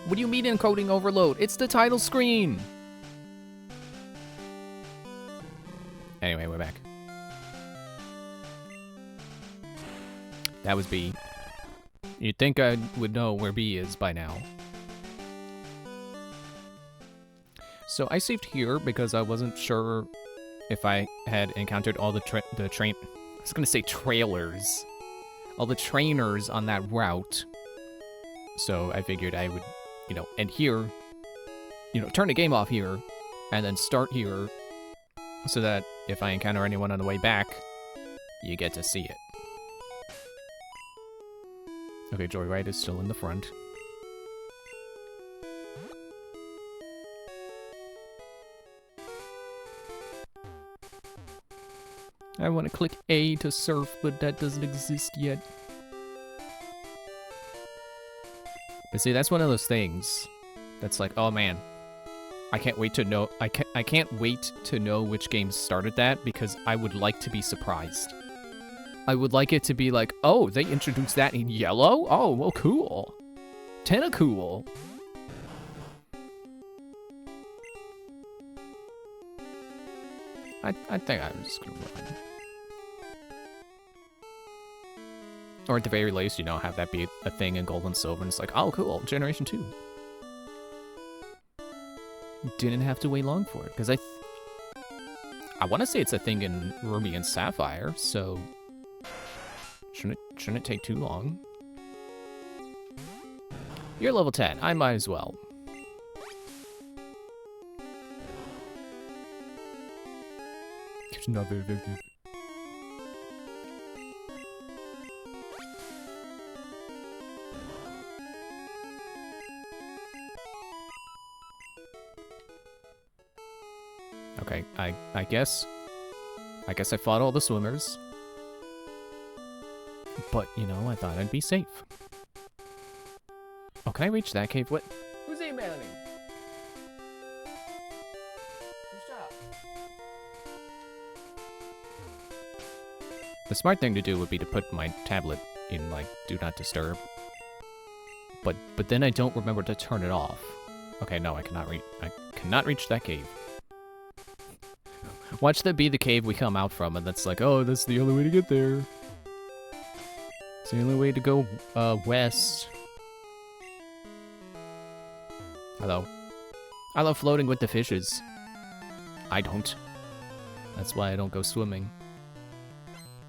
What do you mean encoding overload? It's the title screen! Anyway, we're back. That was B. You'd think I would know where B is by now. So I saved here because I wasn't sure if I had encountered all the train... I was gonna say trailers. All the trainers on that route. So I figured I would, end here, turn the game off here, and then start here, so that if I encounter anyone on the way back, you get to see it. Okay, Joyride is still in the front. I want to click A to surf, but that doesn't exist yet. But see, that's one of those things that's like, oh man, I can't wait to know. I can't wait to know which games started that, because I would like to be surprised. I would like it to be like, oh, they introduced that in yellow? Oh, well, cool. Tentacool. I think I'm just gonna run. Or at the very least, have that be a thing in Gold and Silver, and it's like, oh, cool, Generation 2. Didn't have to wait long for it, because I want to say it's a thing in Ruby and Sapphire, so shouldn't it take too long? You're level 10, I might as well. It's not very effective. Okay, I guess I fought all the swimmers. But, I thought I'd be safe. Oh, can I reach that cave? What? Who's emailing me? Shut up. The smart thing to do would be to put my tablet in, Do Not Disturb. But then I don't remember to turn it off. Okay, no, I cannot reach that cave. Watch that be the cave we come out from, and that's like, oh, that's the only way to get there. It's the only way to go, west. Hello. I love floating with the fishes. I don't. That's why I don't go swimming.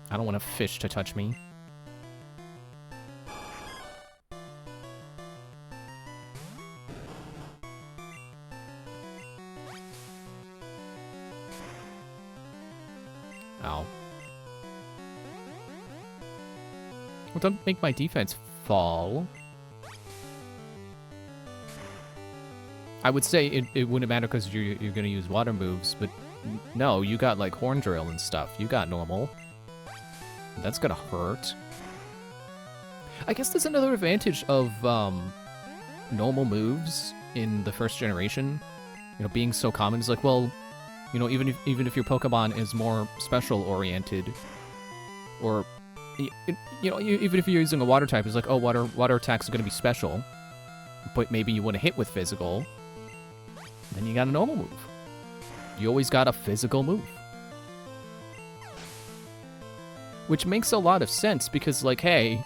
I don't want a fish to touch me. Ow. Well, don't make my defense fall. I would say it wouldn't matter because you're going to use water moves, but no, you got like Horn Drill and stuff. You got normal. That's going to hurt. I guess that's another advantage of normal moves in the first generation. Being so common is like, well, even if your Pokemon is more special oriented, or even if you're using a water type, it's like, oh, water attacks are going to be special, but maybe you want to hit with physical. Then you got a normal move. You always got a physical move, which makes a lot of sense because, like, hey,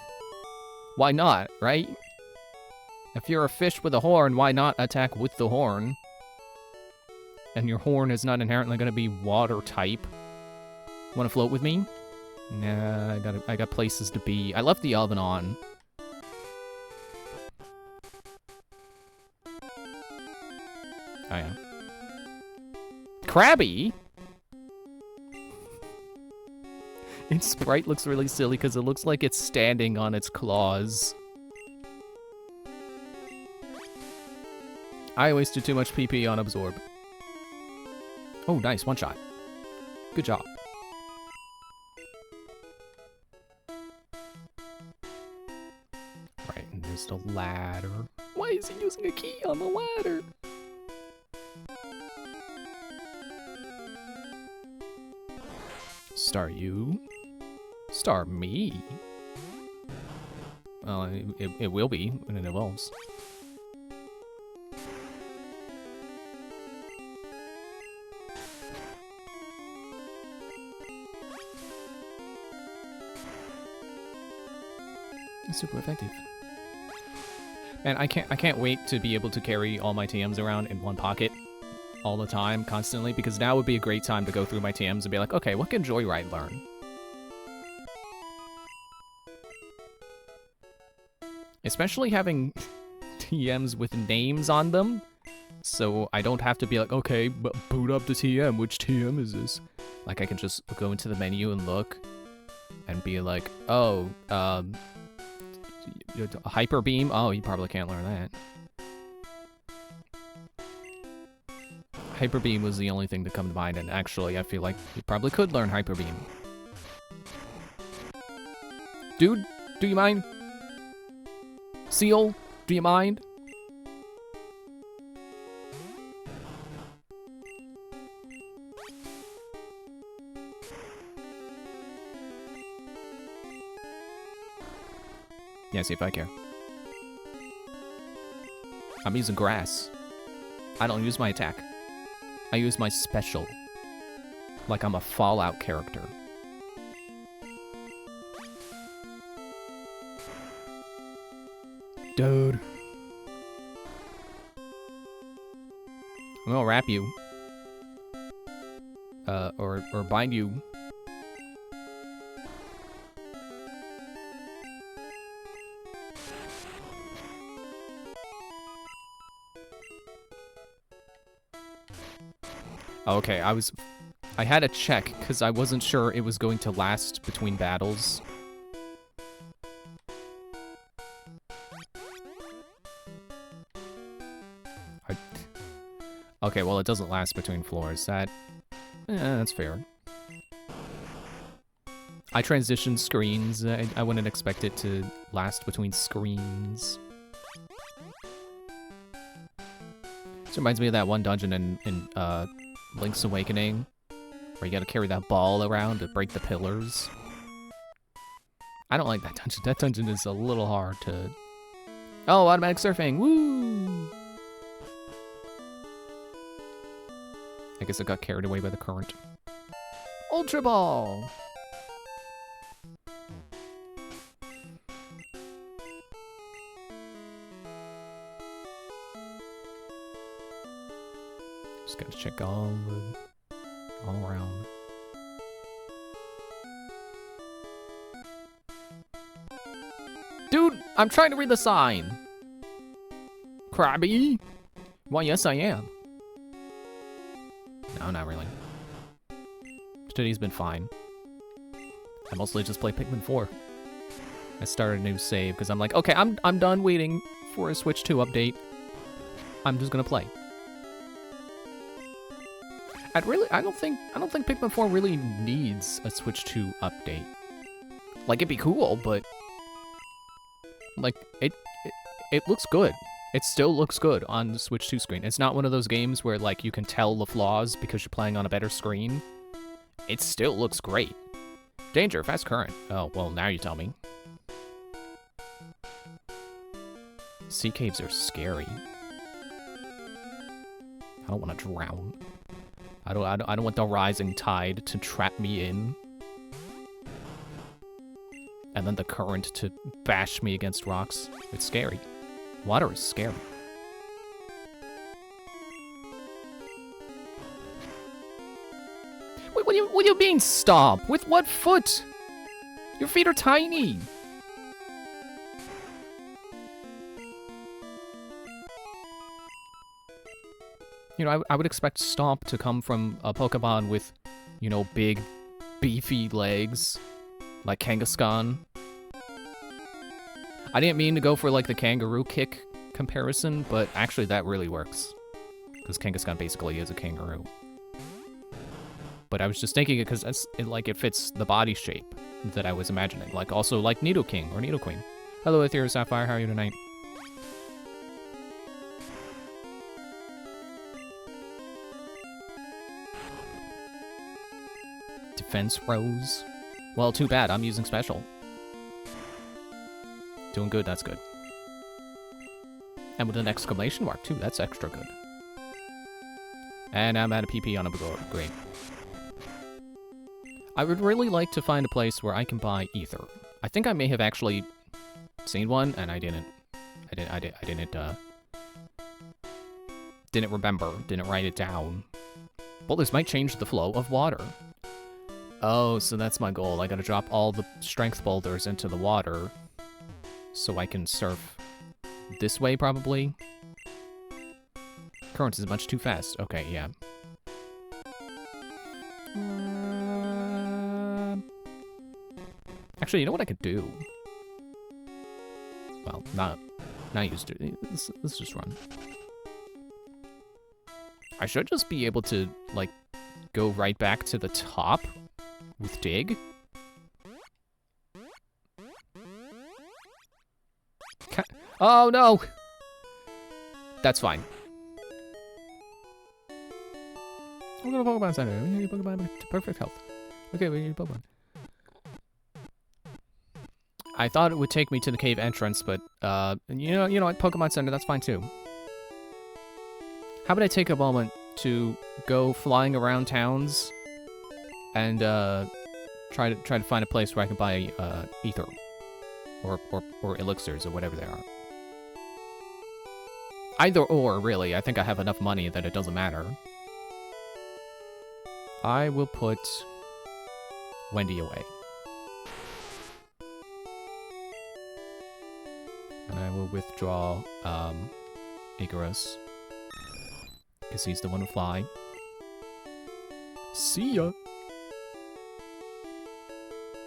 why not, right? If you're a fish with a horn, why not attack with the horn? And your horn is not inherently going to be water type. Want to float with me? Nah, I got places to be. I left the oven on. Oh yeah. Krabby? Its sprite looks really silly because it looks like it's standing on its claws. I wasted too much PP on Absorb. Oh, nice. One shot. Good job. Right, and there's the ladder. Why is he using a key on the ladder? Star you? Star me? Well, it will be when it evolves. It's super effective. And I can't wait to be able to carry all my TMs around in one pocket all the time, constantly, because now would be a great time to go through my TMs and be like, okay, what can Joyride learn? Especially having TMs with names on them, so I don't have to be like, okay, but boot up the TM, which TM is this? Like, I can just go into the menu and look, and be like, oh, Hyper Beam? Oh, you probably can't learn that. Hyper Beam was the only thing to come to mind, and actually, I feel like you probably could learn Hyper Beam. Dude, do you mind? Seal, do you mind? Yeah, see if I care. I'm using grass. I don't use my attack. I use my special. Like I'm a Fallout character. Dude. I'm gonna wrap you. Or bind you. Okay, I had to check, because I wasn't sure it was going to last between battles. Okay, well, it doesn't last between floors. That's fair. I transition screens. I wouldn't expect it to last between screens. This reminds me of that one dungeon in Link's Awakening, where you gotta carry that ball around to break the pillars. I don't like that dungeon. That dungeon is a little hard to... Oh, automatic surfing! Woo! I guess I got carried away by the current. Ultra Ball! Just gotta check all around. Dude, I'm trying to read the sign. Krabby? Well, yes, I am. No, not really. Today's been fine. I mostly just play Pikmin 4. I started a new save because I'm like, okay, I'm done waiting for a Switch 2 update. I'm just gonna play. I don't think Pikmin 4 really needs a Switch 2 update. Like, it'd be cool, but like it looks good. It still looks good on the Switch 2 screen. It's not one of those games where like you can tell the flaws because you're playing on a better screen. It still looks great. Danger, fast current. Oh, well, now you tell me. Sea caves are scary. I don't want to drown. I don't want the rising tide to trap me in. And then the current to bash me against rocks. It's scary. Water is scary. Wait, what do you mean stop? With what foot? Your feet are tiny. You know, I would expect Stomp to come from a Pokemon with, you know, big, beefy legs, like Kangaskhan. I didn't mean to go for, like, the kangaroo kick comparison, but actually that really works. Because Kangaskhan basically is a kangaroo. But I was just thinking it because it fits the body shape that I was imagining. Like, also like Nidoking or Nidoqueen. Hello, Ethereal Sapphire, how are you tonight? Defense Rose. Well, too bad, I'm using special. Doing good, that's good. And with an exclamation mark, too, that's extra good. And I'm at a PP on a Bagor. Great. I would really like to find a place where I can buy Ether. I think I may have actually seen one, and I didn't remember, didn't write it down. Boulders might change the flow of water. Oh, so that's my goal. I gotta drop all the strength boulders into the water so I can surf this way, probably. Current is much too fast. Okay, yeah. Actually, you know what I could do? Well, not used to. Let's just run. I should just be able to, like, go right back to the top with dig. Oh, no! That's fine. We're going to Pokemon Center. We need a Pokemon to perfect health. Okay, we need a Pokemon. I thought it would take me to the cave entrance, but, you know what? Pokemon Center, that's fine, too. How about I take a moment to go flying around towns and, try to find a place where I can buy, ether. Or elixirs, or whatever they are. Either or, really. I think I have enough money that it doesn't matter. I will put Wendy away. And I will withdraw, Icarus. Because he's the one who fly. See ya!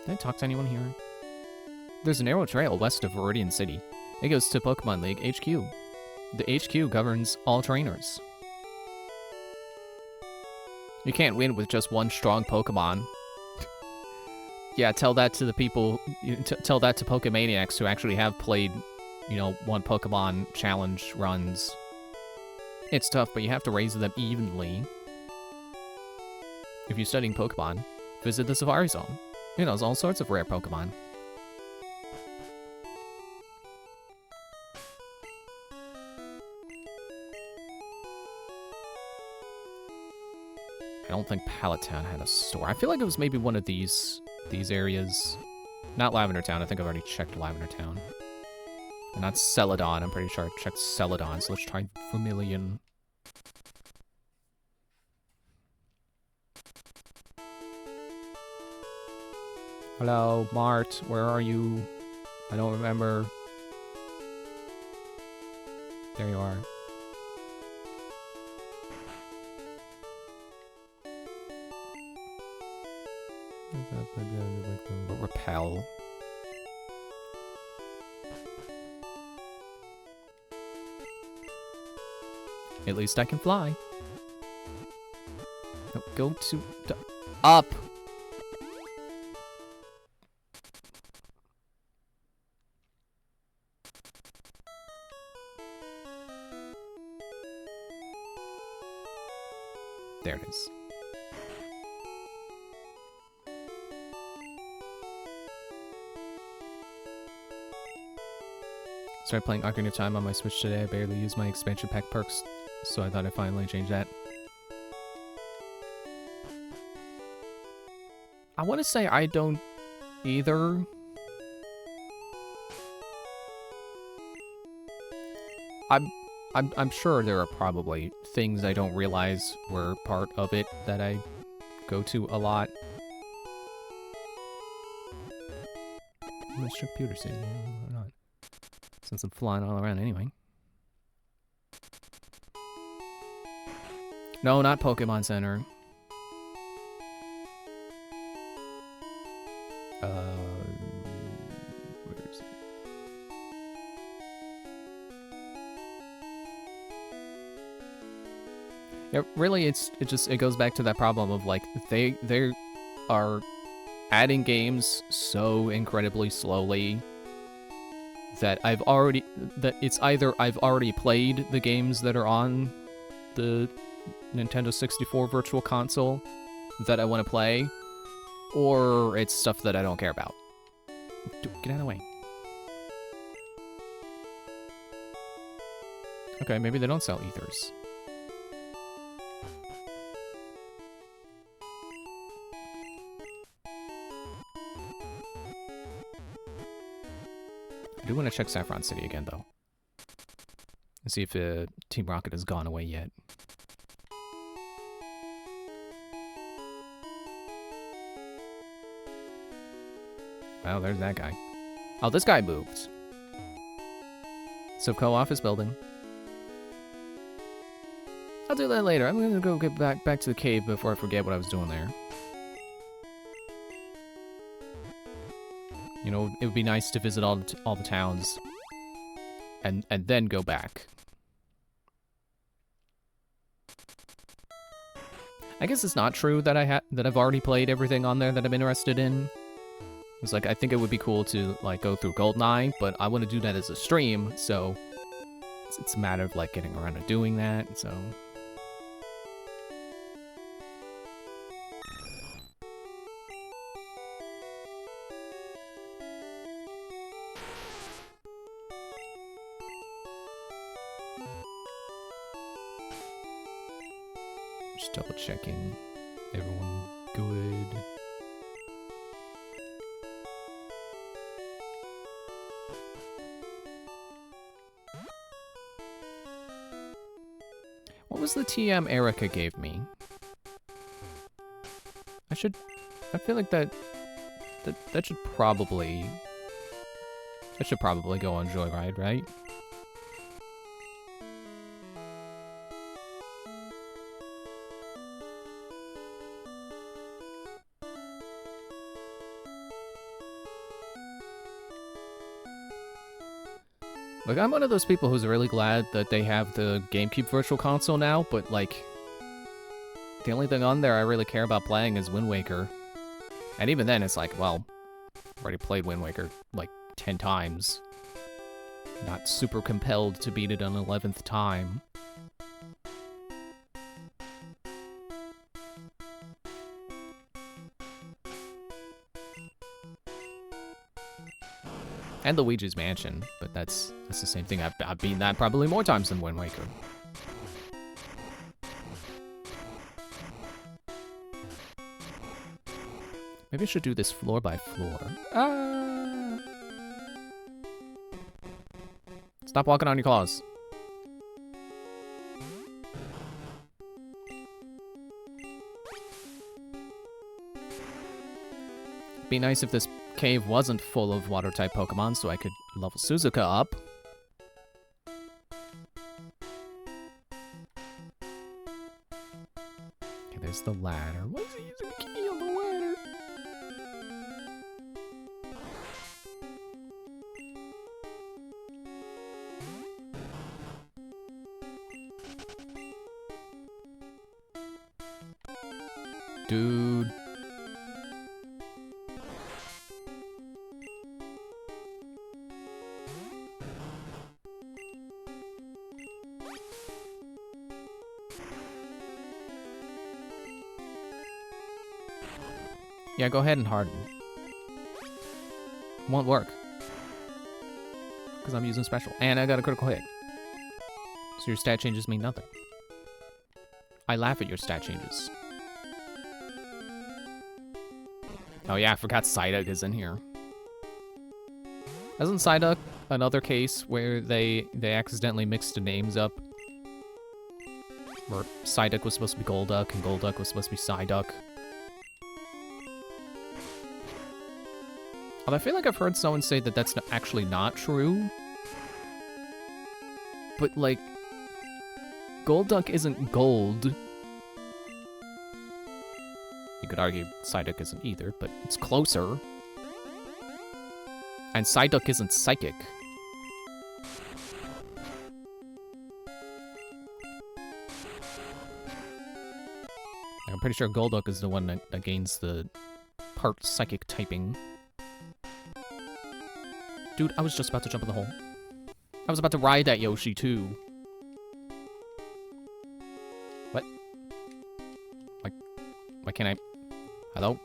Did I talk to anyone here? There's a narrow trail west of Viridian City. It goes to Pokemon League HQ. The HQ governs all trainers. You can't win with just one strong Pokemon. Yeah, tell that to the people, tell that to Pokemaniacs who actually have played, you know, one Pokemon challenge runs. It's tough, but you have to raise them evenly. If you're studying Pokemon, visit the Safari Zone. You know, there's all sorts of rare Pokemon. I don't think Pallet Town had a store. I feel like it was maybe one of these areas. Not Lavender Town. I think I've already checked Lavender Town. And not Celadon. I'm pretty sure I checked Celadon. So let's try Vermilion. Hello, Mart. Where are you? I don't remember. There you are. Repel. At least I can fly. No, go to up. There it is. Started playing Ocarina of Time on my Switch today. I barely used my expansion pack perks, so I thought I'd finally change that. I want to say I don't either. I'm sure there are probably things I don't realize were part of it that I go to a lot. Let's check computer save. Why not? Since I'm flying all around anyway. No, not Pokemon Center. Where is it? Yeah, really, it goes back to that problem of like they are adding games so incredibly slowly that it's either I've already played the games that are on the Nintendo 64 Virtual Console that I want to play, or it's stuff that I don't care about. Get out of the way. Okay, maybe they don't sell ethers. I do want to check Saffron City again, though. And see if Team Rocket has gone away yet. Well, there's that guy. Oh, this guy moved. Subco office building. I'll do that later. I'm gonna go get back to the cave before I forget what I was doing there. You know, it would be nice to visit all the towns, and then go back. I guess it's not true that I've already played everything on there that I'm interested in. It's like, I think it would be cool to like go through GoldenEye, but I want to do that as a stream, so it's a matter of like getting around to doing that. So. Just double checking. Everyone good. What was the TM Erica gave me? I feel like that should probably go on Joyride, right? Like, I'm one of those people who's really glad that they have the GameCube Virtual Console now, but, like, the only thing on there I really care about playing is Wind Waker. And even then, it's like, well, I've already played Wind Waker, like, 10 times. Not super compelled to beat it an 11th time. And Luigi's Mansion, but that's the same thing. I've beaten that probably more times than Wind Waker. Maybe I should do this floor by floor. Stop walking on your claws. Be nice if this cave wasn't full of water-type Pokemon so I could level Suzuka up. Okay, there's the ladder. Why is he using a key on the ladder? Dude. Yeah, go ahead and harden. Won't work. Because I'm using special. And I got a critical hit. So your stat changes mean nothing. I laugh at your stat changes. Oh yeah, I forgot Psyduck is in here. Isn't Psyduck another case where they accidentally mixed the names up? Where Psyduck was supposed to be Golduck and Golduck was supposed to be Psyduck. I feel like I've heard someone say that that's actually not true. But, like, Golduck isn't gold. You could argue Psyduck isn't either, but it's closer. And Psyduck isn't psychic. I'm pretty sure Golduck is the one that gains the part psychic typing. Dude, I was just about to jump in the hole. I was about to ride that Yoshi, too. What? Why can't I... Hello?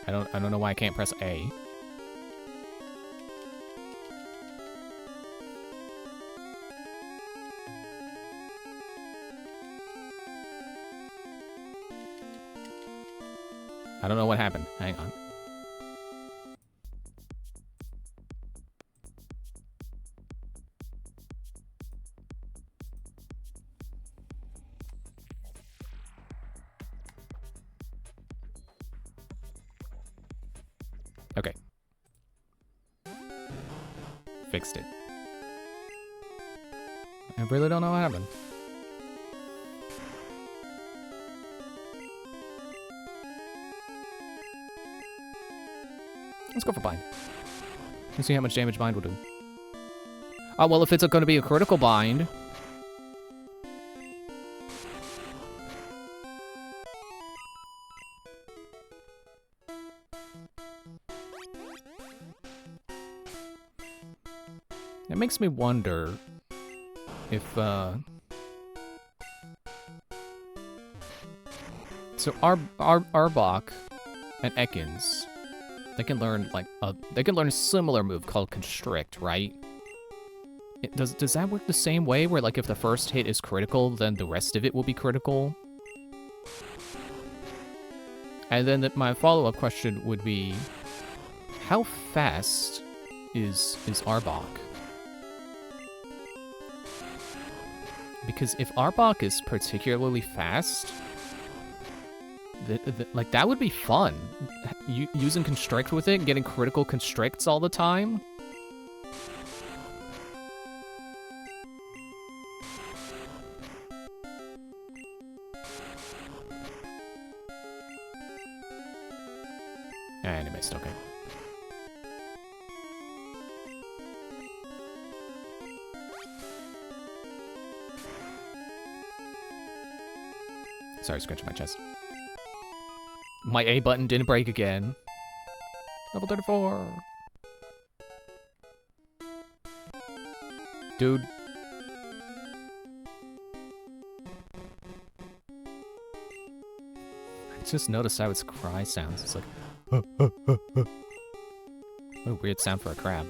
I don't know why I can't press A. I don't know what happened. Hang on. Okay. Fixed it. I really don't know what happened. Let's go for bind. Let's see how much damage bind will do. Oh, well, if it's going to be a critical bind... It makes me wonder if, So Arbok and Ekans, they can learn, like, a similar move called Constrict, right? Does that work the same way, where, like, if the first hit is critical, then the rest of it will be critical? And then my follow-up question would be, how fast is Arbok? Because if Arbok is particularly fast, like, that would be fun. Using Constrict with it and getting critical Constricts all the time. And it missed, okay. Sorry, scratching my chest. My A button didn't break again. Level 34. Dude. I just noticed how its cry sounds. It's like... What a weird sound for a crab.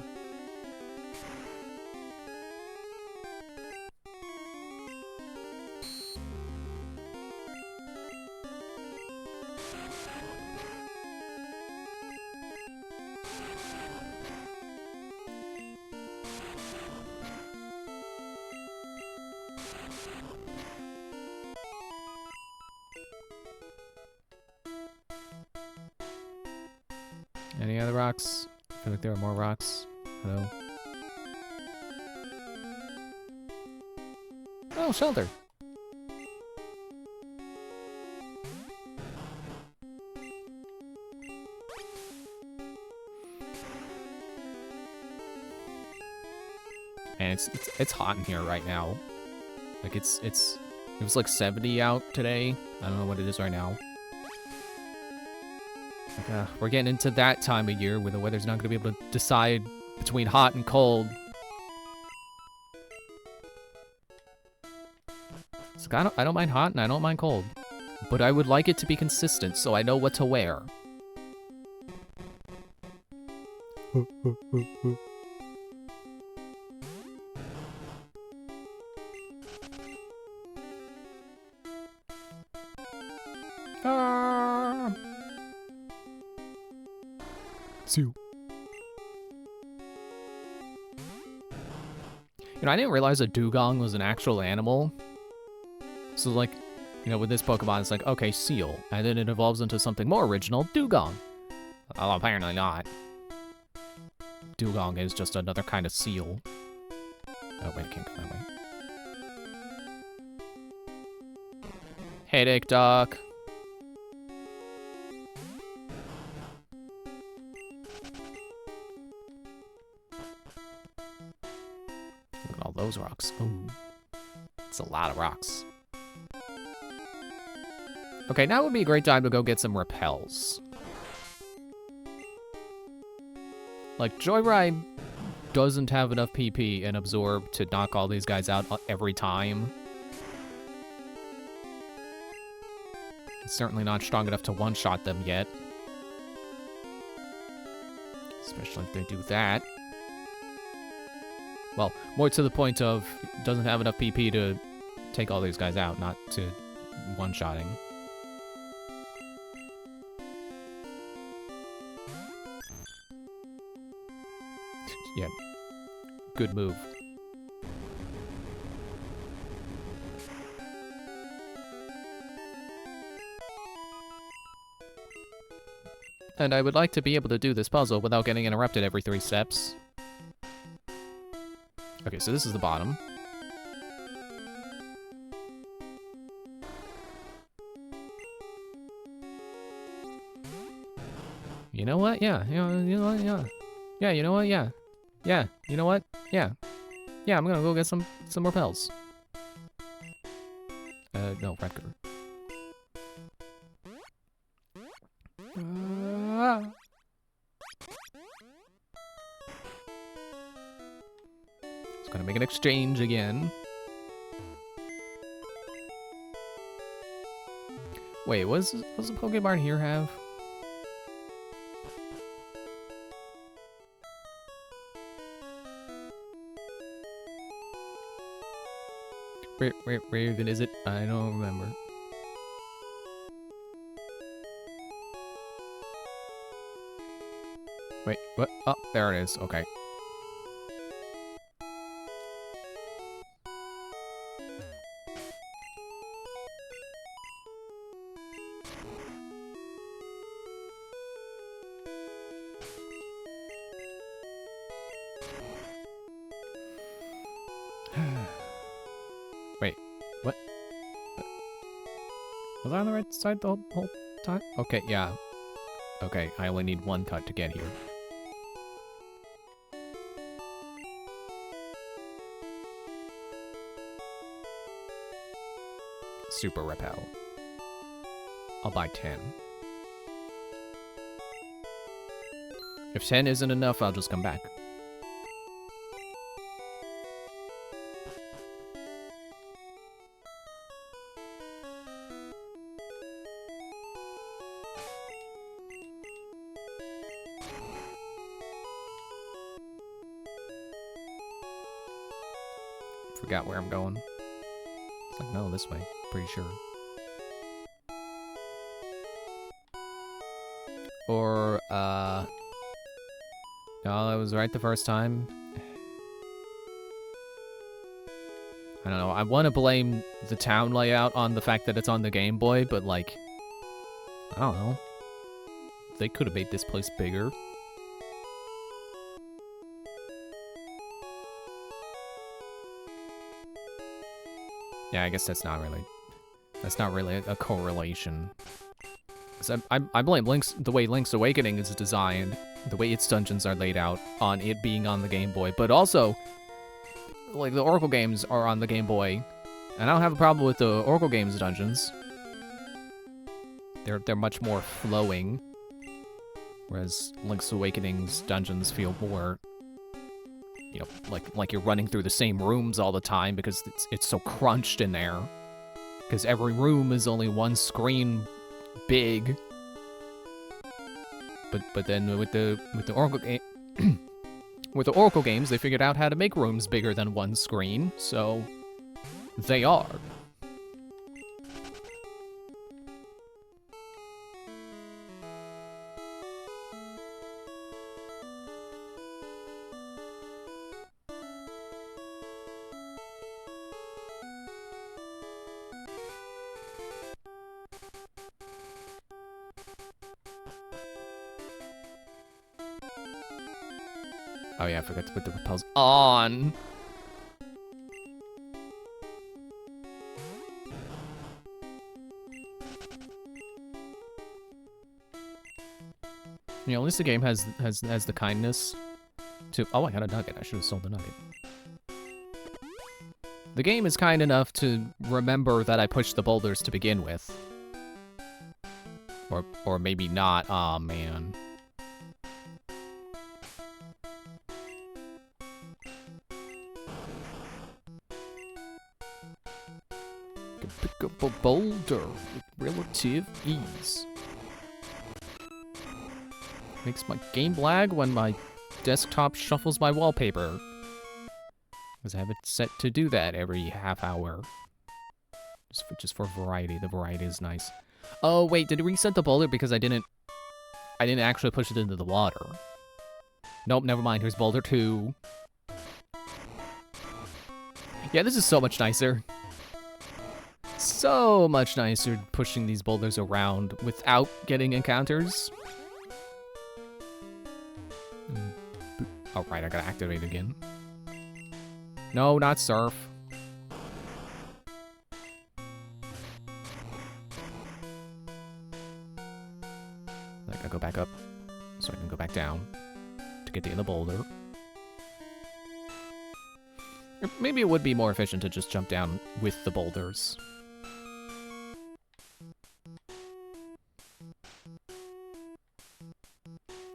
Any other rocks? I feel like there are more rocks. Hello? Oh, shelter! And it's hot in here right now. Like, it was like 70 out today. I don't know what it is right now. Like, we're getting into that time of year where the weather's not going to be able to decide between hot and cold. So I don't mind hot and I don't mind cold. But I would like it to be consistent so I know what to wear. You know, I didn't realize a dugong was an actual animal. So, like, you know, with this Pokemon, it's like, okay, seal. And then it evolves into something more original, dugong. Oh, apparently not. Dugong is just another kind of seal. Oh, wait, I can't go that way. Headache duck. All those rocks. Ooh. It's a lot of rocks. Okay, now would be a great time to go get some repels. Like, Joyride doesn't have enough PP and Absorb to knock all these guys out every time. It's certainly not strong enough to one-shot them yet. Especially if they do that. Well, more to the point of, doesn't have enough PP to take all these guys out, not to one-shotting. Yeah. Good move. And I would like to be able to do this puzzle without getting interrupted every 3 steps. Okay, so this is the bottom. You know what? Yeah. You know what? Yeah. Yeah, you know what? Yeah. Yeah. You know what? Yeah. Yeah, I'm gonna go get some more pills. No, Redgar. It's gonna make an exchange again. Wait, what does the Pokemon here have? Where even is it? I don't remember. Wait, what? Oh, there it is. Okay. Wait, what? Was I on the right side the whole time? Okay, yeah. Okay, I only need 1 cut to get here. Super repel. I'll buy 10. If 10 isn't enough, I'll just come back. Forgot where I'm going. It's like, no, this way. Pretty sure. Or, no, I was right the first time. I don't know. I want to blame the town layout on the fact that it's on the Game Boy, but, like, I don't know. They could have made this place bigger. Yeah, I guess that's not really a correlation. So I blame the way Link's Awakening is designed, the way its dungeons are laid out, on it being on the Game Boy. But also, like, the Oracle games are on the Game Boy, and I don't have a problem with the Oracle games dungeons. They're much more flowing, whereas Link's Awakening's dungeons feel more, you know, like you're running through the same rooms all the time because it's so crunched in there. Because every room is only 1 screen big. But then with the Oracle with the Oracle games, they figured out how to make rooms bigger than 1 screen, so they are. Oh yeah, I forgot to put the repels on. You know, at least the game has the kindness to... Oh, I got a nugget. I should have sold the nugget. The game is kind enough to remember that I pushed the boulders to begin with. Or maybe not. Aw, man. Pick up a boulder with relative ease. Makes my game lag when my desktop shuffles my wallpaper. Because I have it set to do that every half hour. Just for variety. The variety is nice. Oh wait, did it reset the boulder because I didn't actually push it into the water? Nope, never mind. Here's Boulder 2. Yeah, this is so much nicer. So much nicer pushing these boulders around without getting encounters. Oh, right, I gotta activate again. No, not surf. I gotta go back up so I can go back down to get the other boulder. Or maybe it would be more efficient to just jump down with the boulders.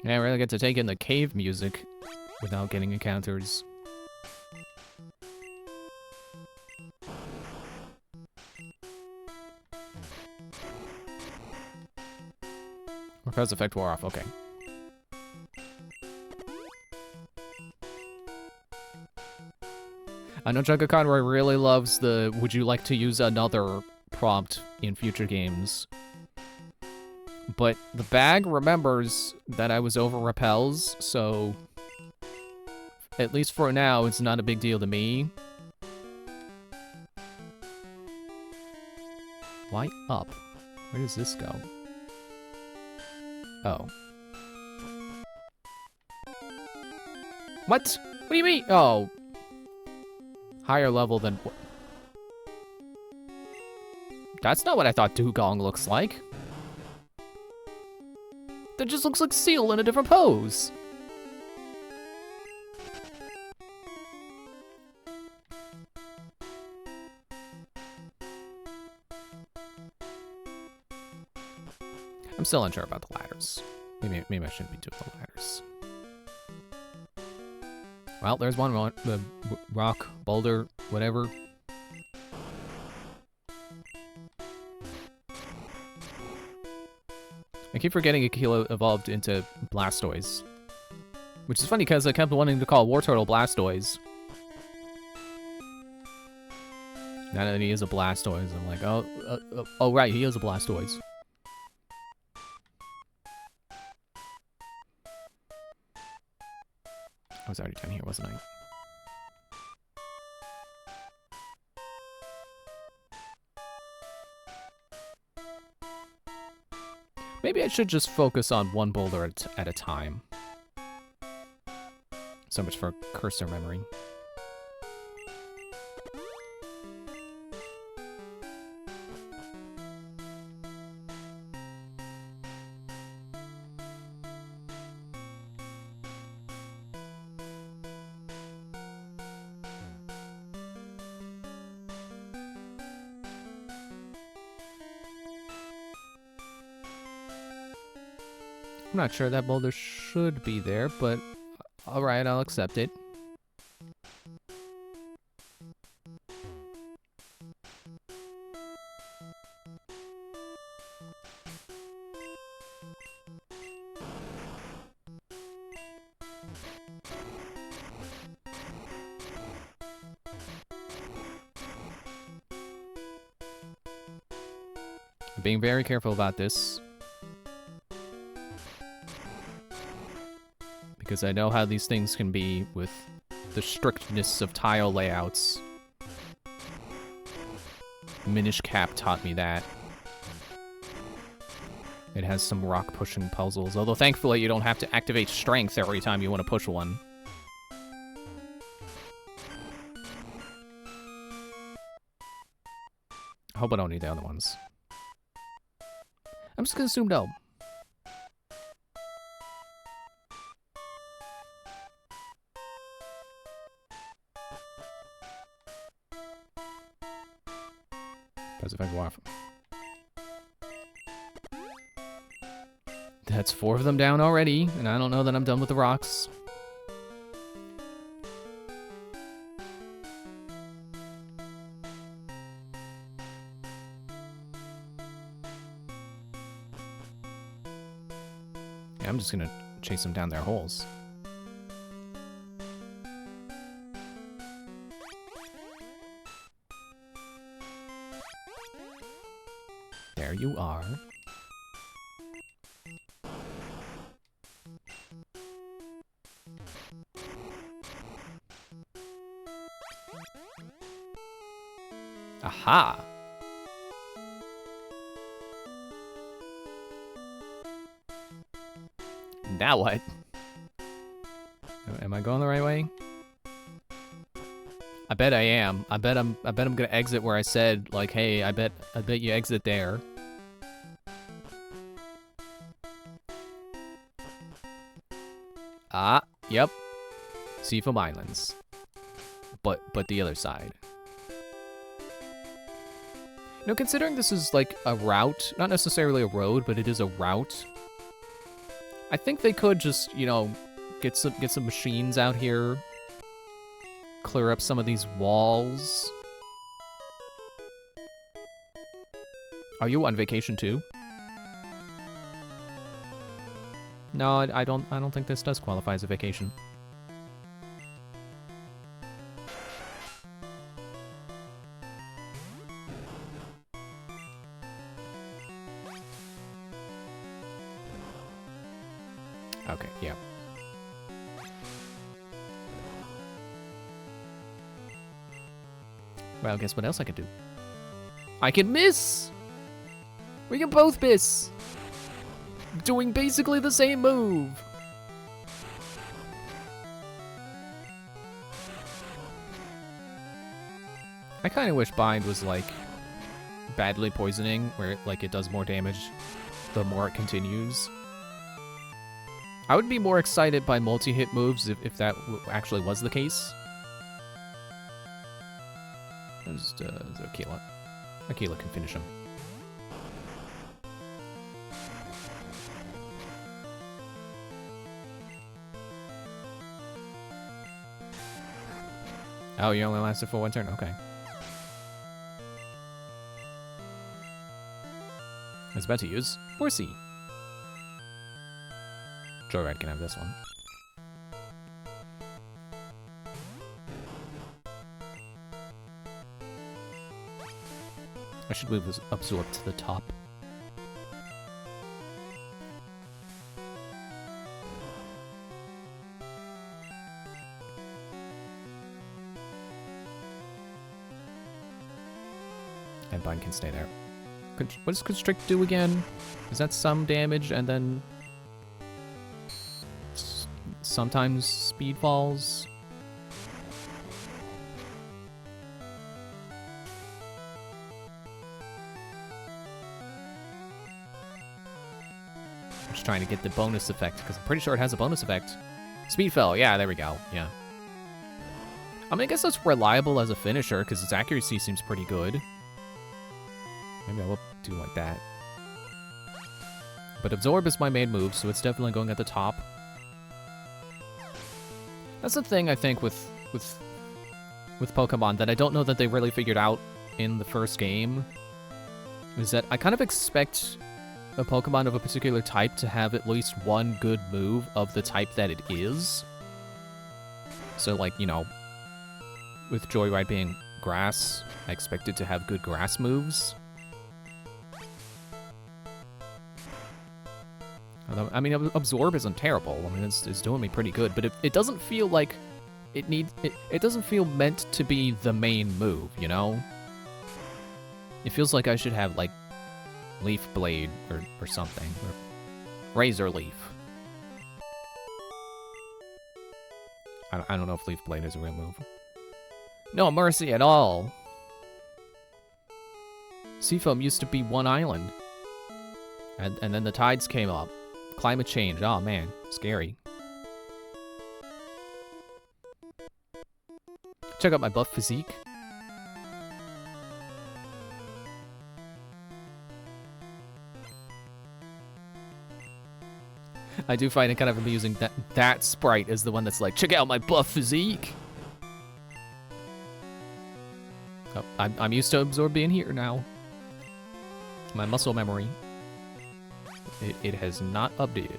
Yeah, I really get to take in the cave music without getting encounters. Repose effect wore off, okay. I know Junker Conroy really loves the "would you like to use another" prompt in future games. But the bag remembers that I was over repels, so at least for now, it's not a big deal to me. Why up? Where does this go? Oh. What? What do you mean? Oh. Higher level than... That's not what I thought Dugong looks like. That just looks like Seal in a different pose. I'm still unsure about the ladders. Maybe I shouldn't be doing the ladders. Well, there's one the rock, boulder, whatever. I keep forgetting Akilo evolved into Blastoise. Which is funny because I kept wanting to call Wartortle Blastoise. Now that he is a Blastoise, I'm like, oh right, he is a Blastoise. I was already down here, wasn't I? Maybe I should just focus on one boulder at a time. So much for cursor memory. I'm not sure that boulder should be there, but alright, I'll accept it. I'm being very careful about this. Because I know how these things can be with the strictness of tile layouts. Minish Cap taught me that. It has some rock pushing puzzles, although thankfully you don't have to activate strength every time you want to push one. I hope I don't need the other ones. I'm just gonna assume no. That's 4 of them down already, and I don't know that I'm done with the rocks. Yeah, I'm just gonna chase them down their holes. There you are. Aha! Now what? Am I going the right way? I bet I am. I bet I'm gonna exit where I said, like, hey, I bet you exit there. Ah, yep. Seafoam Islands. But the other side. You know, considering this is like a route, not necessarily a road, but it is a route, I think they could just, you know, get some machines out here, clear up some of these walls. Are you on vacation too? No, I don't think this does qualify as a vacation. Okay, yeah. Well, guess what else I can do? I can miss! We can both miss! Doing basically the same move! I kind of wish Bind was, like, badly poisoning, where, like, it does more damage the more it continues. I would be more excited by multi-hit moves if that actually was the case. There's Aquila. Aquila can finish him. Oh, you only lasted for one turn? Okay. I was about to use Horsey. Joyride can have this one. I should move this Absorb to the top. And Bind can stay there. What does Constrict do again? Is that some damage and then sometimes speed falls? I'm just trying to get the bonus effect because I'm pretty sure it has a bonus effect. Speed fell, yeah, there we go, yeah. I mean, I guess that's reliable as a finisher because its accuracy seems pretty good. Maybe I will do like that. But Absorb is my main move, so it's definitely going at the top. That's the thing, I think, with Pokemon that I don't know that they really figured out in the first game, is that I kind of expect a Pokemon of a particular type to have at least one good move of the type that it is. So, like, you know, with Joyride being grass, I expect it to have good grass moves. I mean, Absorb isn't terrible. I mean, it's doing me pretty good, but it doesn't feel like it doesn't feel meant to be the main move, you know? It feels like I should have, like, Leaf Blade or something, or Razor Leaf. I don't know if Leaf Blade is a real move. No mercy at all. Seafoam used to be one island. And then the tides came up. Climate change, oh man, scary. Check out my buff physique. I do find it kind of amusing that sprite is the one that's like, check out my buff physique. Oh, I'm used to Absorb being here now. My muscle memory. It has not updated.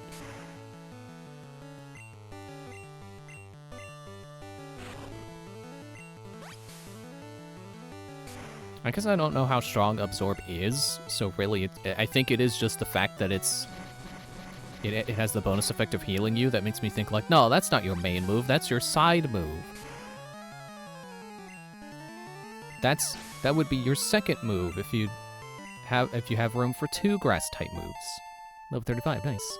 I guess I don't know how strong Absorb is, so really, I think it is just the fact that it has the bonus effect of healing you that makes me think like, no, that's not your main move, that's your side move. That's That would be your second move if you have room for 2 grass type moves. Level 35, nice.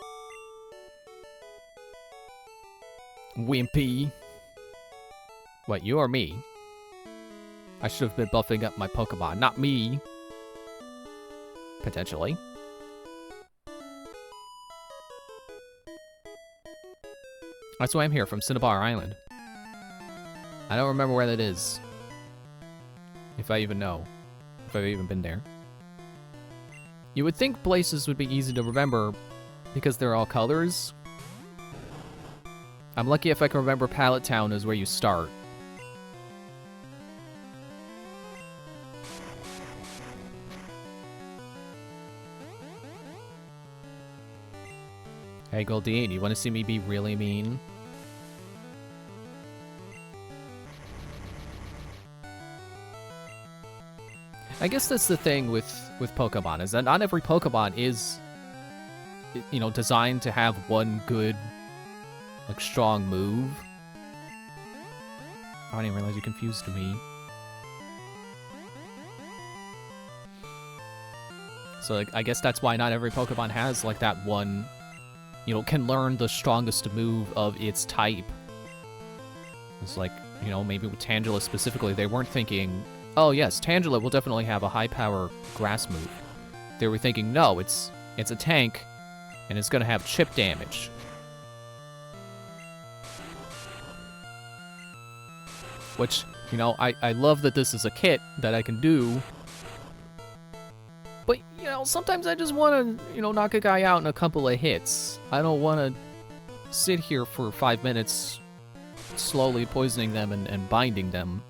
Wimpy. What, you or me? I should have been buffing up my Pokemon, not me. Potentially. That's why I'm here, from Cinnabar Island. I don't remember where that is. If I even know. If I've even been there. You would think places would be easy to remember because they're all colors. I'm lucky if I can remember Pallet Town is where you start. Hey Goldine, you want to see me be really mean? I guess that's the thing with Pokemon, is that not every Pokemon is, you know, designed to have one good, like, strong move. I didn't realize you confused me. So, like, I guess that's why not every Pokemon has, like, that one, you know, can learn the strongest move of its type. It's like, you know, maybe with Tangela specifically, they weren't thinking, oh yes, Tangela will definitely have a high power grass move. They were thinking, no, it's a tank, and it's gonna have chip damage. Which, you know, I love that this is a kit that I can do. But, you know, sometimes I just want to, you know, knock a guy out in a couple of hits. I don't want to sit here for 5 minutes slowly poisoning them and binding them.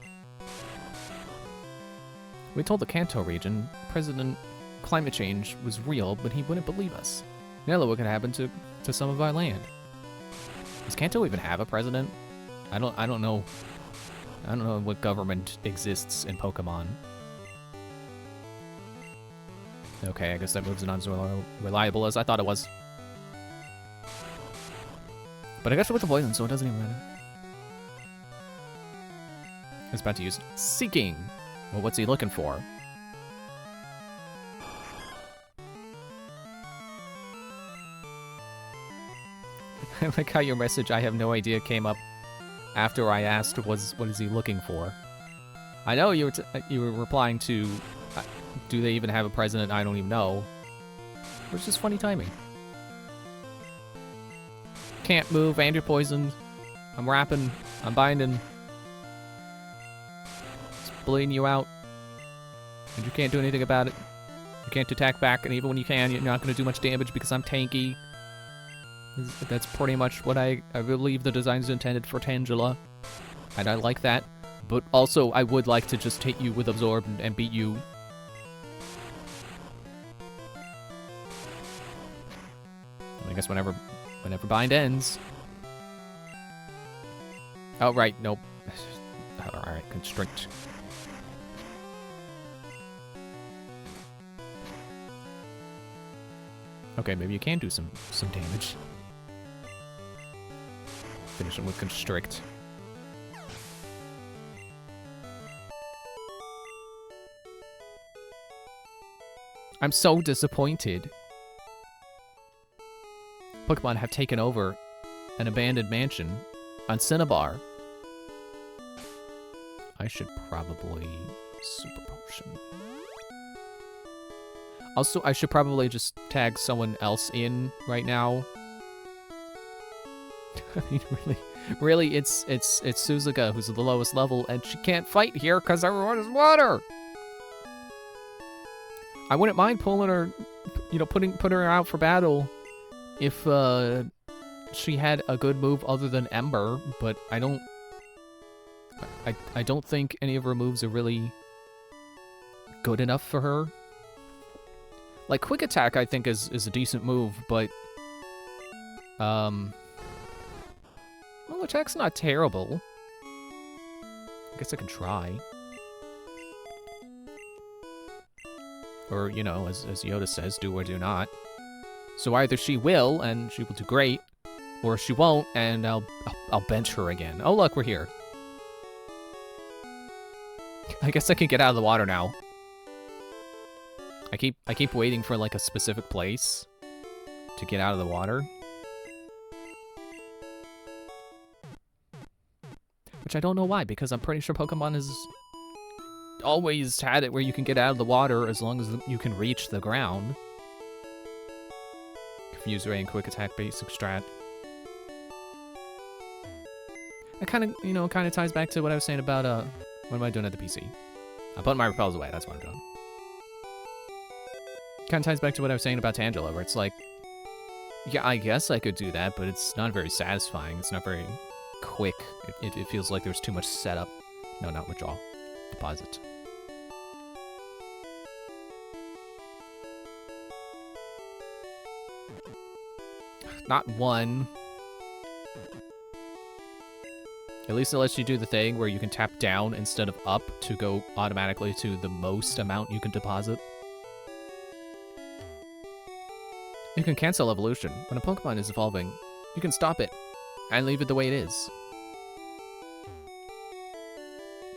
We told the Kanto region President climate change was real, but he wouldn't believe us. Now look what could happen to some of our land. Does Kanto even have a president? I don't know. I don't know what government exists in Pokemon. Okay, I guess that move's not as reliable as I thought it was. But I guess with the poison, so it doesn't even matter. I was about to use Seeking. Well, what's he looking for? I like how your message, I have no idea, came up after I asked what is he looking for. I know you were replying to, do they even have a president? I don't even know. Which is just funny timing. Can't move, and you're poisoned. I'm wrapping, I'm binding. Bleeding you out, and you can't do anything about it. You can't attack back, and even when you can, you're not going to do much damage because I'm tanky. That's pretty much what I believe the design's intended for Tangela, and I like that. But also, I would like to just hit you with Absorb and beat you. I guess whenever bind ends. Oh right, nope. All right, Constrict. Okay, maybe you can do some damage. Finish him with Constrict. I'm so disappointed. Pokemon have taken over an abandoned mansion on Cinnabar. I should probably Super Potion. Also, I should probably just tag someone else in right now. I mean, really, it's Suzuka who's at the lowest level, and she can't fight here because everyone is water. I wouldn't mind pulling her, you know, putting her out for battle if she had a good move other than Ember, but I don't think any of her moves are really good enough for her. Like, Quick Attack, I think, is a decent move, but, well, Attack's not terrible. I guess I can try. Or, you know, as Yoda says, do or do not. So either she will, and she will do great, or she won't, and I'll bench her again. Oh, look, we're here. I guess I can get out of the water now. I keep waiting for like a specific place to get out of the water. Which I don't know why, because I'm pretty sure Pokemon has always had it where you can get out of the water as long as you can reach the ground. Confuse Ray and Quick Attack basic strat. It kind of, you know, kind of ties back to what I was saying about, what am I doing at the PC? I'm putting my repels away, that's what I'm doing. Kind of ties back to what I was saying about Tangela, where it's like, yeah, I guess I could do that, but it's not very satisfying. It's not very quick. It feels like there's too much setup. No, not withdrawal. Deposit. Not one. At least it lets you do the thing where you can tap down instead of up to go automatically to the most amount you can deposit. You can cancel evolution. When a Pokemon is evolving, you can stop it and leave it the way it is.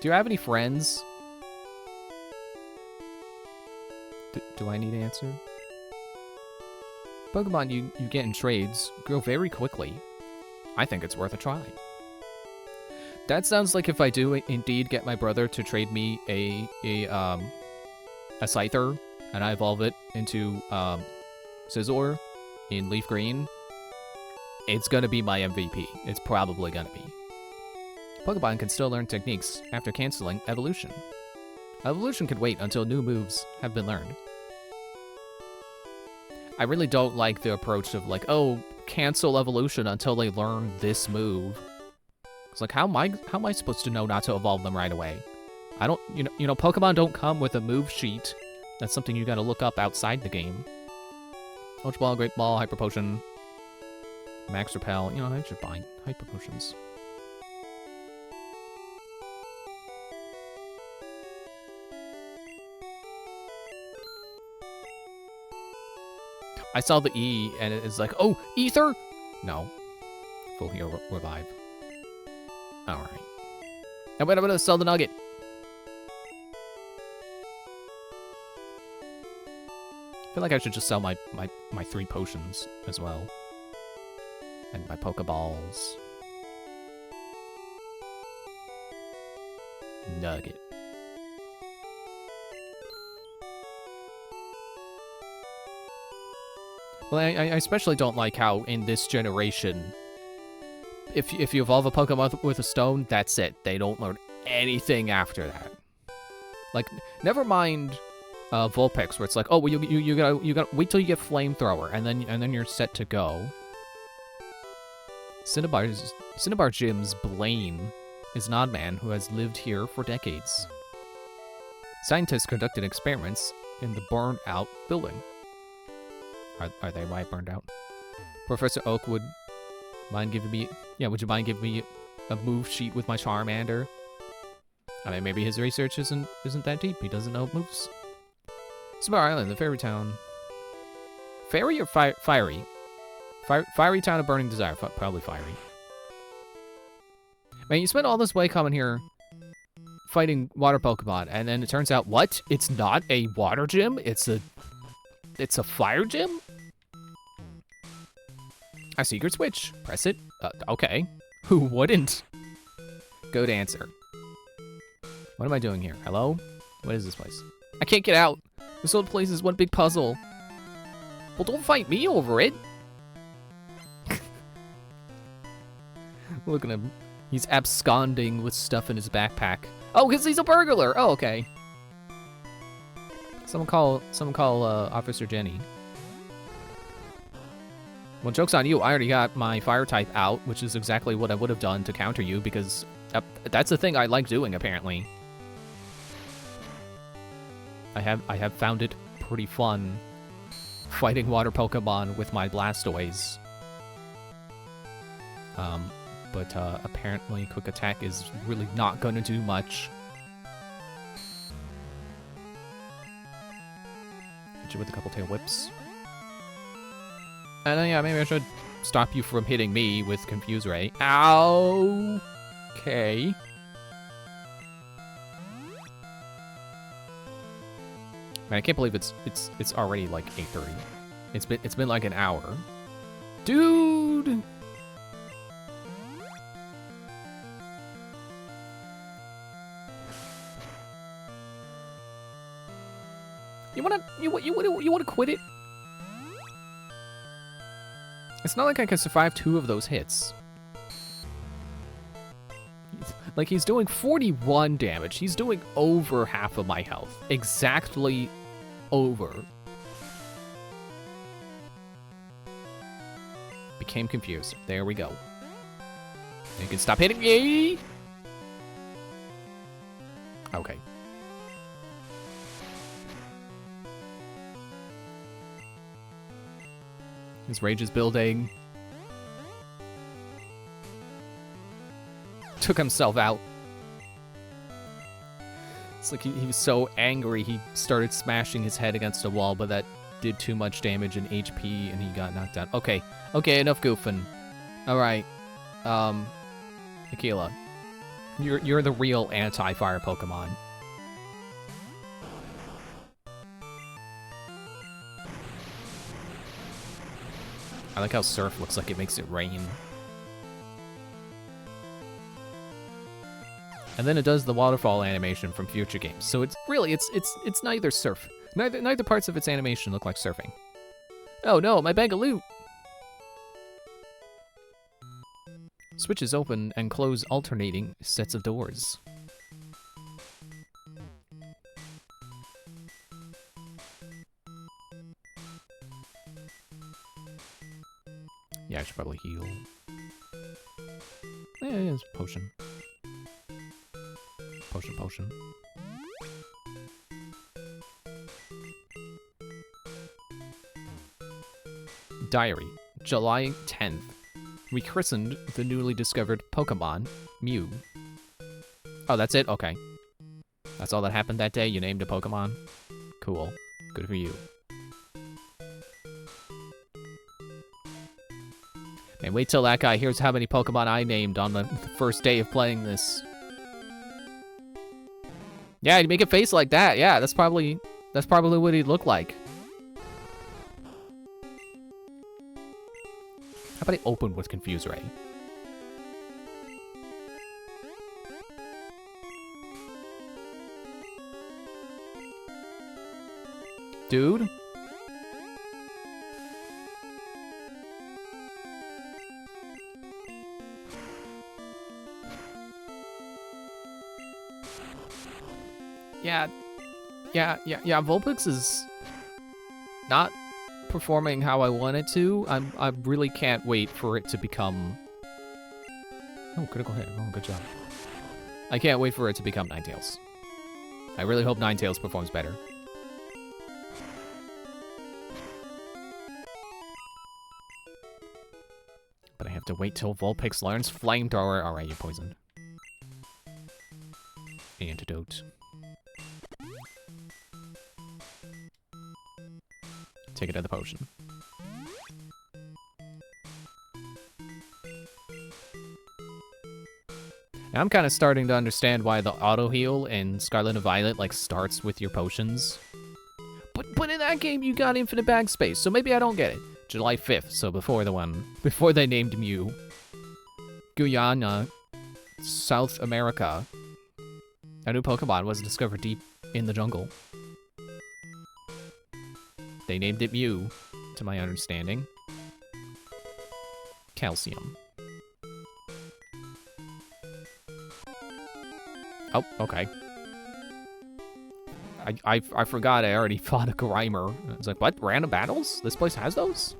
Do you have any friends? Do I need an answer? Pokemon you get in trades grow very quickly. I think it's worth a try. That sounds like if I do indeed get my brother to trade me a Scyther, and I evolve it into Scizor in Leaf Green, it's gonna be my MVP. It's probably gonna be. Pokemon can still learn techniques after canceling evolution. Evolution can wait until new moves have been learned. I really don't like the approach of like, oh, cancel evolution until they learn this move. It's like, how am I supposed to know not to evolve them right away? I don't, you know, Pokemon don't come with a move sheet. That's something you gotta look up outside the game. Ultra Ball, Great Ball, Hyper Potion, Max Repel. You know, I should buy Hyper Potions. I saw the E, and it is like, oh, Ether? No. Full Heal Revive. Alright. I'm gonna sell the Nugget. I feel like I should just sell my 3 potions as well. And my Pokeballs. Nugget. Well, I especially don't like how in this generation, if you evolve a Pokemon with a stone, that's it. They don't learn anything after that. Like, never mind Vulpix, where it's like, oh, well, you gotta wait till you get Flamethrower, and then you're set to go. Cinnabar Gym's Blaine is an odd man who has lived here for decades. Scientists conducted experiments in the burned-out building. Are they why burned out? Professor Oak would mind giving me... Yeah, would you mind giving me a move sheet with my Charmander? I mean, maybe his research isn't that deep. He doesn't know moves. Summer Island, the fairy town. Fairy or fiery? Fiery town of burning desire. Probably fiery. Man, you spent all this way coming here fighting water Pokemon, and then it turns out, what? It's not a water gym? It's a fire gym? A secret switch. Press it. Okay. Who wouldn't? Go to answer. What am I doing here? Hello? What is this place? I can't get out. This old place is one big puzzle. Well, don't fight me over it. Look at him. He's absconding with stuff in his backpack. Oh, because he's a burglar. Oh, okay. Someone call Officer Jenny. Well, joke's on you. I already got my fire type out, which is exactly what I would have done to counter you, because that's the thing I like doing, apparently. I have found it pretty fun fighting water Pokemon with my Blastoise. But apparently Quick Attack is really not going to do much. Hit you with a couple tail whips. And yeah, maybe I should stop you from hitting me with Confuse Ray. Ow! Okay. Man, I can't believe it's already like 8:30. It's been like an hour. Dude! You wanna quit it? It's not like I can survive 2 of those hits. Like, he's doing 41 damage. He's doing over half of my health. Exactly over. Became confused. There we go. You can stop hitting me! Okay. His rage is building. Took himself out. It's like he was so angry he started smashing his head against a wall, but that did too much damage in HP and he got knocked out. Okay, enough goofing. Alright. Aquila. You're the real anti-fire Pokemon. I like how Surf looks like it makes it rain. And then it does the waterfall animation from future games. So it's really it's neither Surf. Neither parts of its animation look like surfing. Oh no, my bag of loot. Switches open and close alternating sets of doors. Yeah, I should probably heal. Yeah, it's potion. Potion. Diary, July 10th. Rechristened the newly discovered Pokemon, Mew. Oh, that's it? Okay. That's all that happened that day? You named a Pokemon? Cool. Good for you. Man, wait till that guy hears how many Pokemon I named on the first day of playing this. Yeah, he'd make a face like that. Yeah, that's probably what he'd look like. How about I open with Confuse Ray? Dude? Yeah, Vulpix is not performing how I want it to. I really can't wait for it to become... Oh, critical hit. Oh, good job. I can't wait for it to become Ninetales. I really hope Ninetales performs better. But I have to wait till Vulpix learns Flamethrower. Alright, you're poisoned. Antidote. Take another potion. Now I'm kind of starting to understand why the auto heal in Scarlet and Violet like starts with your potions. But in that game you got infinite bag space, so maybe I don't get it. July 5th, so before they named Mew. Guyana, South America. A new Pokemon was discovered deep in the jungle. They named it Mew, to my understanding. Calcium. Oh, okay. I forgot I already fought a Grimer. I was like, what? Random battles? This place has those?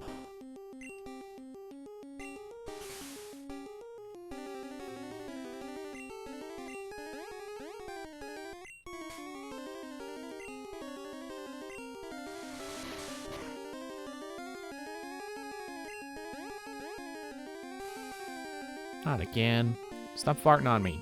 Not again. Stop farting on me.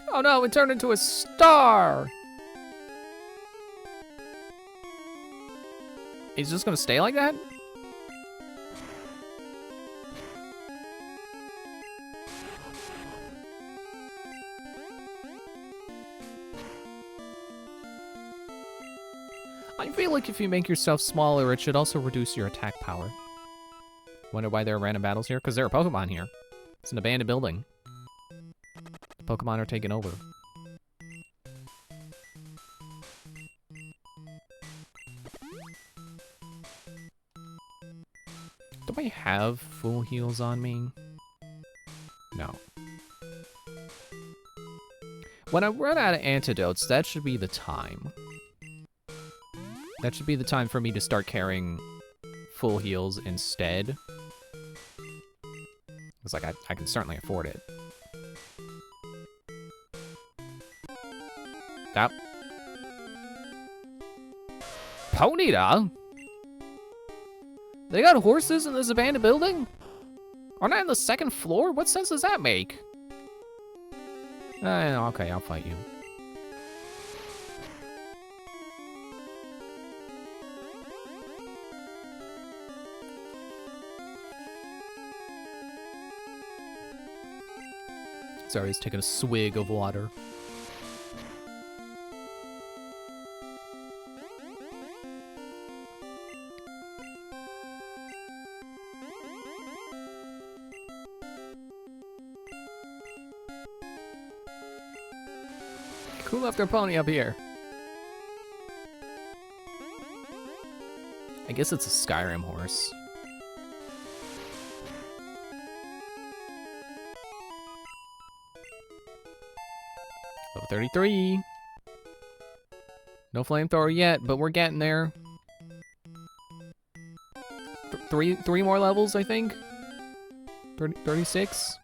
Oh no, it turned into a star! He's just gonna stay like that? I feel like if you make yourself smaller, it should also reduce your attack power. Wonder why there are random battles here? Because there are Pokemon here. It's an abandoned building. The Pokemon are taking over. Do I have full heals on me? No. When I run out of antidotes, that should be the time. That should be the time for me to start carrying full heals instead. It's like, I can certainly afford it. That... Ponyta? They got horses in this abandoned building? Aren't I on the second floor? What sense does that make? Okay, I'll fight you. Sorry, he's taking a swig of water. Who left their pony up here? I guess it's a Skyrim horse. Level 33. No flamethrower yet, but we're getting there. Three more levels, I think. 36.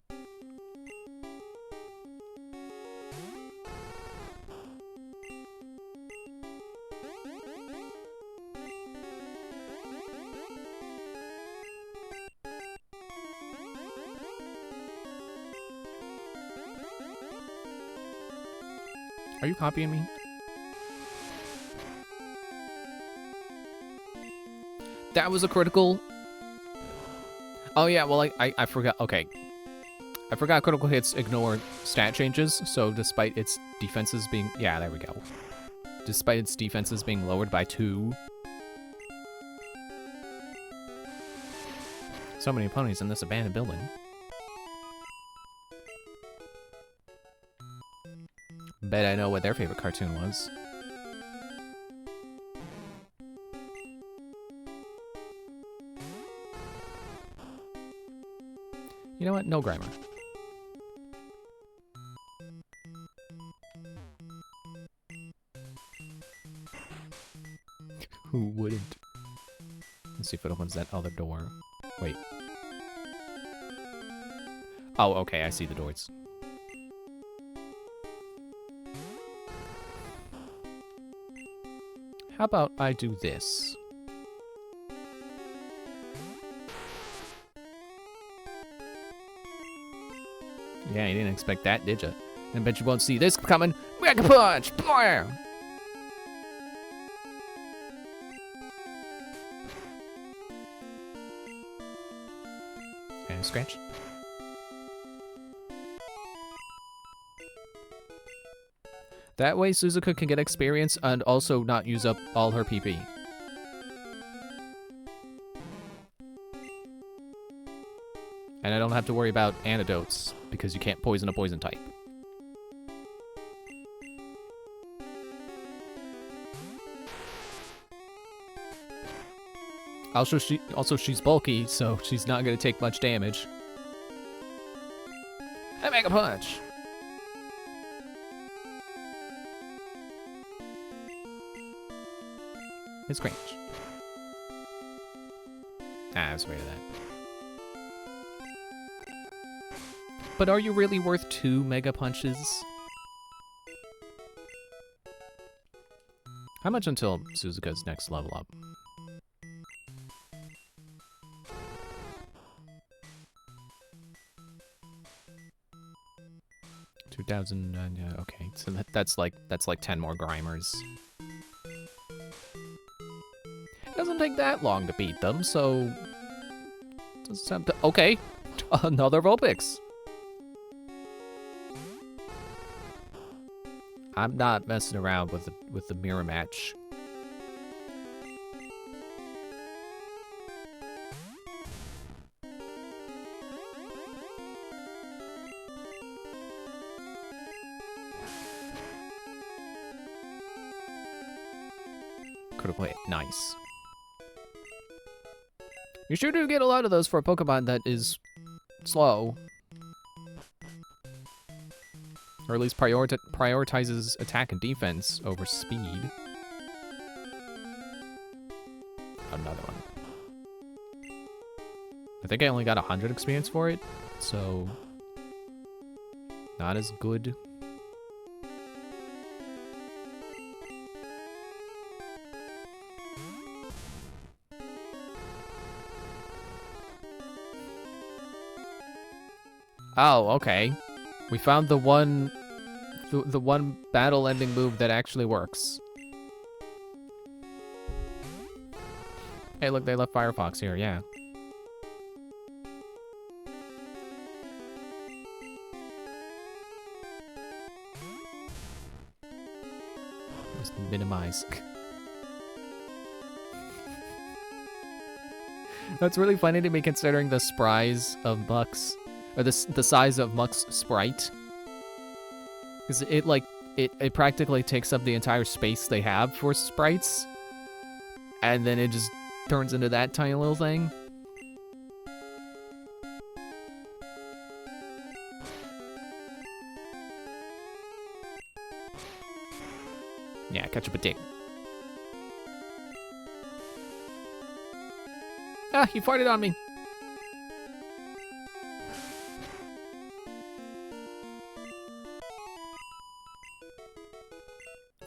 Are you copying me? That was a critical. Oh yeah, well I forgot. Okay, I forgot critical hits ignore stat changes. So despite its defenses being, yeah, there we go. Despite its defenses being lowered by 2. So many ponies in this abandoned building. Bet I know what their favorite cartoon was. You know what? No Grimer. Who wouldn't? Let's see if it opens that other door. Wait. Oh, okay, I see the doors. How about I do this? Yeah, you didn't expect that, did you? I bet you won't see this coming. Mega Punch! Blam! And scratch. That way Suzuka can get experience and also not use up all her PP. And I don't have to worry about antidotes, because you can't poison a poison type. Also, she's bulky, so she's not going to take much damage. And Mega Punch! It's Scratch. Ah, I was afraid of that. But are you really worth 2 Mega Punches? How much until Suzuka's next level up? Okay, so that's like 10 more Grimers. It doesn't take that long to beat them, so... Okay, another Vulpix. I'm not messing around with the mirror match. Could have played nice. You sure do get a lot of those for a Pokemon that is slow. Or at least prioritizes attack and defense over speed. Another one. I think I only got 100 experience for it, so not as good. Oh, okay. We found the one battle-ending move that actually works. Hey, look, they left Firefox here, yeah. Just minimize. That's really funny to me considering the sprites of Muck's, or the size of Muck's sprite. Because it practically takes up the entire space they have for sprites. And then it just turns into that tiny little thing. Yeah, catch up a dick. Ah, he farted on me.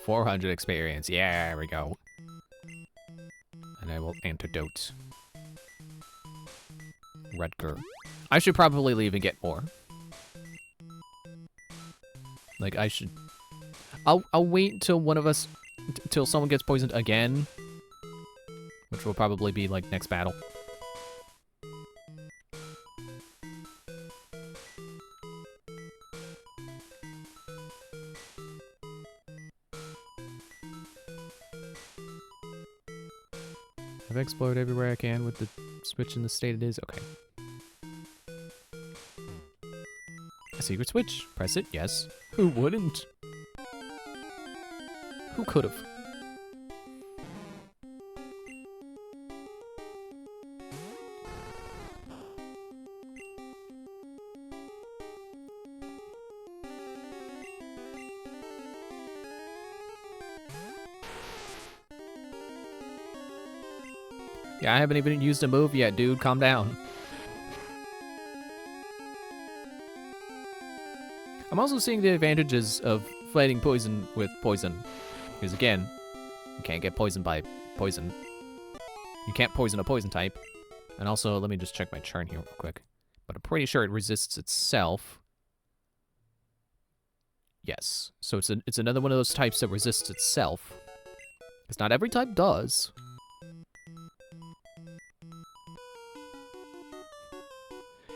$400 experience. Yeah, there we go. And I will antidote. Rutger. I should probably leave and get more. Like, I should... I'll wait till one of us... till someone gets poisoned again. Which will probably be, like, next battle. I've explored everywhere I can with the switch in the state it is. Okay. A secret switch. Press it. Yes. Who wouldn't? Who could've? Yeah, I haven't even used a move yet, dude. Calm down. I'm also seeing the advantages of fighting poison with poison. Because again, you can't get poisoned by poison. You can't poison a poison type. And also, let me just check my chart here real quick. But I'm pretty sure it resists itself. Yes. So it's another one of those types that resists itself. Because not every type does.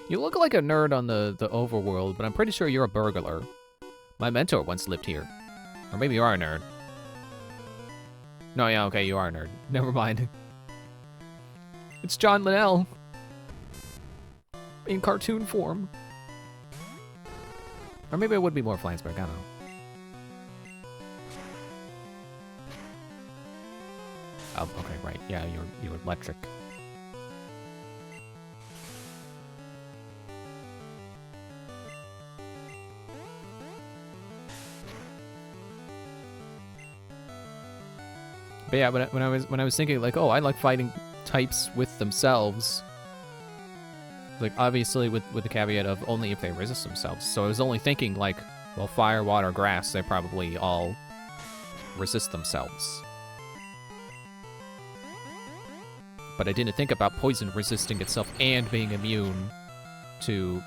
You look like a nerd on the overworld, but I'm pretty sure you're a burglar. My mentor once lived here. Or maybe you are a nerd. No, yeah, okay, you are a nerd. Never mind. It's John Linnell. In cartoon form. Or maybe it would be more Flansburgh, I don't know. Oh, okay, right. Yeah, you're electric. But yeah, when I was thinking like, oh, I like fighting types with themselves. Like obviously with the caveat of only if they resist themselves. So I was only thinking like, well, fire, water, grass, they probably all resist themselves. But I didn't think about poison resisting itself and being immune to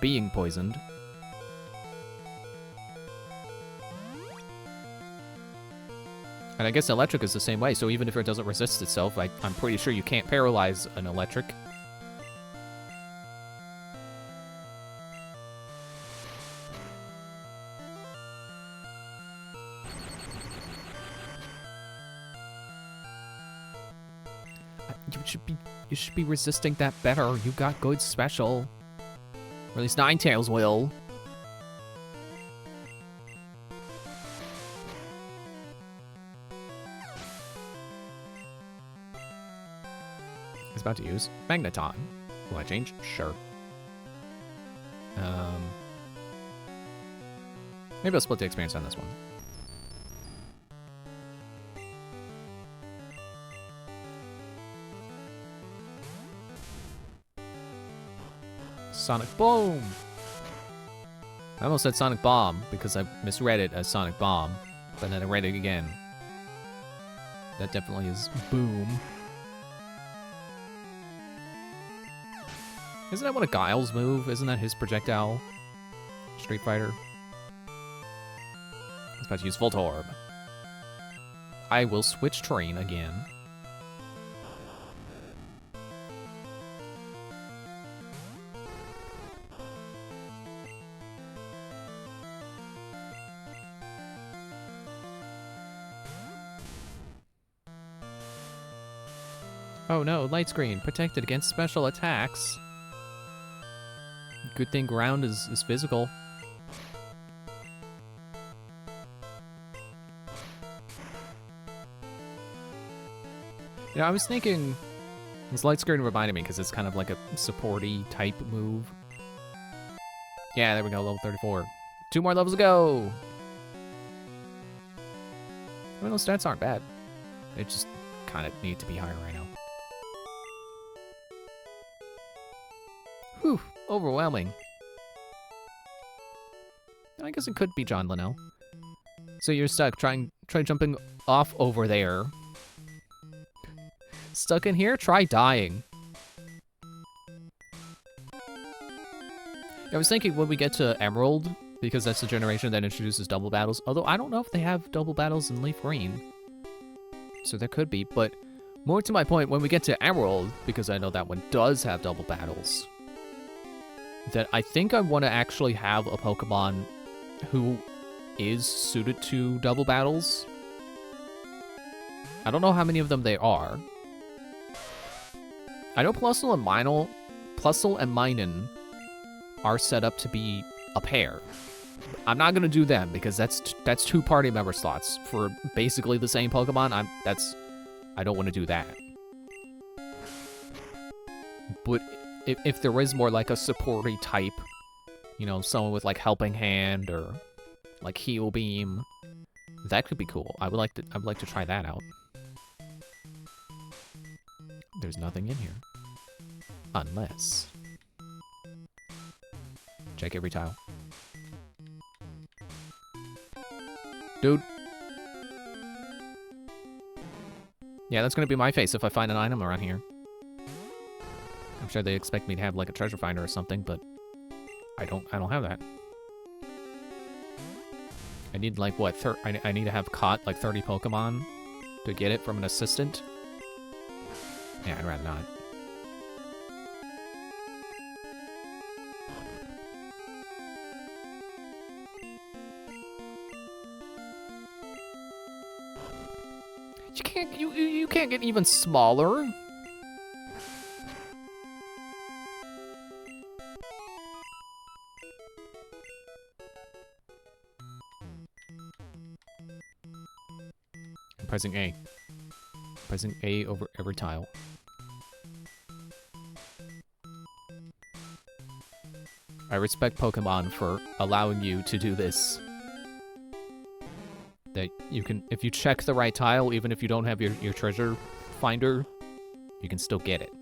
being poisoned. And I guess electric is the same way, so even if it doesn't resist itself, I'm pretty sure you can't paralyze an electric. You should be resisting that better. You got good special. Or at least Ninetales will. He's about to use Magneton. Will I change? Sure. Maybe I'll split the experience on this one. Sonic Boom! I almost said Sonic Bomb because I misread it as Sonic Bomb, but then I read it again. That definitely is Boom. Isn't that one of Guile's move? Isn't that his projectile? Street Fighter. I was about to use Voltorb. I will switch terrain again. Oh no, light screen, protected against special attacks. Good thing ground is physical. You know, I was thinking this light screen reminded me because it's kind of like a supporty type move. Yeah, there we go, level 34. 2 more levels to go. I mean, those stats aren't bad. They just kind of need to be higher right now. Whew, overwhelming. I guess it could be John Linnell. So you're stuck. Try jumping off over there. Stuck in here? Try dying. I was thinking when we get to Emerald, because that's the generation that introduces double battles, although I don't know if they have double battles in Leaf Green. So there could be, but more to my point, when we get to Emerald, because I know that one does have double battles, that I think I want to actually have a Pokemon who is suited to double battles. I don't know how many of them there are. I know Plusle and Minun are set up to be a pair. I'm not gonna do them because that's 2 party member slots for basically the same Pokemon. I don't want to do that. But if there is more like a supporty type, you know, someone with like Helping Hand or like Heal Beam, that could be cool. I would like to try that out. There's nothing in here. Unless. Check every tile. Dude. Yeah, that's gonna be my face if I find an item around here. I'm sure they expect me to have like a treasure finder or something, but I don't have that. I need like what? I need to have caught like 30 Pokemon to get it from an assistant. Yeah, I'd rather not. You can't get even smaller. I'm pressing A. Pressing A over every tile. I respect Pokemon for allowing you to do this. That you can, if you check the right tile, even if you don't have your treasure finder, you can still get it.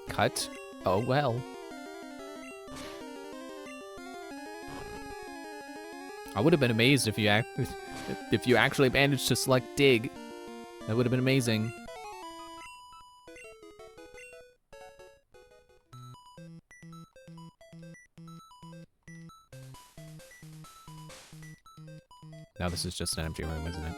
Cut? Oh well. I would have been amazed if you actually managed to select Dig. That would have been amazing. Now this is just an empty room, isn't it?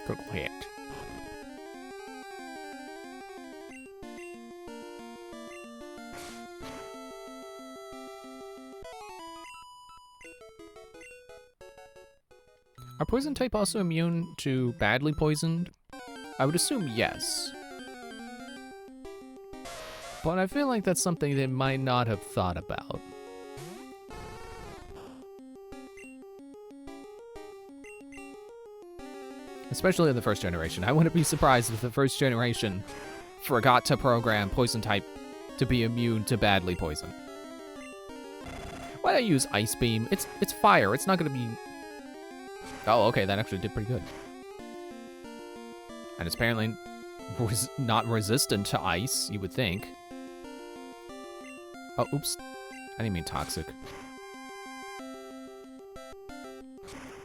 Critical hit. Are poison type also immune to badly poisoned? I would assume yes. But I feel like that's something they might not have thought about. Especially in the first generation. I wouldn't be surprised if the first generation forgot to program poison type to be immune to badly poison. Why not use Ice Beam? It's fire. It's not going to be... Oh, okay, that actually did pretty good. And it's apparently not resistant to ice, you would think. Oh, oops. I didn't mean toxic.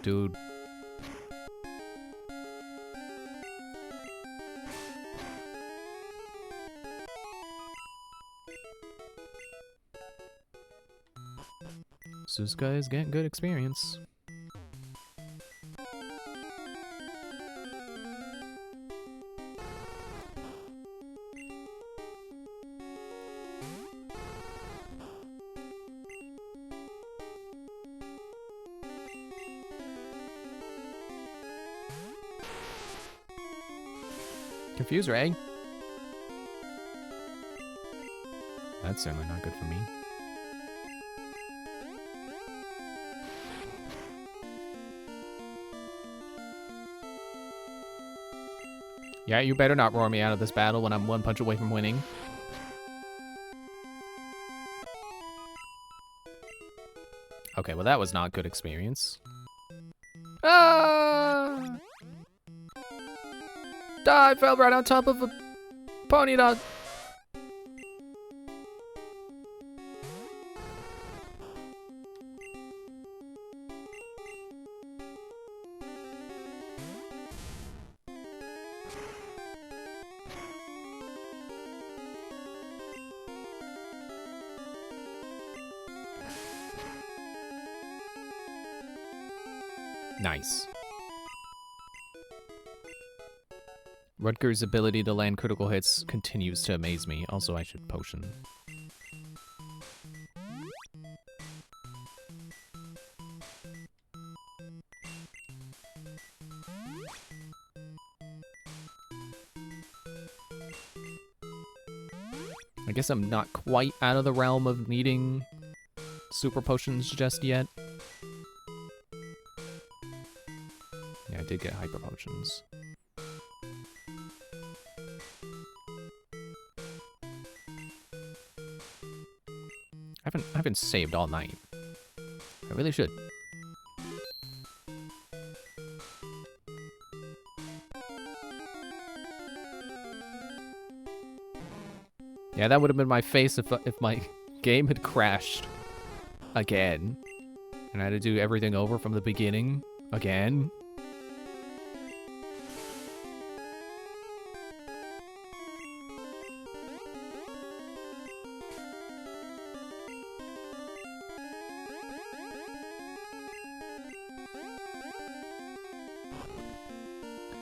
Dude. Suzuka is getting good experience. Confuse Ray. That's certainly not good for me. Yeah, you better not roar me out of this battle when I'm one punch away from winning. Okay, well that was not good experience. Ah! I fell right on top of a pony dog. Nice. Rutger's ability to land critical hits continues to amaze me. Also, I should potion. I guess I'm not quite out of the realm of needing super potions just yet. Yeah, I did get hyper potions. I haven't saved all night. I really should. Yeah, that would have been my face if my game had crashed again. And I had to do everything over from the beginning again.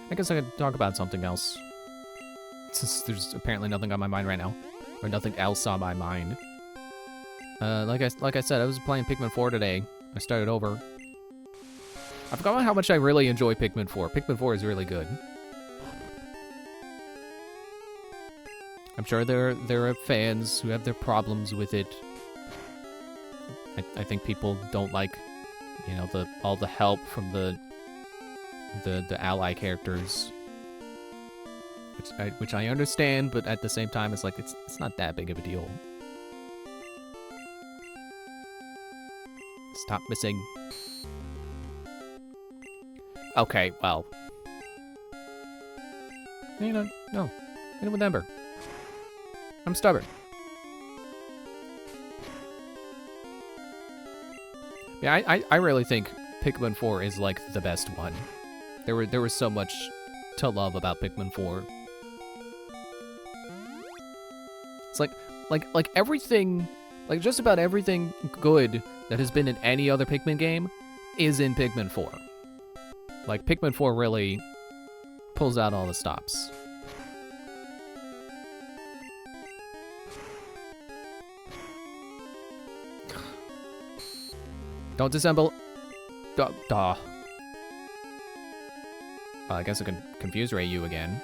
I guess I could talk about something else. Since there's apparently nothing on my mind right now. Or nothing else on my mind. Like I said, I was playing Pikmin 4 today. I started over. I forgot how much I really enjoy Pikmin 4. Pikmin 4 is really good. I'm sure there are fans who have their problems with it. I think people don't like, you know, all the help from the ally characters, which I understand, but at the same time, it's like it's not that big of a deal. Stop missing. Okay, well, you know, no, hit him with Ember. I'm stubborn. Yeah, I really think Pikmin 4 is like the best one. There was so much to love about Pikmin 4. It's like everything, like just about everything good that has been in any other Pikmin game is in Pikmin 4. Like Pikmin 4 really pulls out all the stops. Don't disassemble. Duh. I guess I can confuse Ryu again.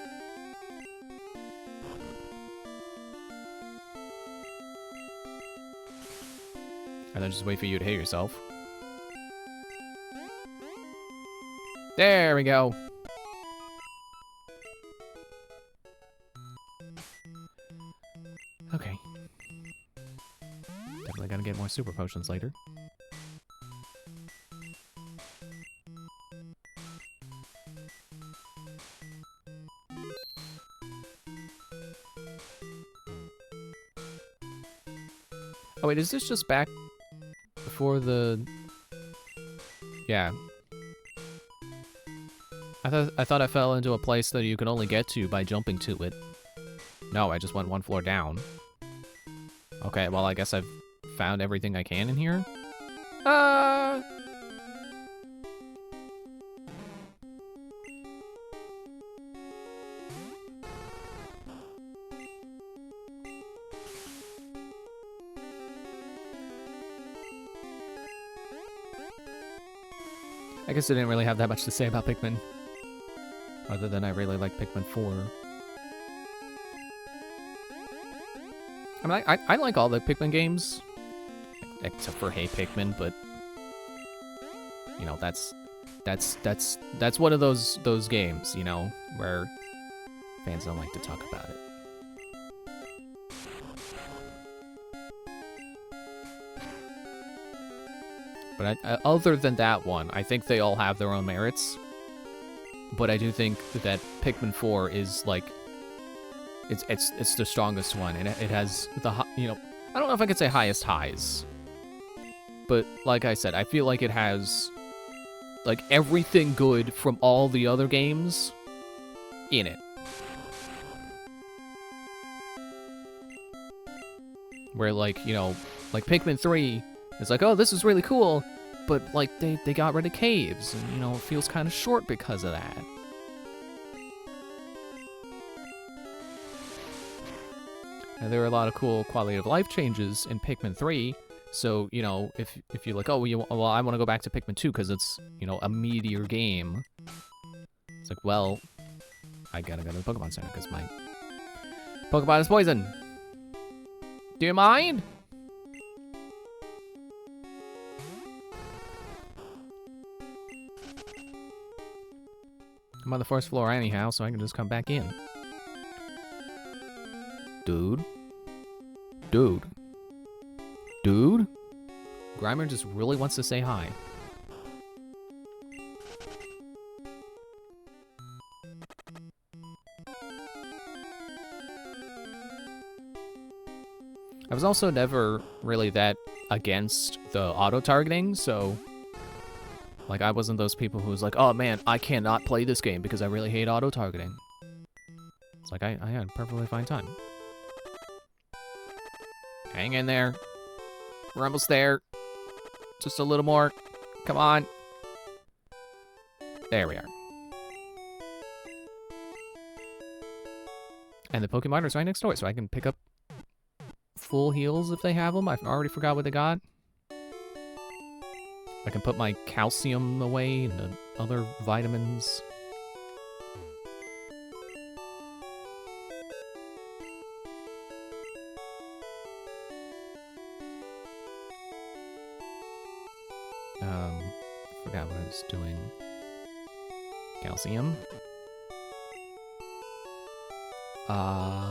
And then just wait for you to hit yourself. There we go. Okay. Definitely gotta get more super potions later. Oh wait, is this just back before the... Yeah. I thought I fell into a place that you can only get to by jumping to it. No, I just went one floor down. Okay, well I guess I've found everything I can in here. I guess I didn't really have that much to say about Pikmin. Other than I really like Pikmin 4. I mean, I like all the Pikmin games. Except for Hey Pikmin, but... You know, that's one of those games, you know, where fans don't like to talk about it. But other than that one, I think they all have their own merits. But I do think that Pikmin 4 is like, it's the strongest one, and it has the, you know, I don't know if I could say highest highs, but like I said, I feel like it has like everything good from all the other games in it. Where like, you know, like Pikmin 3 is like, oh, this is really cool, but like they got rid of caves, and you know, it feels kind of short because of that. And there are a lot of cool quality of life changes in Pikmin 3. So, you know, if you're like, oh, well, I want to go back to Pikmin 2 because it's, you know, a meatier game. It's like, well, I gotta go to the Pokemon Center because my Pokemon is poison. Do you mind? I'm on the first floor anyhow, so I can just come back in. Dude. Grimer just really wants to say hi. I was also never really that against the auto-targeting, so... Like, I wasn't those people who was like, oh man, I cannot play this game because I really hate auto-targeting. It's like, I had a perfectly fine time. Hang in there. We're almost there. Just a little more. Come on. There we are. And the Pokemon is right next door, so I can pick up full heals if they have them. I already forgot what they got. I can put my calcium away and the other vitamins. Forgot what I was doing. Calcium. Iron.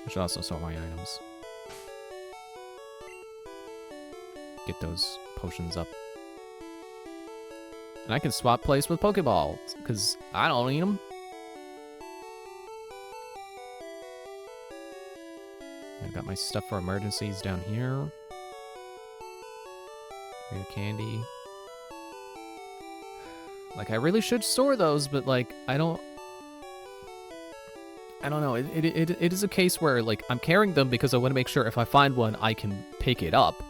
I should also sort my items. Get those potions up. And I can swap place with Pokeballs, because I don't need them. I've got my stuff for emergencies down here. Rare candy. Like, I really should store those, but, like, I don't know. It is a case where, like, I'm carrying them because I want to make sure if I find one, I can pick it up.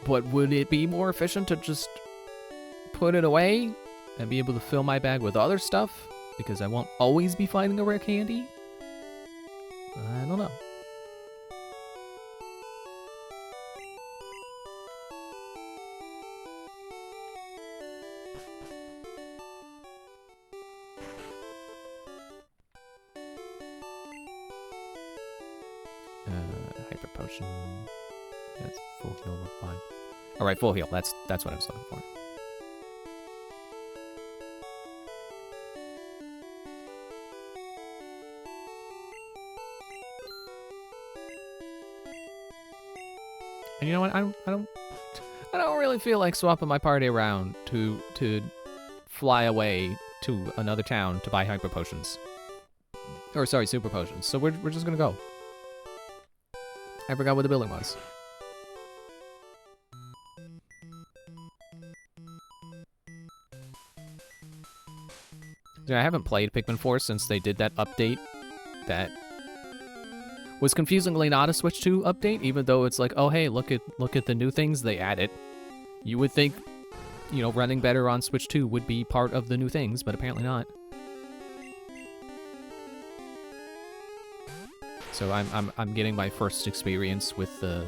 But would it be more efficient to just put it away and be able to fill my bag with other stuff? Because I won't always be finding a rare candy? I don't know. Hyper potion. That's full heal, we're fine. Alright, full heal. That's what I was looking for. And you know what? I don't really feel like swapping my party around to fly away to another town to buy hyper potions. Or sorry, super potions. So we're just gonna go. I forgot what the building was. Yeah, I haven't played Pikmin 4 since they did that update that was confusingly not a Switch 2 update, even though it's like, oh hey, look at the new things they added. You would think, you know, running better on Switch 2 would be part of the new things, but apparently not. So I'm getting my first experience with the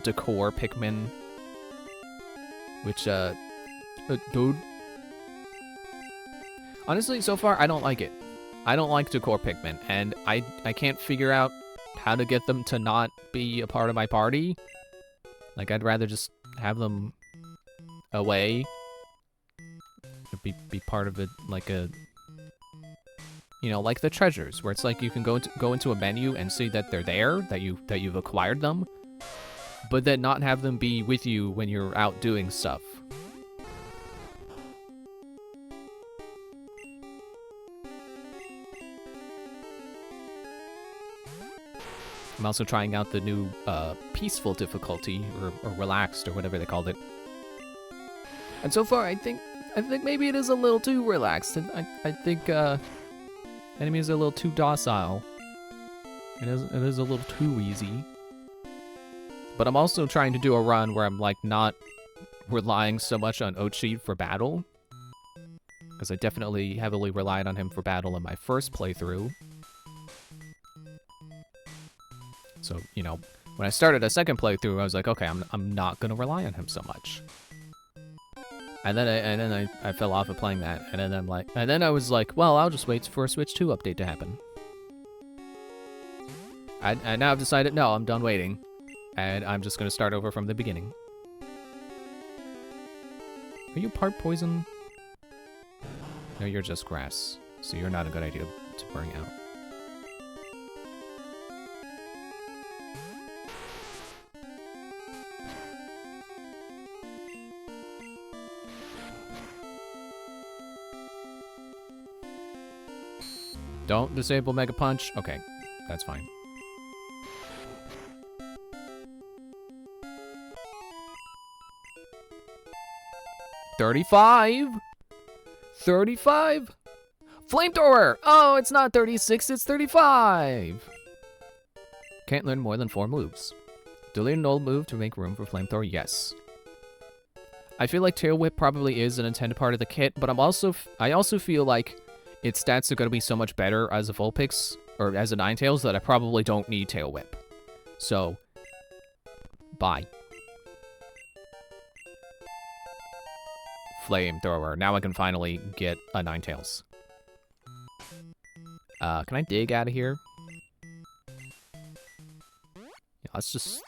decor Pikmin, which dude. Honestly, so far I don't like it. I don't like decor Pikmin, and I can't figure out how to get them to not be a part of my party. Like, I'd rather just have them away, be part of it, like a, you know, like the treasures, where it's like you can go into a menu and see that they're there, that you've acquired them, but then not have them be with you when you're out doing stuff. I'm also trying out the new peaceful difficulty, or relaxed, or whatever they called it. And so far, I think maybe it is a little too relaxed. I think enemies are a little too docile. It is a little too easy. But I'm also trying to do a run where I'm like not relying so much on Oatchi for battle, because I definitely heavily relied on him for battle in my first playthrough. So, you know, when I started a second playthrough, I was like, okay, I'm not gonna rely on him so much. And then I fell off of playing that, and then I was like, well, I'll just wait for a Switch 2 update to happen. And now I've decided, no, I'm done waiting, and I'm just gonna start over from the beginning. Are you part poison? No, you're just grass, so you're not a good idea to bring out. Don't disable Mega Punch? Okay, that's fine. $35? $35? Flamethrower! Oh, it's not 36, it's 35! Can't learn more than 4 moves. Delete an old move to make room for Flamethrower? Yes. I feel like Tail Whip probably is an intended part of the kit, but I also feel like its stats are going to be so much better as a Vulpix, or as a Ninetales, that I probably don't need Tail Whip. So, bye. Flamethrower. Now I can finally get a Ninetales. Can I dig out of here? Yeah, let's just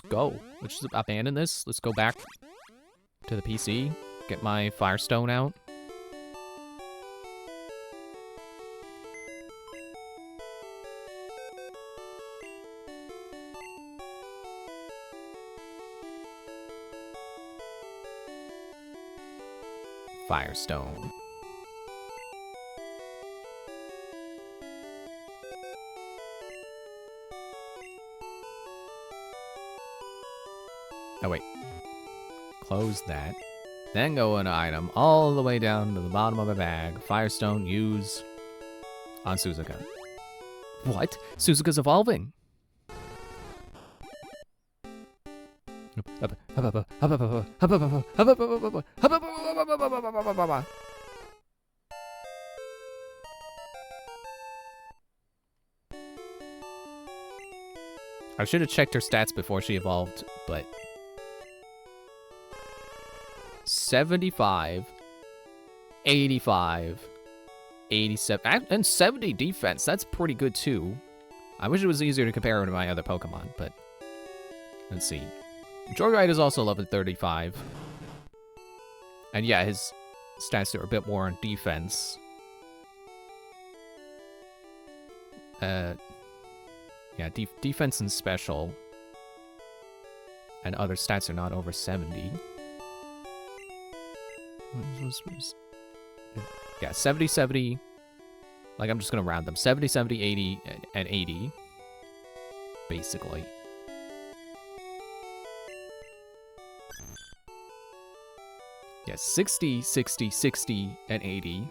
go. Let's just abandon this. Let's go back to the PC. Get my Firestone out. Firestone. Oh, wait. Close that. Then go into item all the way down to the bottom of the bag. Firestone, use on Suzuka. What? Suzuka's evolving. I should have checked her stats before she evolved, but 75, 85, 87, and 70 defense. That's pretty good too. I wish it was easier to compare her to my other Pokemon, but let's see. Joyride is also level 35. And yeah, his stats are a bit more on defense. Yeah, defense and special. And other stats are not over 70. Yeah, 70, 70. Like, I'm just gonna round them. 70, 70, 80, and 80. Basically. Yeah, 60, 60, 60, and 80.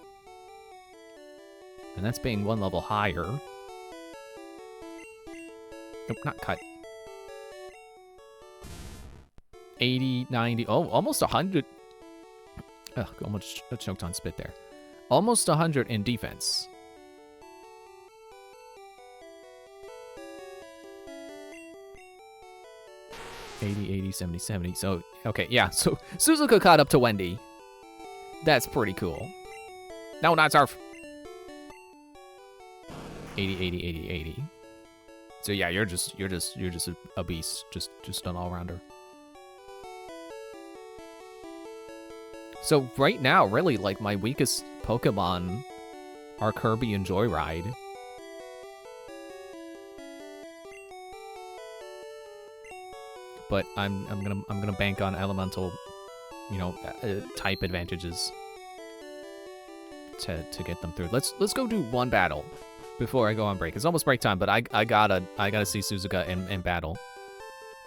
And that's being one level higher. Nope, not cut. 80, 90, oh, almost 100. Ugh, almost choked on spit there. Almost 100 in defense. $80, $80, $70, $70. So, okay, yeah. So, Suzuka caught up to Wendy. That's pretty cool. No, not Zarf. 80, 80, 80, 80. So yeah, you're just a beast, just an all-rounder. So right now, really, like, my weakest Pokemon are Kirby and Joyride. But I'm gonna bank on elemental, you know, type advantages to get them through. Let's go do one battle before I go on break. It's almost break time, but I gotta see Suzuka in battle.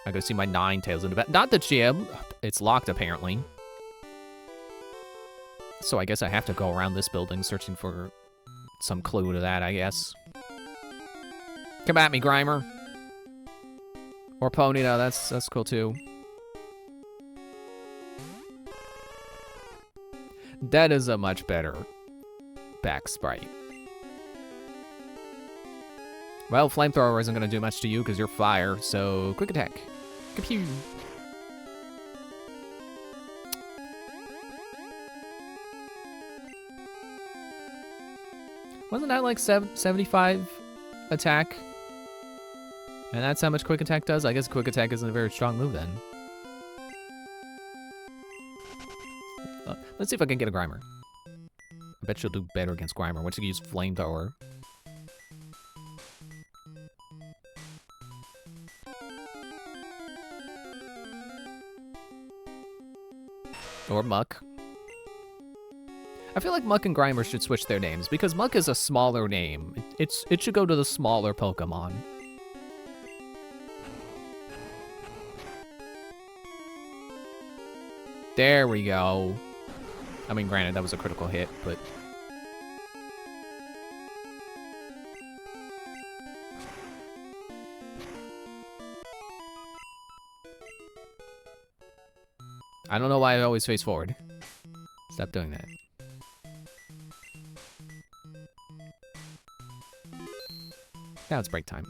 I gotta see my Ninetales in the battle. Not the gym. It's locked apparently. So I guess I have to go around this building searching for some clue to that, I guess. Come at me, Grimer. Or Ponyta, that's cool too. That is a much better back sprite. Well, Flamethrower isn't going to do much to you because you're fire, so quick attack. Kapew! Wasn't that like 75 attack? And that's how much quick attack does? I guess quick attack isn't a very strong move then. Let's see if I can get a Grimer. I bet she'll do better against Grimer once you use Flamethrower. Or Muck. I feel like Muck and Grimer should switch their names because Muck is a smaller name. It should go to the smaller Pokemon. There we go. I mean, granted, that was a critical hit, but... I don't know why I always face forward. Stop doing that. Now it's break time.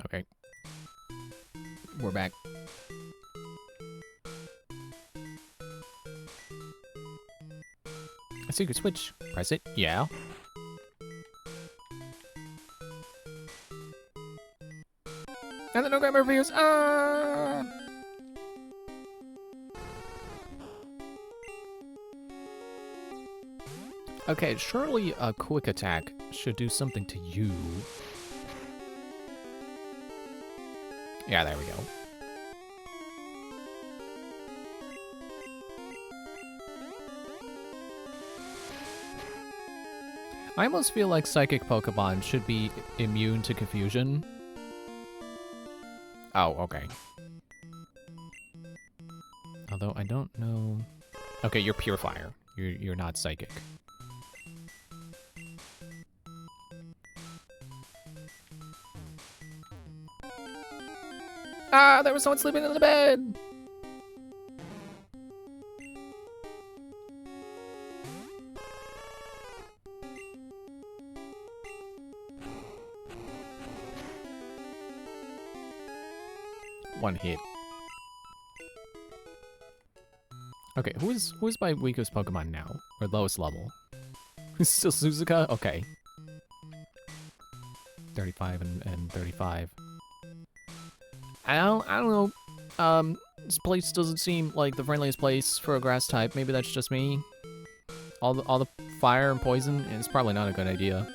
Okay. We're back. A secret switch. Press it. Yeah. And the no grammar appears. Ah! Okay, surely a quick attack should do something to you. Yeah, there we go. I almost feel like psychic Pokemon should be immune to confusion. Oh, okay. Although I don't know. Okay, you're pure fire. You're not psychic. Ah, there was someone sleeping in the bed. One hit. Okay, who is my weakest Pokemon now? Or lowest level? Still Suzuka? Okay. 35 and 35. I don't know. This place doesn't seem like the friendliest place for a grass type. Maybe that's just me. All the fire and poison, it's probably not a good idea.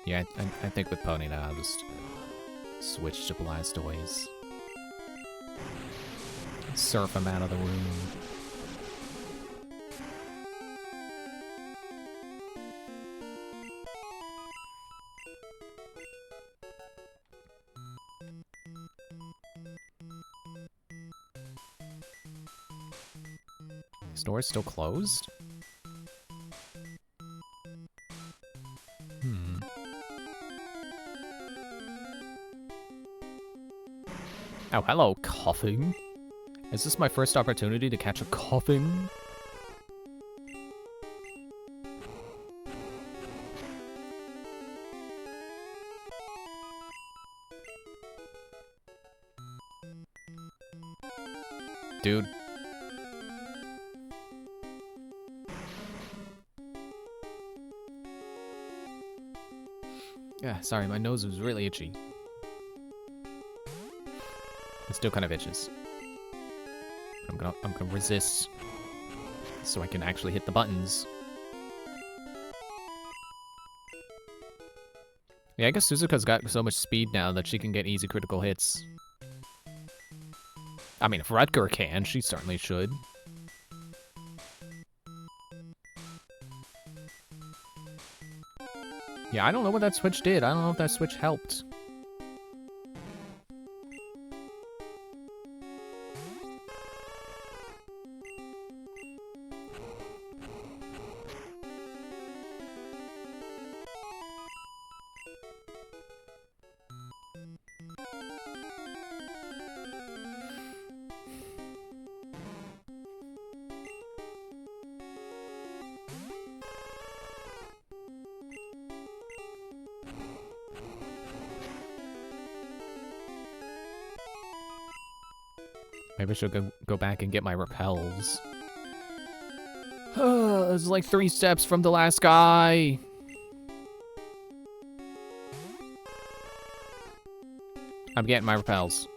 Yeah, I think with Pony now, I'll just switch to Blastoise. Surf him out of the room. This door's still closed? Oh, hello, coughing. Is this my first opportunity to catch a coughing? Dude. Yeah, sorry, my nose was really itchy. It still kind of itches. I'm gonna resist so I can actually hit the buttons. Yeah, I guess Suzuka's got so much speed now that she can get easy critical hits. I mean, if Rutger can, she certainly should. Yeah, I don't know what that switch did. I don't know if that switch helped. Maybe I should go back and get my repels. It's like 3 steps from the last guy. I'm getting my repels.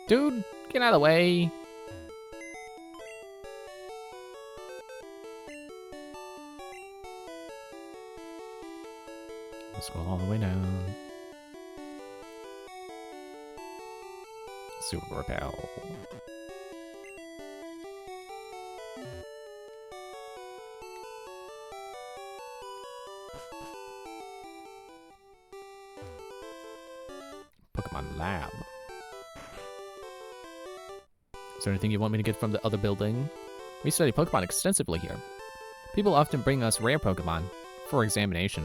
Dude, get out of the way. Let's go all the way down. Super repel. Pokemon Lab. Is there anything you want me to get from the other building? We study Pokemon extensively here. People often bring us rare Pokemon for examination.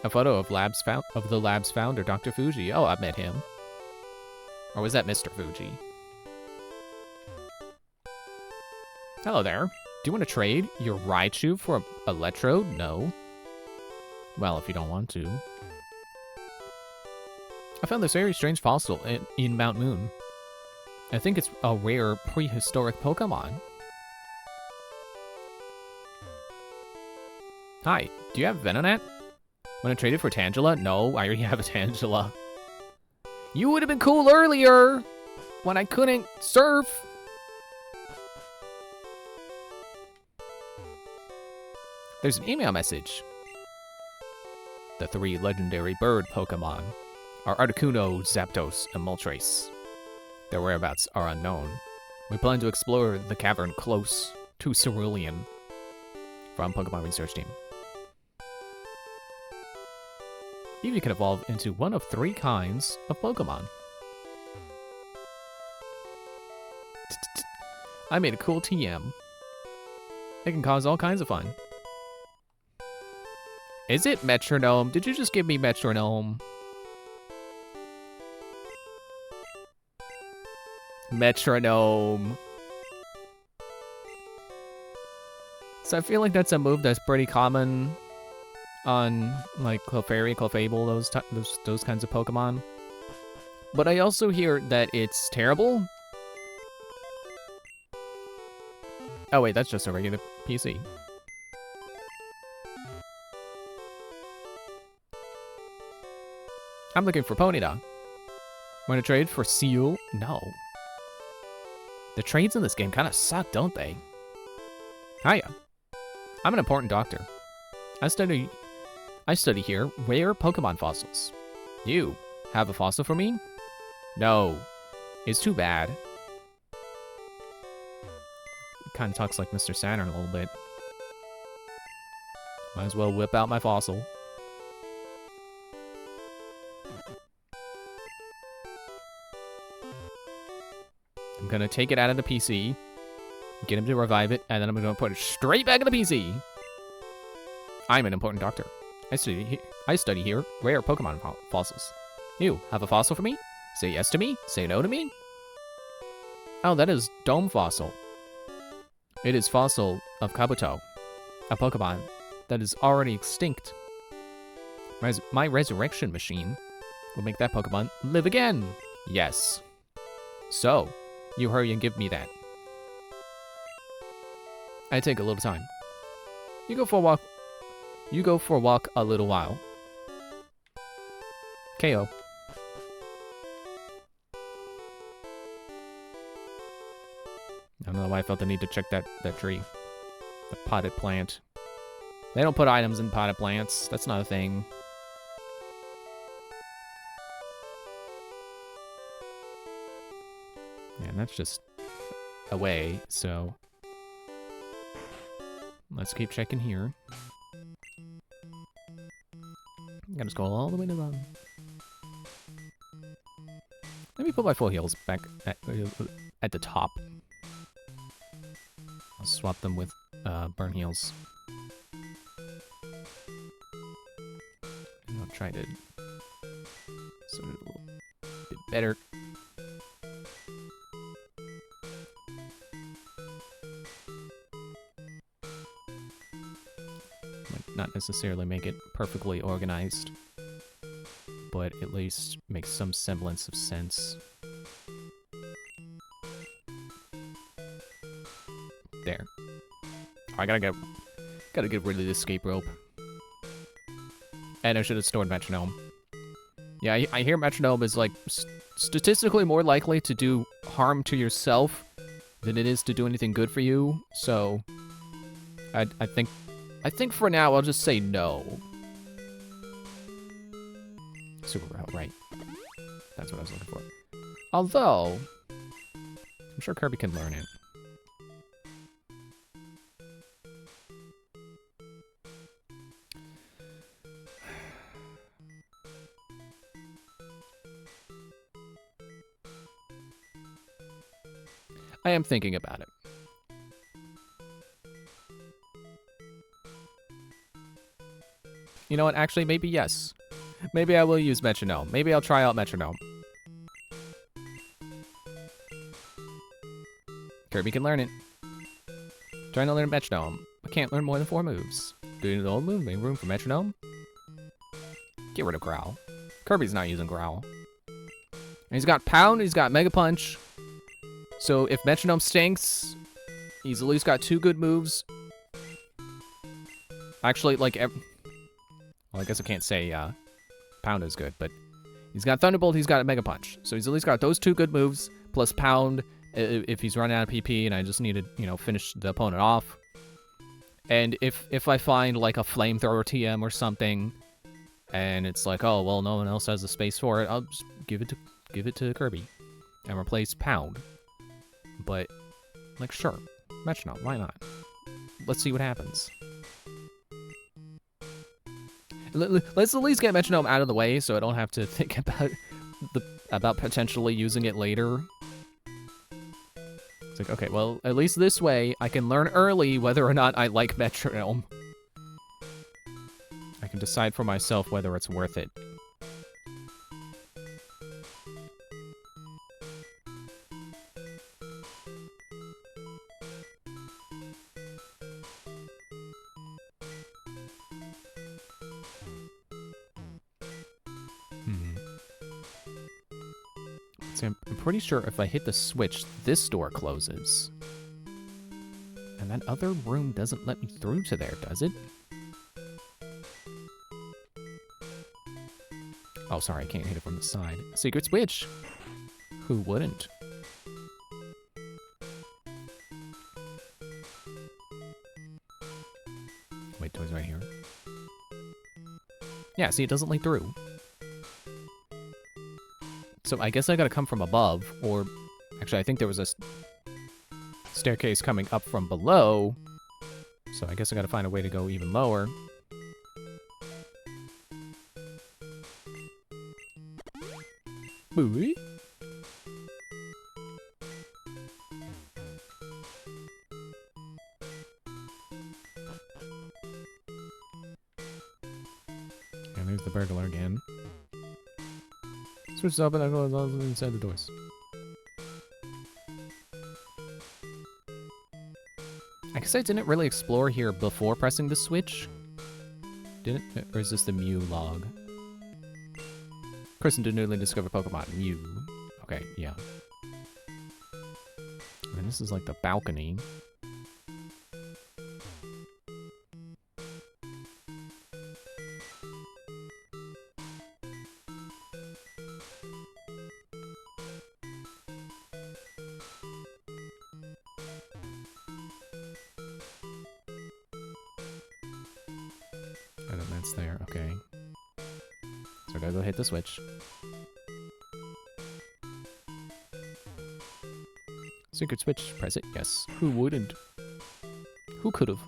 A photo of the lab's founder, Dr. Fuji. Oh, I've met him. Or was that Mr. Fuji? Hello there. Do you want to trade your Raichu for a Electrode? No. Well, if you don't want to. I found this very strange fossil in Mount Moon. I think it's a rare prehistoric Pokemon. Hi, do you have Venonat? Want to trade it for Tangela? No, I already have a Tangela. You would have been cool earlier when I couldn't surf. There's an email message. The 3 legendary bird Pokemon are Articuno, Zapdos, and Moltres. Their whereabouts are unknown. We plan to explore the cavern close to Cerulean. From Pokemon Research Team. Eevee can evolve into one of 3 kinds of Pokemon. I made a cool TM. It can cause all kinds of fun. Is it Metronome? Did you just give me Metronome? Metronome. So I feel like that's a move that's pretty common on like Clefairy, Clefable, those kinds of Pokemon. But I also hear that it's terrible. Oh wait, that's just a regular PC. I'm looking for Ponyta. Want to trade for Seal? No. The trades in this game kind of suck, don't they? Hiya. I'm an important doctor. I study here rare Pokemon fossils. You have a fossil for me? No. It's too bad. Kind of talks like Mr. Saturn a little bit. Might as well whip out my fossil. I'm gonna take it out of the PC, get him to revive it, and then I'm gonna put it straight back in the PC. I'm an important doctor. I study here rare Pokemon fossils. You have a fossil for me? Say yes to me? Say no to me? Oh, that is Dome Fossil. It is fossil of Kabuto, a Pokemon that is already extinct. My resurrection machine will make that Pokemon live again. Yes. So, you hurry and give me that. I take a little time. You go for a walk. You go for a walk a little while. KO. I don't know why I felt the need to check that tree. The potted plant. They don't put items in potted plants. That's not a thing. And that's just away, so let's keep checking here. Gotta just go all the way to the... Let me put my full heals back at the top. I'll swap them with burn heals. And I'll try to sort of a little bit better. Not necessarily make it perfectly organized, but at least make some semblance of sense. There. Oh, I gotta get rid of the escape rope. And I should have stored Metronome. Yeah, I hear Metronome is like statistically more likely to do harm to yourself than it is to do anything good for you. So I think for now I'll just say no. Super route, right? That's what I was looking for. Although I'm sure Kirby can learn it. I am thinking about it. You know what? Actually, maybe yes. Maybe I will use Metronome. Maybe I'll try out Metronome. Kirby can learn it. Trying to learn Metronome. I can't learn more than 4 moves. Doing the old move, make room for Metronome. Get rid of Growl. Kirby's not using Growl. And he's got Pound, he's got Mega Punch. So if Metronome stinks, he's at least got 2 good moves. Actually, like, well, I guess I can't say Pound is good, but he's got Thunderbolt, he's got Mega Punch. So he's at least got those 2 good moves, plus Pound if he's running out of PP and I just need to, you know, finish the opponent off. And if I find, like, a Flamethrower TM or something, and it's like, oh, well, no one else has the space for it, I'll just give it to Kirby and replace Pound. But, like, sure, Metronome, why not? Let's see what happens. Let's at least get Metronome out of the way so I don't have to think about potentially using it later. It's like, okay, well, at least this way I can learn early whether or not I like Metronome. I can decide for myself whether it's worth it. So I'm pretty sure if I hit the switch, this door closes. And that other room doesn't let me through to there, does it? Oh, sorry, I can't hit it from the side. Secret switch! Who wouldn't? Wait, door's right here. Yeah, see, it doesn't lead through. So I guess I gotta come from above, or... Actually, I think there was a staircase coming up from below. So I guess I gotta find a way to go even lower. Booey. And there's the burglar again. Switch up and I go inside the doors. I guess I didn't really explore here before pressing the switch. Didn't? Or is this the Mew log? Person to newly discover Pokemon. Mew. Okay, yeah. And this is like the balcony. And then that's there, okay. So I gotta go hit the switch. Secret switch, press it, yes. Who wouldn't? Who could've?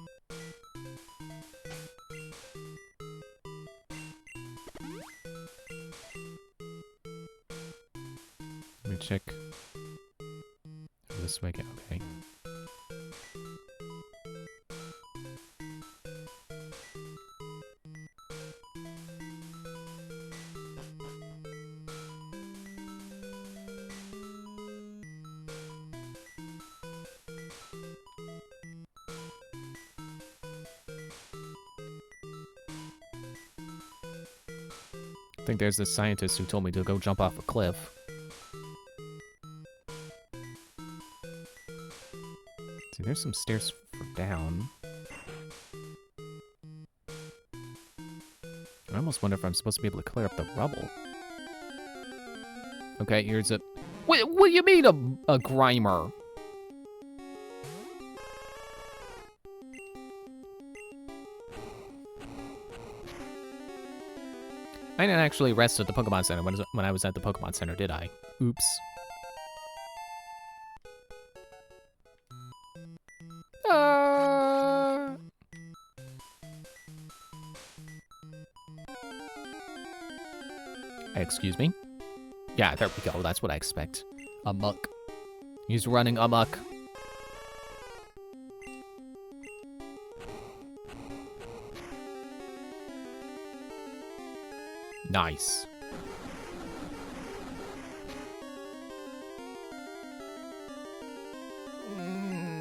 Let me check. This way, okay. I think there's this scientist who told me to go jump off a cliff. See, there's some stairs for down. I almost wonder if I'm supposed to be able to clear up the rubble. Okay, here's a... What do you mean a Grimer? I didn't actually rest at the Pokemon Center when I was at the Pokemon Center, did I? Oops. Excuse me? Yeah, there we go. That's what I expect. A muck. He's running amok. Nice.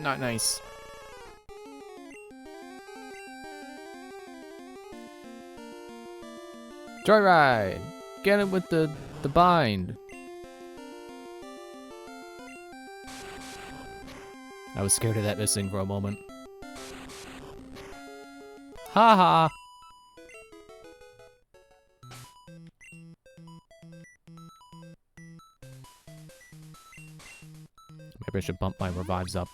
Not nice. Joyride! Get it with the bind. I was scared of that missing for a moment. Haha! Maybe I should bump my revives up.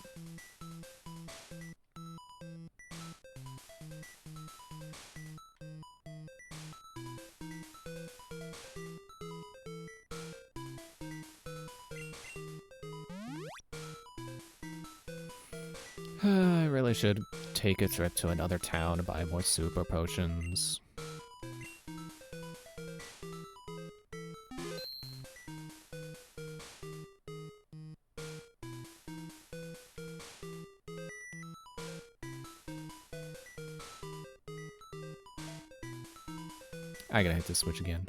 I really should take a trip to another town to buy more super potions. I gotta hit this switch again.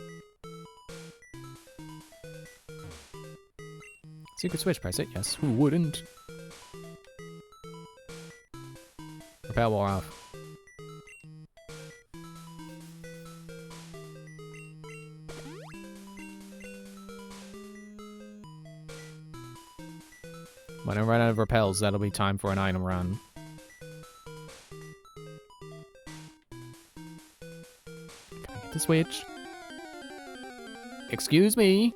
Secret switch, press it. Yes, who wouldn't? Repel wore off. When I run out of repels, that'll be time for an item run. Can I get the switch? Excuse me.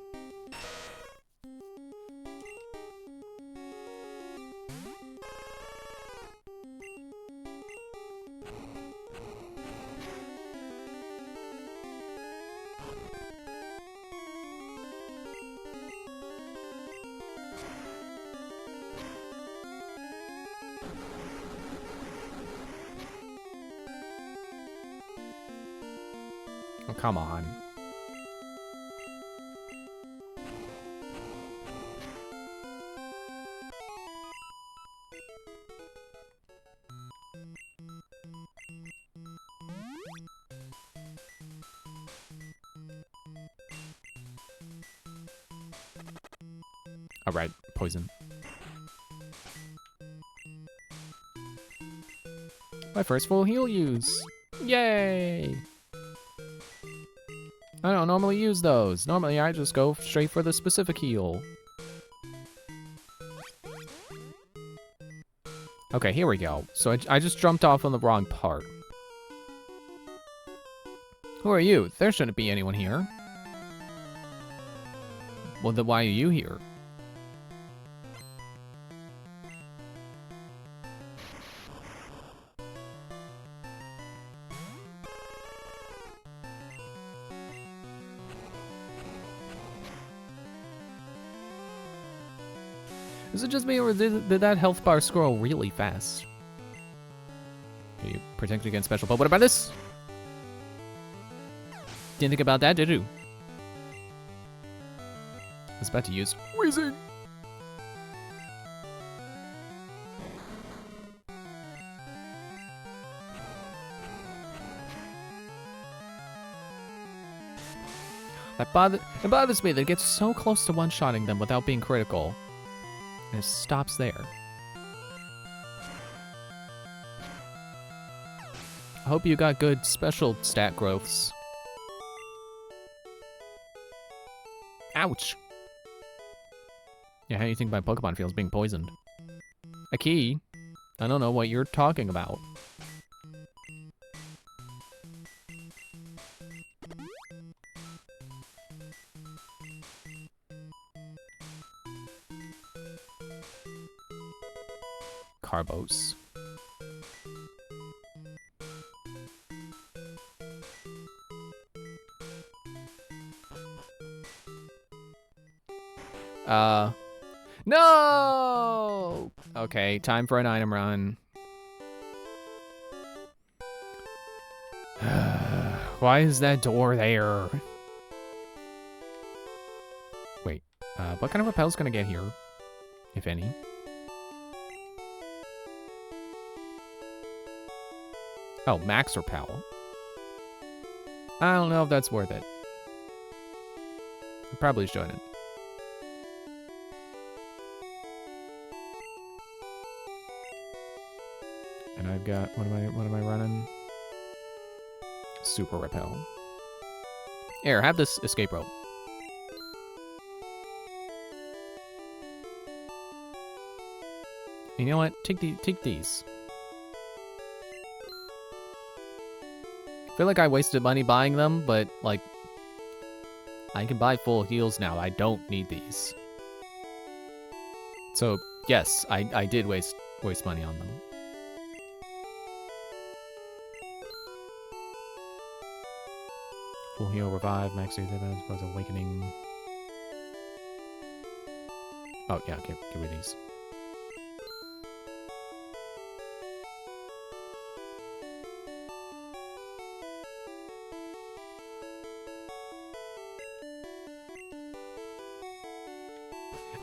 Oh, come on. All right, poison. My first full heal use. Yay! I don't normally use those. Normally I just go straight for the specific heal. Okay, here we go. So I just jumped off on the wrong part. Who are you? There shouldn't be anyone here. Well, then why are you here? Is it just me, or did that health bar scroll really fast? Okay, you protect against special, but what about this? Didn't think about that, did you? I was about to use Wheezing. It bothers me that it gets so close to one-shotting them without being critical. And it stops there. I hope you got good special stat growths. Ouch! Yeah, how do you think my Pokemon feels being poisoned? A key? I don't know what you're talking about. Carbos. No! Okay, time for an item run. Why is that door there? Wait, what kind of repel's gonna get here? if any. Oh, max repel. I don't know if that's worth it. I probably shouldn't. And I've got, what am I running? Super repel. Here, have this escape rope. You know what? Take these. I feel like I wasted money buying them, but like I can buy full heals now. I don't need these. So yes, I did waste money on them. Full heal, revive, max defense, plus awakening. Oh yeah, give me these.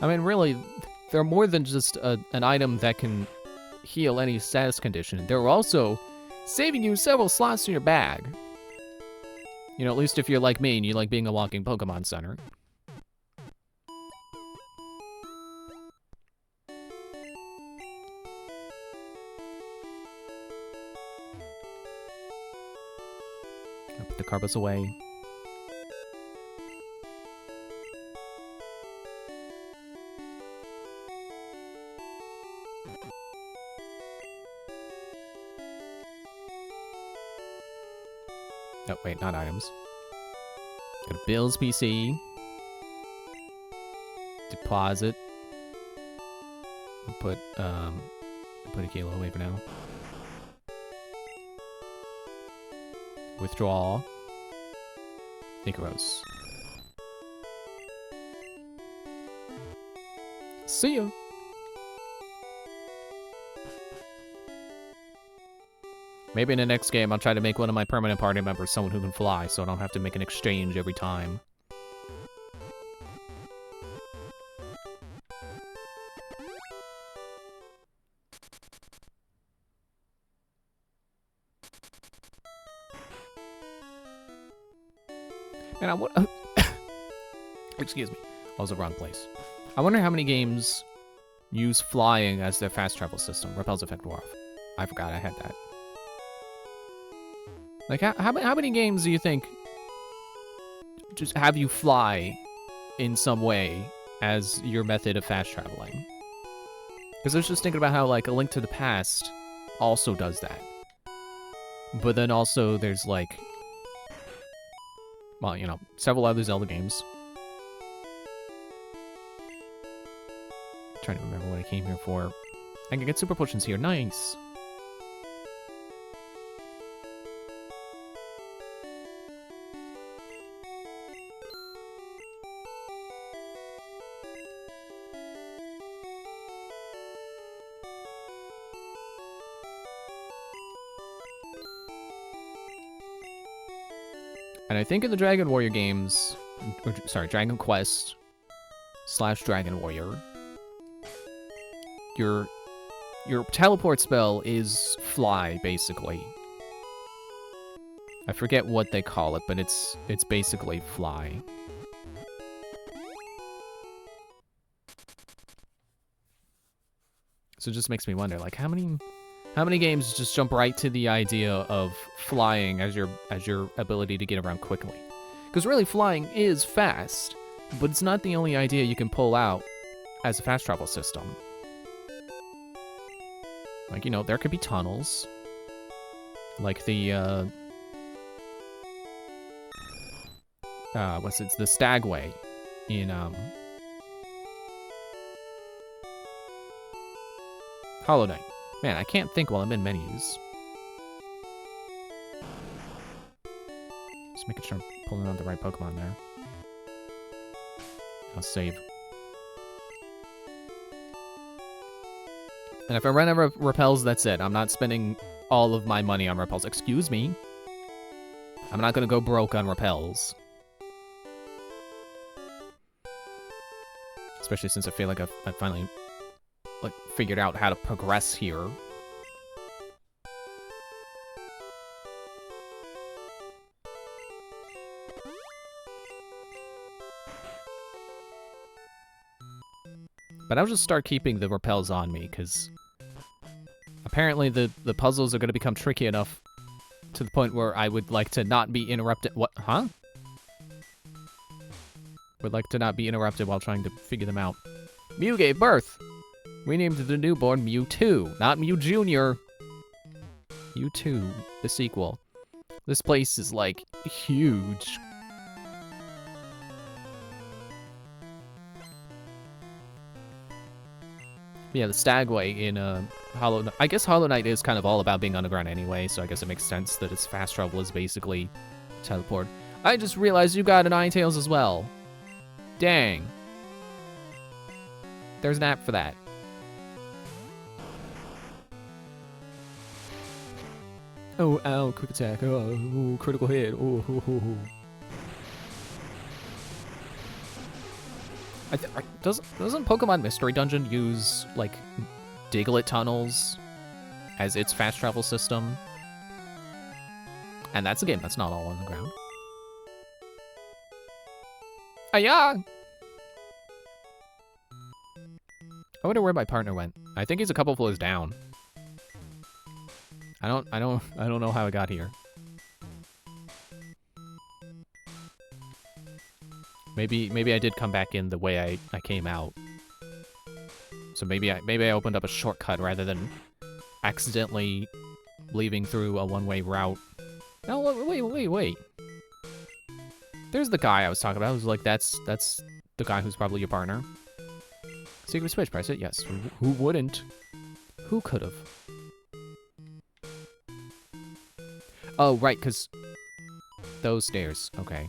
I mean, really, they're more than just an item that can heal any status condition. They're also saving you several slots in your bag. You know, at least if you're like me and you like being a walking Pokemon Center. I'll put the Carbos away. Oh, wait, not items. Go to Bill's PC. Deposit. I'll put a kilo away for now. Withdraw. Icaros. See ya. Maybe in the next game, I'll try to make one of my permanent party members someone who can fly, so I don't have to make an exchange every time. And I want... Excuse me. I was in the wrong place. I wonder how many games use flying as their fast travel system. Repel's effect wore off. I forgot I had that. Like, how many games do you think just have you fly in some way as your method of fast traveling? Because I was just thinking about how, like, A Link to the Past also does that. But then also there's, like, well, you know, several other Zelda games. I'm trying to remember what I came here for. I can get super potions here. Nice. And I think in the Dragon Warrior games, or, sorry, Dragon Quest / Dragon Warrior, your teleport spell is fly, basically. I forget what they call it, but it's basically fly. So it just makes me wonder, like, how many games just jump right to the idea of flying as your ability to get around quickly? Because really, flying is fast, but it's not the only idea you can pull out as a fast travel system. Like, you know, there could be tunnels. Like the, the Stagway in, Hollow Knight. Man, I can't think while I'm in menus. Just making sure I'm pulling out the right Pokemon there. I'll save. And if I run out of repels, that's it. I'm not spending all of my money on repels. Excuse me. I'm not gonna go broke on repels. Especially since I feel like I've finally like, figured out how to progress here. But I'll just start keeping the repels on me, because apparently the puzzles are going to become tricky enough to the point where I would like to not be interrupted. What? Huh? Would like to not be interrupted while trying to figure them out. Mew gave birth. We named the newborn Mewtwo, not Mew Jr. Mewtwo, the sequel. This place is, like, huge. Yeah, the Stagway in Hollow Knight. I guess Hollow Knight is kind of all about being underground anyway, so I guess it makes sense that its fast travel is basically teleport. I just realized you got an Ninetales as well. Dang. There's an app for that. Oh, ow, quick attack. Oh, critical hit. Oh. Doesn't Pokemon Mystery Dungeon use, like, Diglett tunnels as its fast travel system? And that's a game that's not all on the ground. Aya! I wonder where my partner went. I think he's a couple floors down. I don't know how I got here. Maybe I did come back in the way I came out. So maybe I opened up a shortcut rather than accidentally leaving through a one-way route. No, wait. There's the guy I was talking about. I was like, that's the guy who's probably your partner. Secret switch, press it. Yes. Who wouldn't? Who could have? Oh, right, because those stairs. Okay.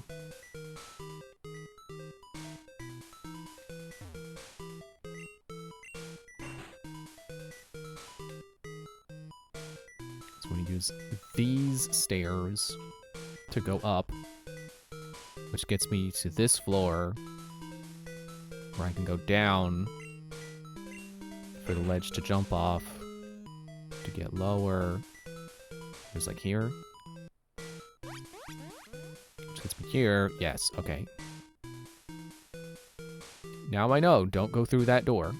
So I'm going to use these stairs to go up, which gets me to this floor, where I can go down for the ledge to jump off, to get lower. There's like here. Which gets me here. Yes, okay. Now I know, don't go through that door.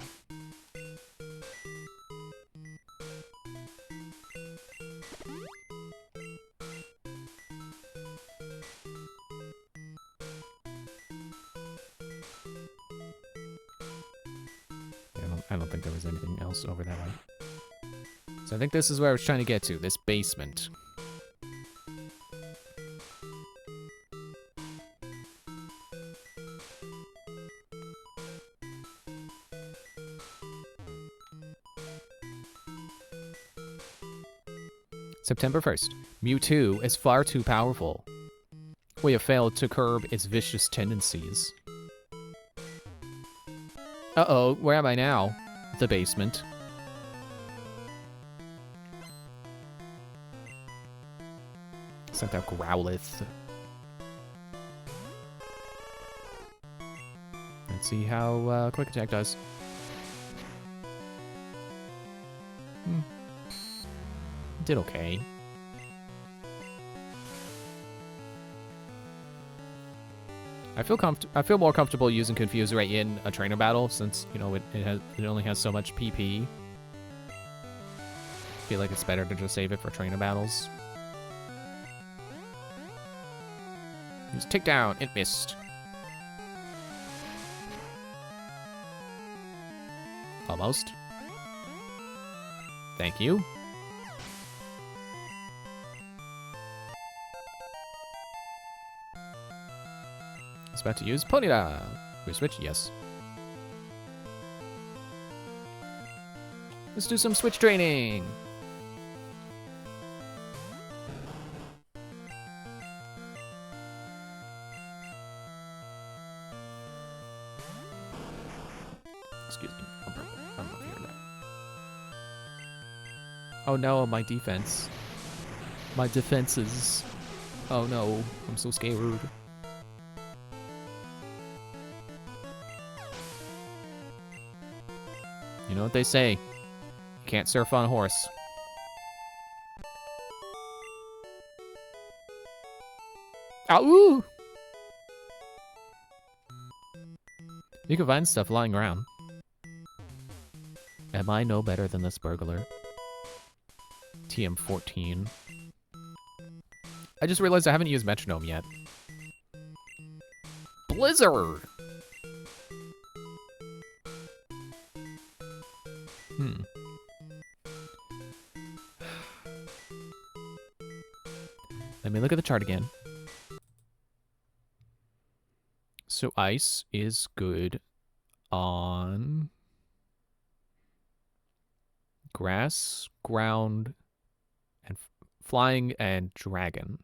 I don't think there was anything else over that way. So I think this is where I was trying to get to, this basement. September 1st. Mewtwo is far too powerful. We have failed to curb its vicious tendencies. Uh-oh, where am I now? The basement. Sent out Growlithe. Let's see how Quick Attack does. Did okay. I feel more comfortable using Confuse Ray in a trainer battle since, you know, it only has so much PP. I feel like it's better to just save it for trainer battles. Use Tick Down. It missed. Almost. Thank you. I was about to use Ponyta. We switch? Yes. Let's do some switch training. Excuse me. I'm not here now. Oh no, my defense. My defenses. Oh no, I'm so scared. You know what they say. You can't surf on a horse. Ow! You can find stuff lying around. Am I no better than this burglar? TM14. I just realized I haven't used Metronome yet. Blizzard! Let me look at the chart again. So ice is good on grass, ground, and flying and dragon.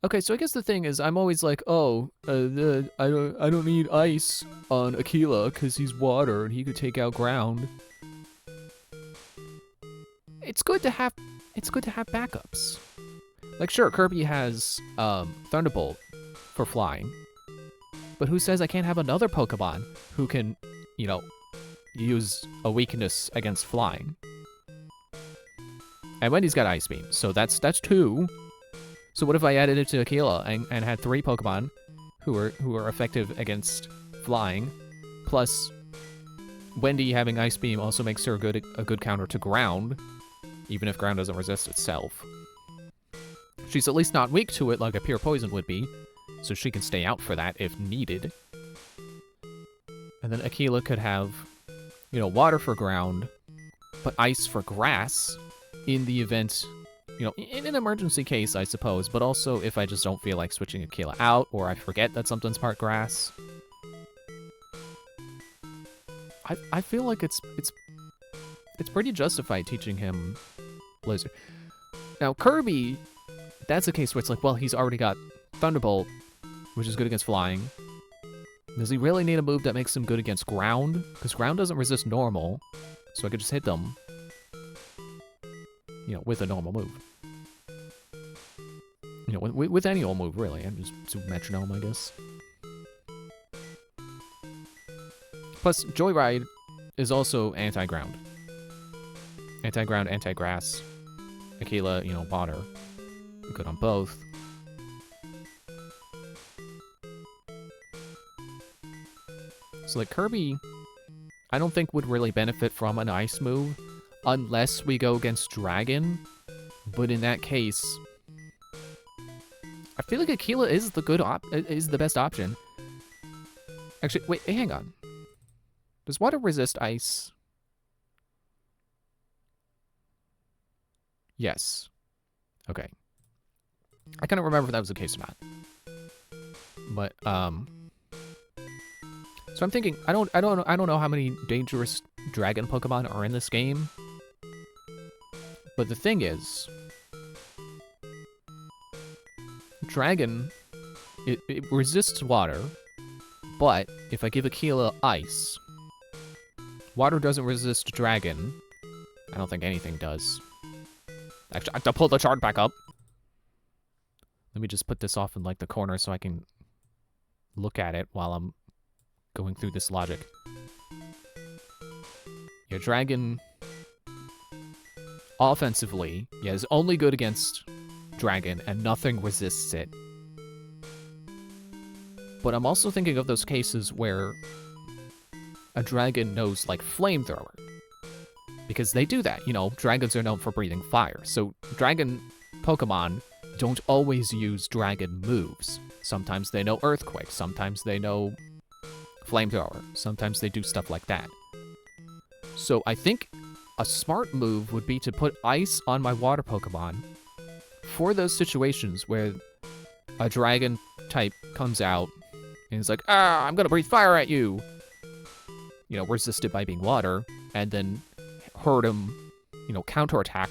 Okay, so I guess the thing is, I'm always like, oh, I don't need ice on Aquila because he's water and he could take out ground. It's good to have backups. Like, sure, Kirby has Thunderbolt for flying, but who says I can't have another Pokemon who can, you know, use a weakness against flying? And Wendy's got Ice Beam, so that's 2. So what if I added it to Aquila and had 3 Pokemon who are effective against flying, plus Wendy having Ice Beam also makes her a good counter to ground, even if ground doesn't resist itself. She's at least not weak to it like a pure poison would be, so she can stay out for that if needed. And then Aquila could have, you know, water for ground, but ice for grass in the event, you know, in an emergency case, I suppose, but also if I just don't feel like switching Aquila out, or I forget that something's part grass. I feel like it's pretty justified teaching him Blizzard. Now, Kirby, that's a case where it's like, well, he's already got Thunderbolt, which is good against flying. Does he really need a move that makes him good against ground? Because ground doesn't resist normal, so I could just hit them, you know, with a normal move. You know, with any old move, really. I'm just Super Metronome, I guess. Plus, Joyride is also anti-ground. Anti-ground, anti-grass. Aquila, you know, water. Good on both. So, like, Kirby, I don't think would really benefit from an ice move unless we go against Dragon. But in that case, I feel like Aquila is the best option. Actually, wait, hang on. Does water resist ice? Yes. Okay. I couldn't remember if that was the case or not. But so I'm thinking, I don't know how many dangerous dragon Pokemon are in this game. But the thing is, Dragon, it resists water, but if I give Aquila ice, water doesn't resist Dragon. I don't think anything does. Actually, I have to pull the chart back up. Let me just put this off in, like, the corner so I can look at it while I'm going through this logic. Yeah, Dragon, offensively, yeah, is only good against Dragon, and nothing resists it. But I'm also thinking of those cases where a Dragon knows, like, Flamethrower. Because they do that, you know, dragons are known for breathing fire. So Dragon Pokemon don't always use Dragon moves. Sometimes they know Earthquake, sometimes they know Flamethrower, sometimes they do stuff like that. So I think a smart move would be to put Ice on my Water Pokemon for those situations where a Dragon type comes out and is like, ah, I'm gonna breathe fire at you! You know, resisted by being water, and then hurt him, you know, counterattack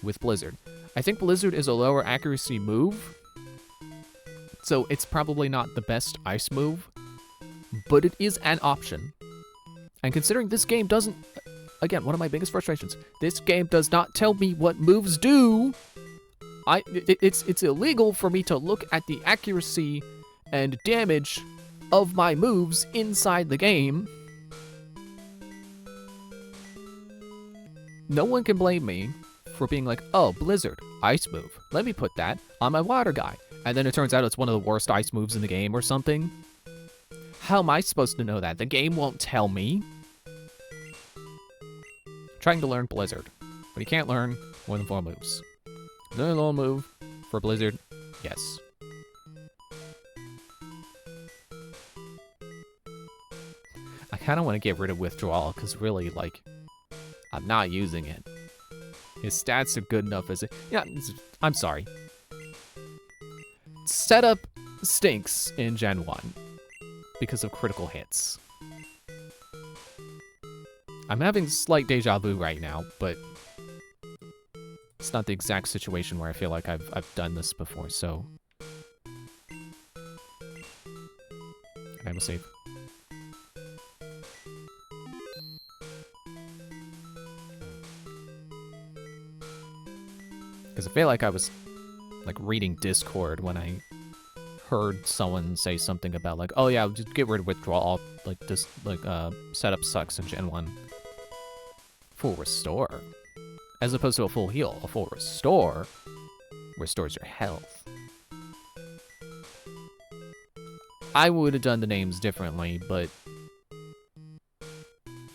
with Blizzard. I think Blizzard is a lower accuracy move, so it's probably not the best ice move, but it is an option. And considering this game doesn't, again, one of my biggest frustrations, this game does not tell me what moves do. It's illegal for me to look at the accuracy and damage of my moves inside the game. no one can blame me for being like, oh, Blizzard, ice move. Let me put that on my water guy. And then it turns out it's one of the worst ice moves in the game or something. How am I supposed to know that? The game won't tell me. Trying to learn Blizzard, but you can't learn more than 4 moves. Another little move for Blizzard, yes. I kind of want to get rid of Withdrawal, because really, like, I'm not using it. His stats are good enough as it... Yeah, I'm sorry. Setup stinks in Gen 1 because of critical hits. I'm having slight deja vu right now, but it's not the exact situation where I feel like I've done this before, so... I will save. Because I feel like I was, like, reading Discord when I heard someone say something about, like, oh yeah, just get rid of Withdrawal, like, this, like, setup sucks in Gen 1. Full restore. As opposed to a full heal. A full restore restores your health. I would have done the names differently, but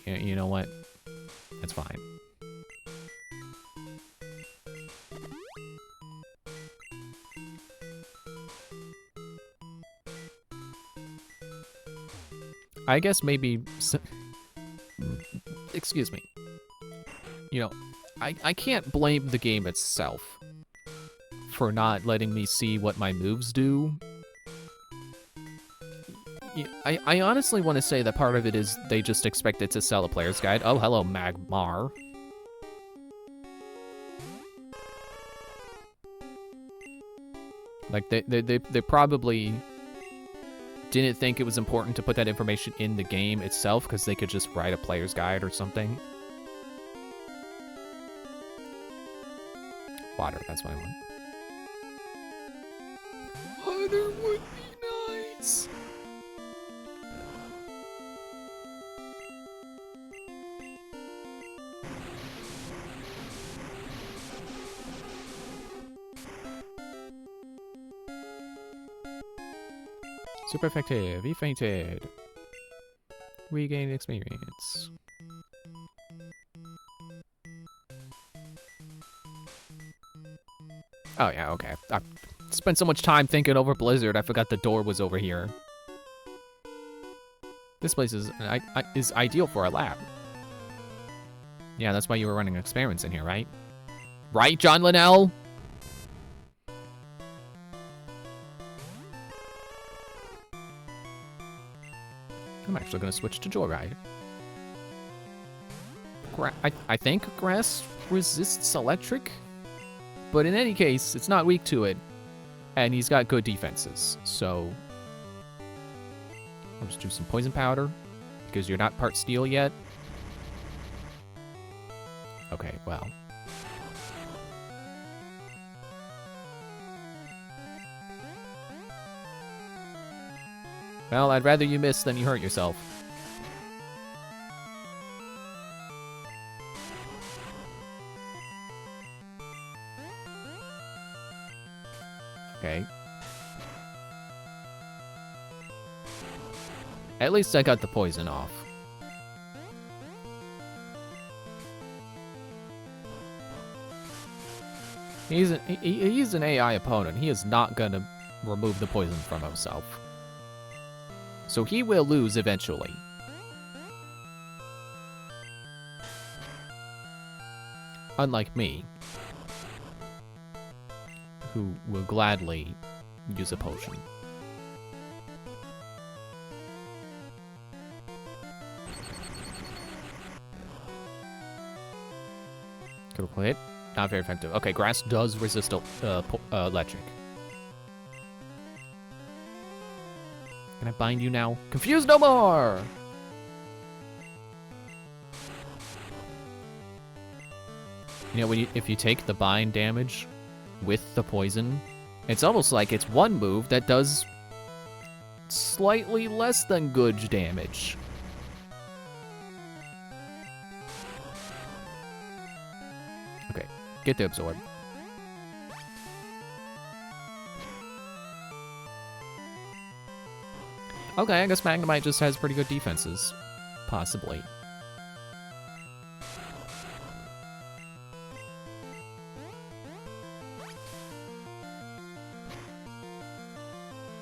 you know what? That's fine. I guess maybe... Excuse me. You know, I can't blame the game itself for not letting me see what my moves do. I honestly want to say that part of it is they just expect it to sell a player's guide. Oh, hello, Magmar. Like, they probably didn't think it was important to put that information in the game itself because they could just write a player's guide or something. Water, that's what I want. Water would be nice. Super effective. He fainted. Regain experience. Oh yeah, okay. I spent so much time thinking over Blizzard, I forgot the door was over here. This place is ideal for a lab. Yeah, that's why you were running experiments in here, right? Right, John Linnell? I'm actually going to switch to Joyride. I think grass resists electric? But in any case, it's not weak to it. And he's got good defenses, so... I'll just do some poison powder, because you're not part steel yet. Okay, well... Well, I'd rather you miss than you hurt yourself. Okay. At least I got the poison off. He's an AI opponent. He is not gonna remove the poison from himself. So he will lose eventually. Unlike me, who will gladly use a potion. Critical hit. Not very effective. Okay, grass does resist electric. Can I bind you now? Confused no more! You know, if you take the bind damage with the poison, it's almost like it's one move that does slightly less than good damage. Get the Absorb. Okay, I guess Magnemite just has pretty good defenses. Possibly.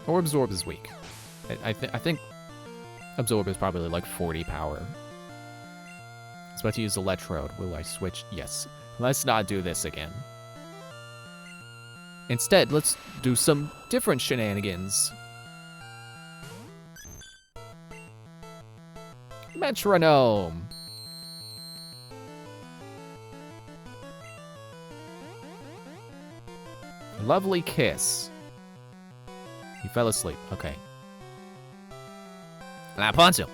Or Absorb is weak. I think Absorb is probably like 40 power. I was about to use Electrode. Will I switch? Yes. Let's not do this again. Instead, let's do some different shenanigans. Metronome. Lovely kiss. He fell asleep. Okay. Rapunzel.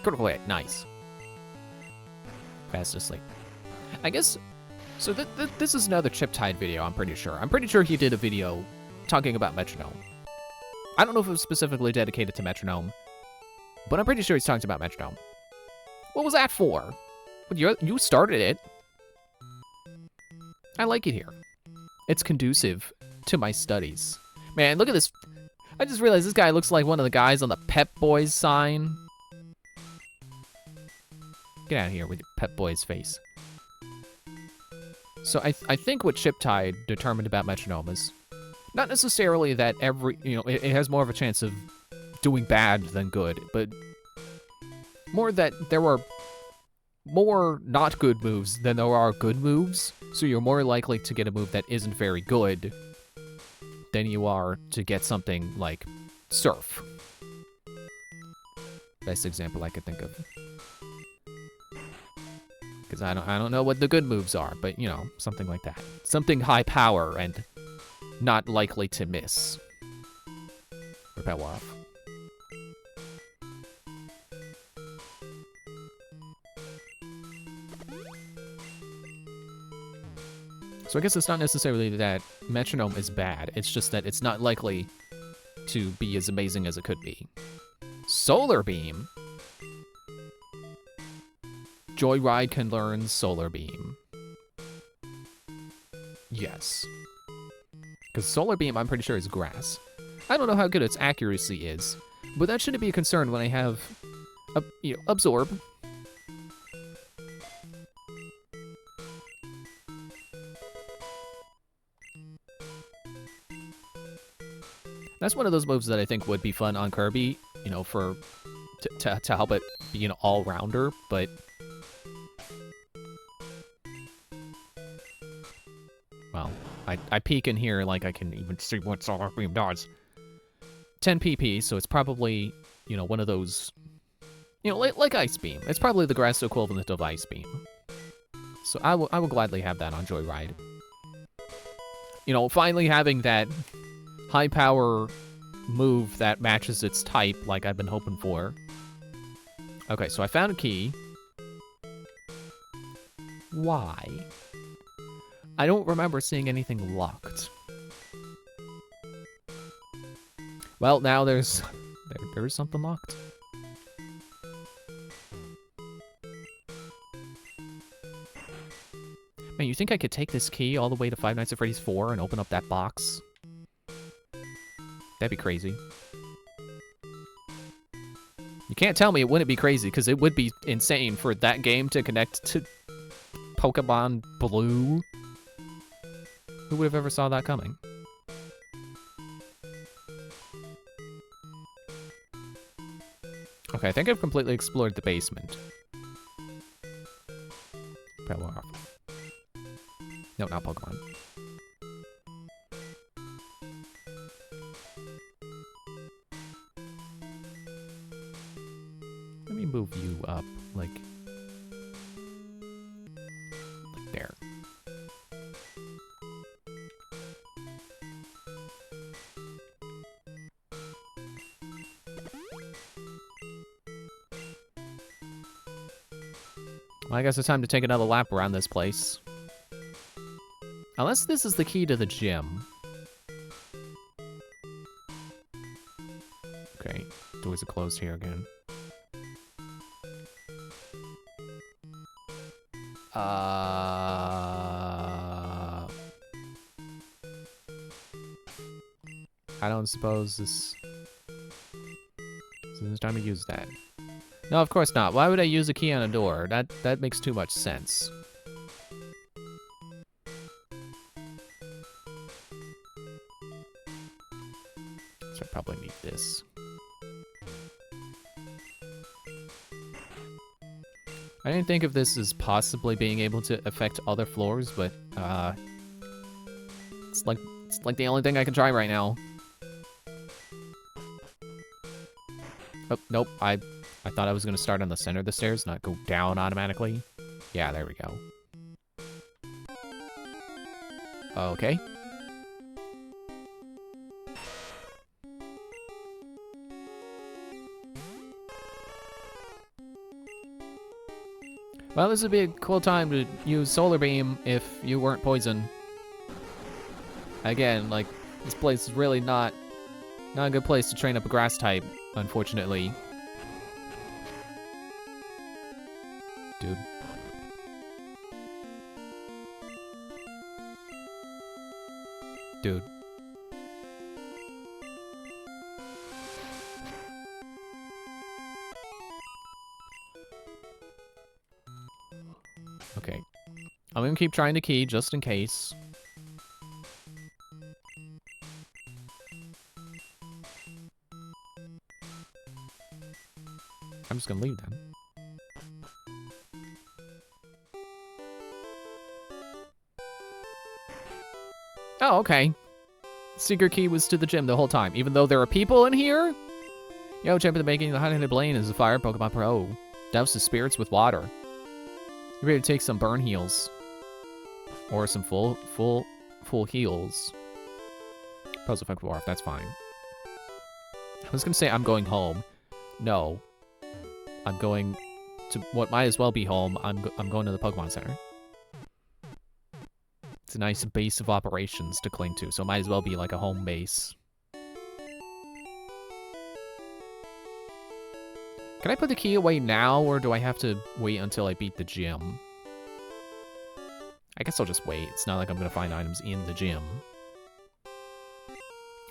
Critical hit. Nice. Fast asleep. I guess... So this is another Chiptide video, I'm pretty sure. I'm pretty sure he did a video talking about Metronome. I don't know if it was specifically dedicated to Metronome, but I'm pretty sure he's talking about Metronome. What was that for? You started it. I like it here. It's conducive to my studies. Man, look at this. I just realized this guy looks like one of the guys on the Pep Boys sign. Get out of here with your Pep Boys face. So I think what Chiptide determined about Metronome is not necessarily that it has more of a chance of doing bad than good, but more that there are more not good moves than there are good moves, so you're more likely to get a move that isn't very good than you are to get something like Surf. Best example I could think of. Because I don't know what the good moves are, but, you know, something like that. Something high power and not likely to miss. Repel off. So I guess it's not necessarily that Metronome is bad, it's just that it's not likely to be as amazing as it could be. Solar Beam? Joyride can learn Solar Beam. Yes. Because Solar Beam, I'm pretty sure, is grass. I don't know how good its accuracy is, but that shouldn't be a concern when I have, Absorb. That's one of those moves that I think would be fun on Kirby, you know, to help it be an all-rounder, but... Well, I peek in here like I can even see what Solar Beam does. 10 PP, so it's probably, you know, one of those... You know, like Ice Beam. It's probably the grass equivalent of Ice Beam. So I will gladly have that on Joyride. You know, finally having that high power move that matches its type like I've been hoping for. Okay, so I found a key. Why? I don't remember seeing anything locked. Well, now there's something locked. Man, you think I could take this key all the way to Five Nights at Freddy's 4 and open up that box? That'd be crazy. You can't tell me it wouldn't be crazy, because it would be insane for that game to connect to Pokemon Blue. Who would have ever saw that coming? Okay, I think I've completely explored the basement. Power off. No, not Pokemon. Let me move you up, like there. Well, I guess it's time to take another lap around this place. Unless this is the key to the gym. Okay, doors are closed here again. I don't suppose this is time to use that. No, of course not. Why would I use a key on a door? That makes too much sense. So I probably need this. I didn't think of this as possibly being able to affect other floors, but it's like the only thing I can try right now. Oh, nope. I thought I was gonna start on the center of the stairs, not go down automatically. Yeah, there we go. Okay. Well, this would be a cool time to use Solar Beam if you weren't poisoned. Again, like, this place is really not a good place to train up a grass type, unfortunately. Dude. Dude. Okay. I'm gonna keep trying to key just in case. I'm just gonna leave then. Oh, okay. Secret key was to the gym the whole time, even though there are people in here? Yo, champion of the making, the hot-headed Blaine is a fire Pokemon Pro. Douse the spirits with water. You're ready to take some burn heals. Or some full heals. Pose effect war, that's fine. I was gonna say I'm going home. No. I'm going to what might as well be home. I'm going to the Pokemon Center. It's a nice base of operations to cling to, so it might as well be like a home base. Can I put the key away now, or do I have to wait until I beat the gym? I guess I'll just wait. It's not like I'm gonna find items in the gym.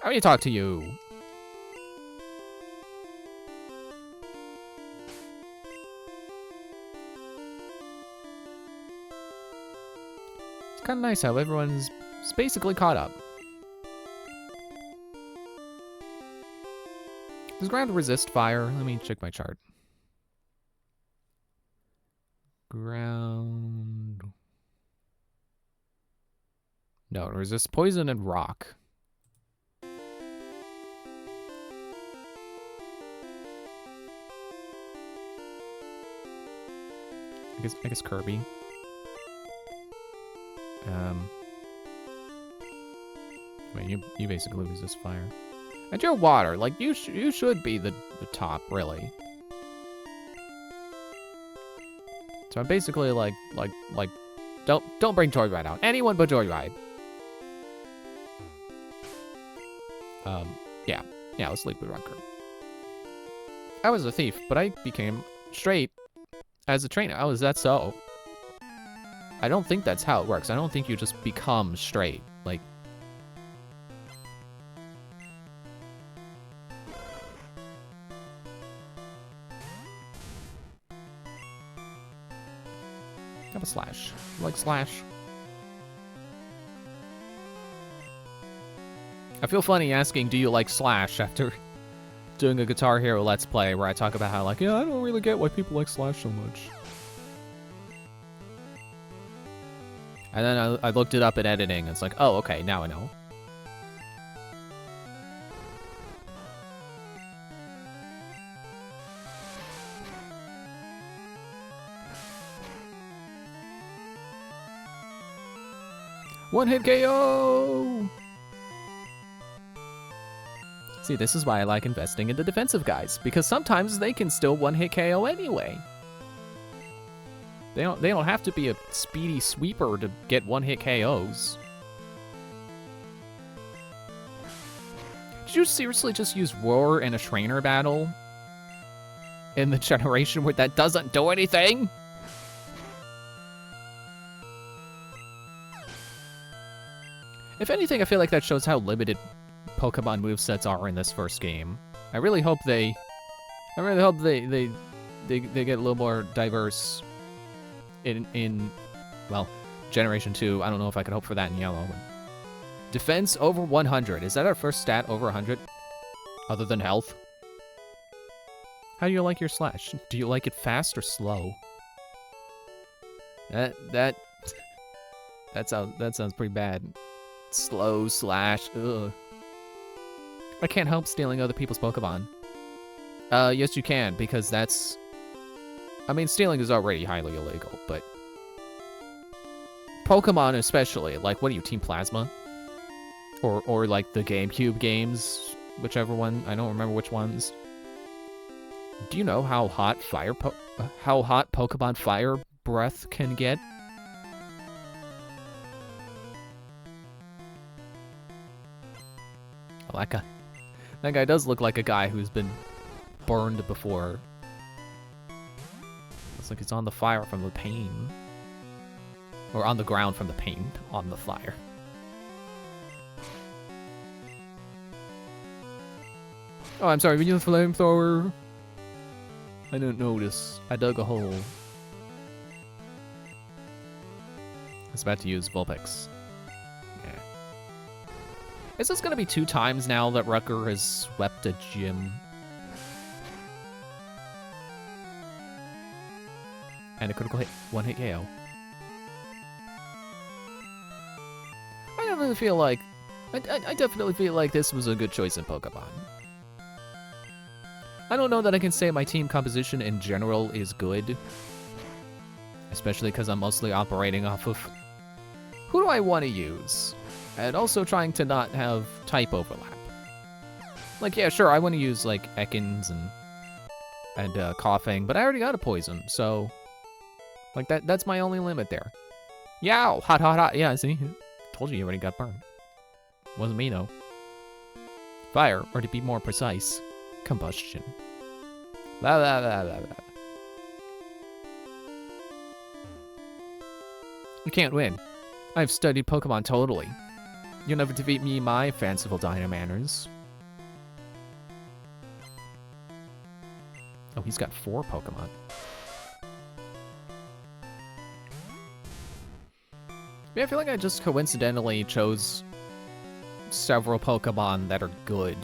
I need to talk to you. It's kind of nice how everyone's basically caught up. Does ground resist fire? Let me check my chart. Ground... No, it resists poison and rock. I guess Kirby. I mean, you basically resist fire. And you're water. Like, you should be the top, really. So I'm basically like, don't bring Joyride out. Anyone but Joyride. Yeah, let's leave with Runker. I was a thief, but I became straight as a trainer. Oh, is that so? I don't think that's how it works. I don't think you just become straight. Like... Have a Slash. You like Slash? I feel funny asking, do you like Slash, after doing a Guitar Hero Let's Play where I talk about how, like, yeah, I don't really get why people like Slash so much. And then I looked it up in editing, and it's like, oh, okay, now I know. One-hit KO! See, this is why I like investing in the defensive guys, because sometimes they can still one-hit KO anyway. They don't have to be a speedy sweeper to get one-hit KOs. Did you seriously just use Roar in a trainer battle? In the generation where that doesn't do anything? If anything, I feel like that shows how limited Pokemon movesets are in this first game. I really hope they get a little more diverse in well, Generation 2. I don't know if I could hope for that in Yellow. But defense over 100. Is that our first stat over 100? Other than health? How do you like your slash? Do you like it fast or slow? That sounds pretty bad. Slow slash. Ugh. I can't help stealing other people's Pokemon. Yes you can, because that's... I mean, stealing is already highly illegal, but... Pokemon especially, like, what are you, Team Plasma? Or like, the GameCube games, whichever one, I don't remember which ones. Do you know how hot Pokemon Fire Breath can get? Oh, that guy does look like a guy who's been burned before. Looks like he's on the fire from the pain. Or on the ground from the pain, on the fire. Oh, I'm sorry, we use a flamethrower. I didn't notice. I dug a hole. I was about to use Vulpix. Yeah. Is this gonna be 2 times now that Rucker has swept a gym? And a critical hit, 1-hit KO. I definitely feel like this was a good choice in Pokemon. I don't know that I can say my team composition in general is good. Especially because I'm mostly operating off of who do I want to use? And also trying to not have type overlap. Like, yeah, sure, I want to use, like, Ekans and Coughing, but I already got a Poison, so... Like, that's my only limit there. Yow! Hot, hot, hot. Yeah, see? Told you already got burned. Wasn't me, though. Fire, or to be more precise, combustion. Blah, blah, blah, blah, blah. You can't win. I've studied Pokemon totally. You'll never defeat me in my fanciful Dynamanners. Oh, he's got 4 Pokemon. Yeah, I feel like I just coincidentally chose several Pokemon that are good.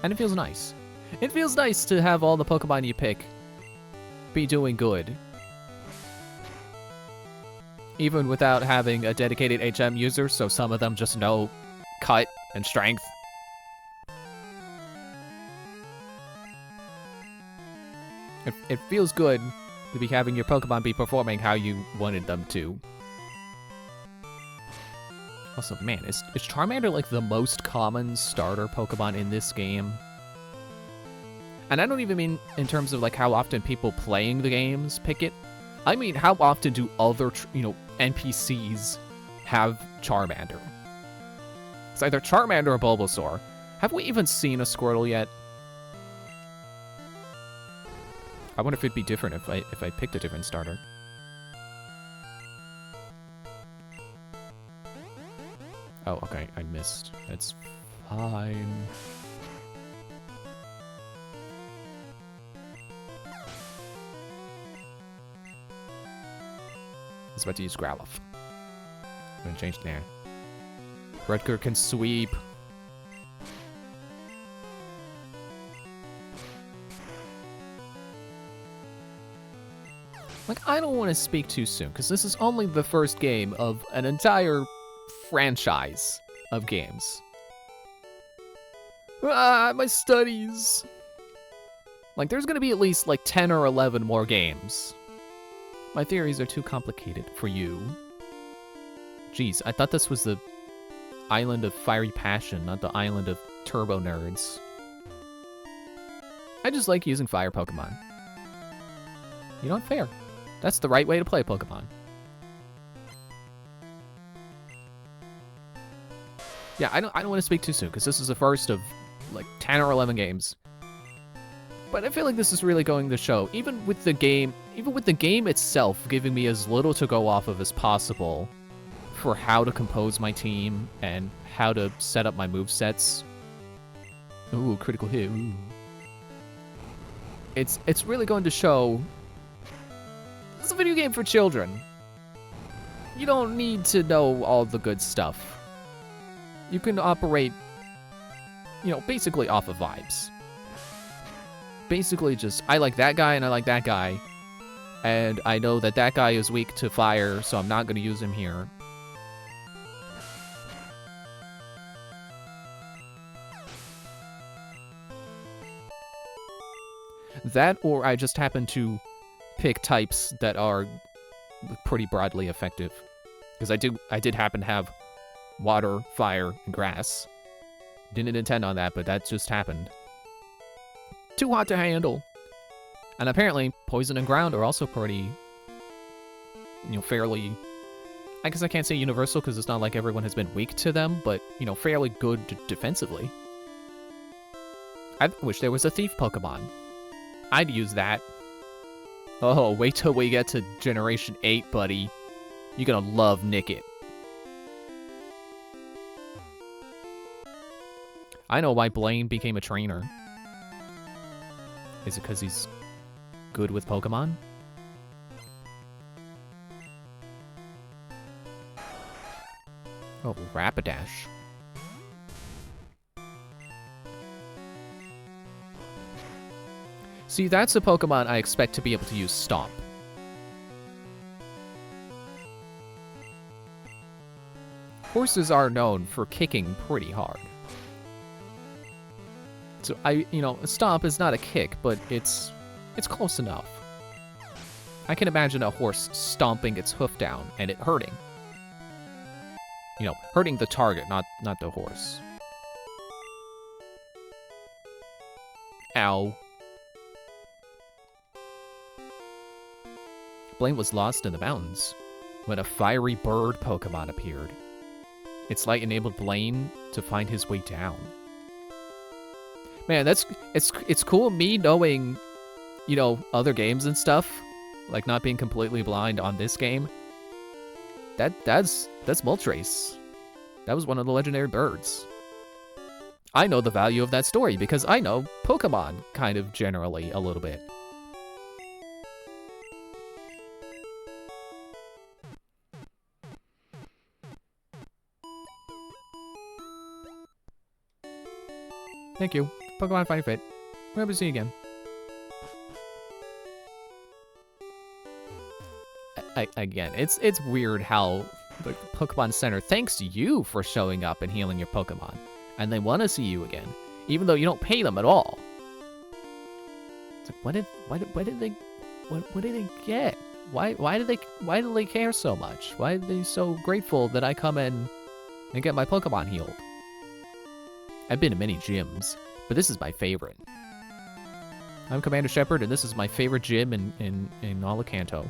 And it feels nice. It feels nice to have all the Pokemon you pick be doing good. Even without having a dedicated HM user, so some of them just know Cut and Strength. It feels good to be having your Pokemon be performing how you wanted them to. Also, man, is Charmander like the most common starter Pokemon in this game? And I don't even mean in terms of like how often people playing the games pick it. I mean, how often do other, NPCs have Charmander? It's either Charmander or Bulbasaur. Have we even seen a Squirtle yet? I wonder if it'd be different if I picked a different starter. Oh, okay, I missed. It's fine. I was about to use Growlithe. I'm gonna change it now. Rutger can sweep. Like, I don't want to speak too soon, because this is only the first game of an entire franchise of games. Ah, my studies. Like, there's gonna be at least, like, 10 or 11 more games. My theories are too complicated for you. Jeez, I thought this was the Island of Fiery Passion, not the Island of Turbo Nerds. I just like using fire Pokemon. You know what? Fair. That's the right way to play Pokemon. Yeah, I don't want to speak too soon, because this is the first of, like, 10 or 11 games. But I feel like this is really going to show, even with the game itself giving me as little to go off of as possible for how to compose my team and how to set up my movesets. Ooh, critical hit. Ooh. It's really going to show this is a video game for children. You don't need to know all the good stuff. You can operate, basically off of vibes. Basically just, I like that guy and I like that guy. And I know that that guy is weak to fire, so I'm not going to use him here. That, or I just happen to pick types that are pretty broadly effective. Because I did happen to have water, fire, and grass. Didn't intend on that, but that just happened. Too hot to handle. And apparently, poison and ground are also pretty, fairly... I guess I can't say universal because it's not like everyone has been weak to them, but, fairly good defensively. I wish there was a thief Pokemon. I'd use that. Oh, wait till we get to Generation 8, buddy. You're gonna love Nickit. I know why Blaine became a trainer. Is it because he's good with Pokemon? Oh, Rapidash. See, that's a Pokemon I expect to be able to use Stomp. Horses are known for kicking pretty hard. So Stomp is not a kick, but it's close enough. I can imagine a horse stomping its hoof down and it hurting. Hurting the target, not the horse. Ow. Blaine was lost in the mountains when a fiery bird Pokemon appeared. Its light enabled Blaine to find his way down. Man, it's cool me knowing, other games and stuff, like not being completely blind on this game. That's Moltres. That was one of the legendary birds. I know the value of that story because I know Pokemon kind of generally a little bit. Thank you. Pokemon Fighting Fit. We'll never see you again. Again, it's weird how the Pokemon Center thanks you for showing up and healing your Pokemon, and they want to see you again, even though you don't pay them at all. It's like, what did they get? Why do they care so much? Why are they so grateful that I come in and get my Pokemon healed? I've been to many gyms, but this is my favorite. I'm Commander Shepard, and this is my favorite gym in all of Kanto.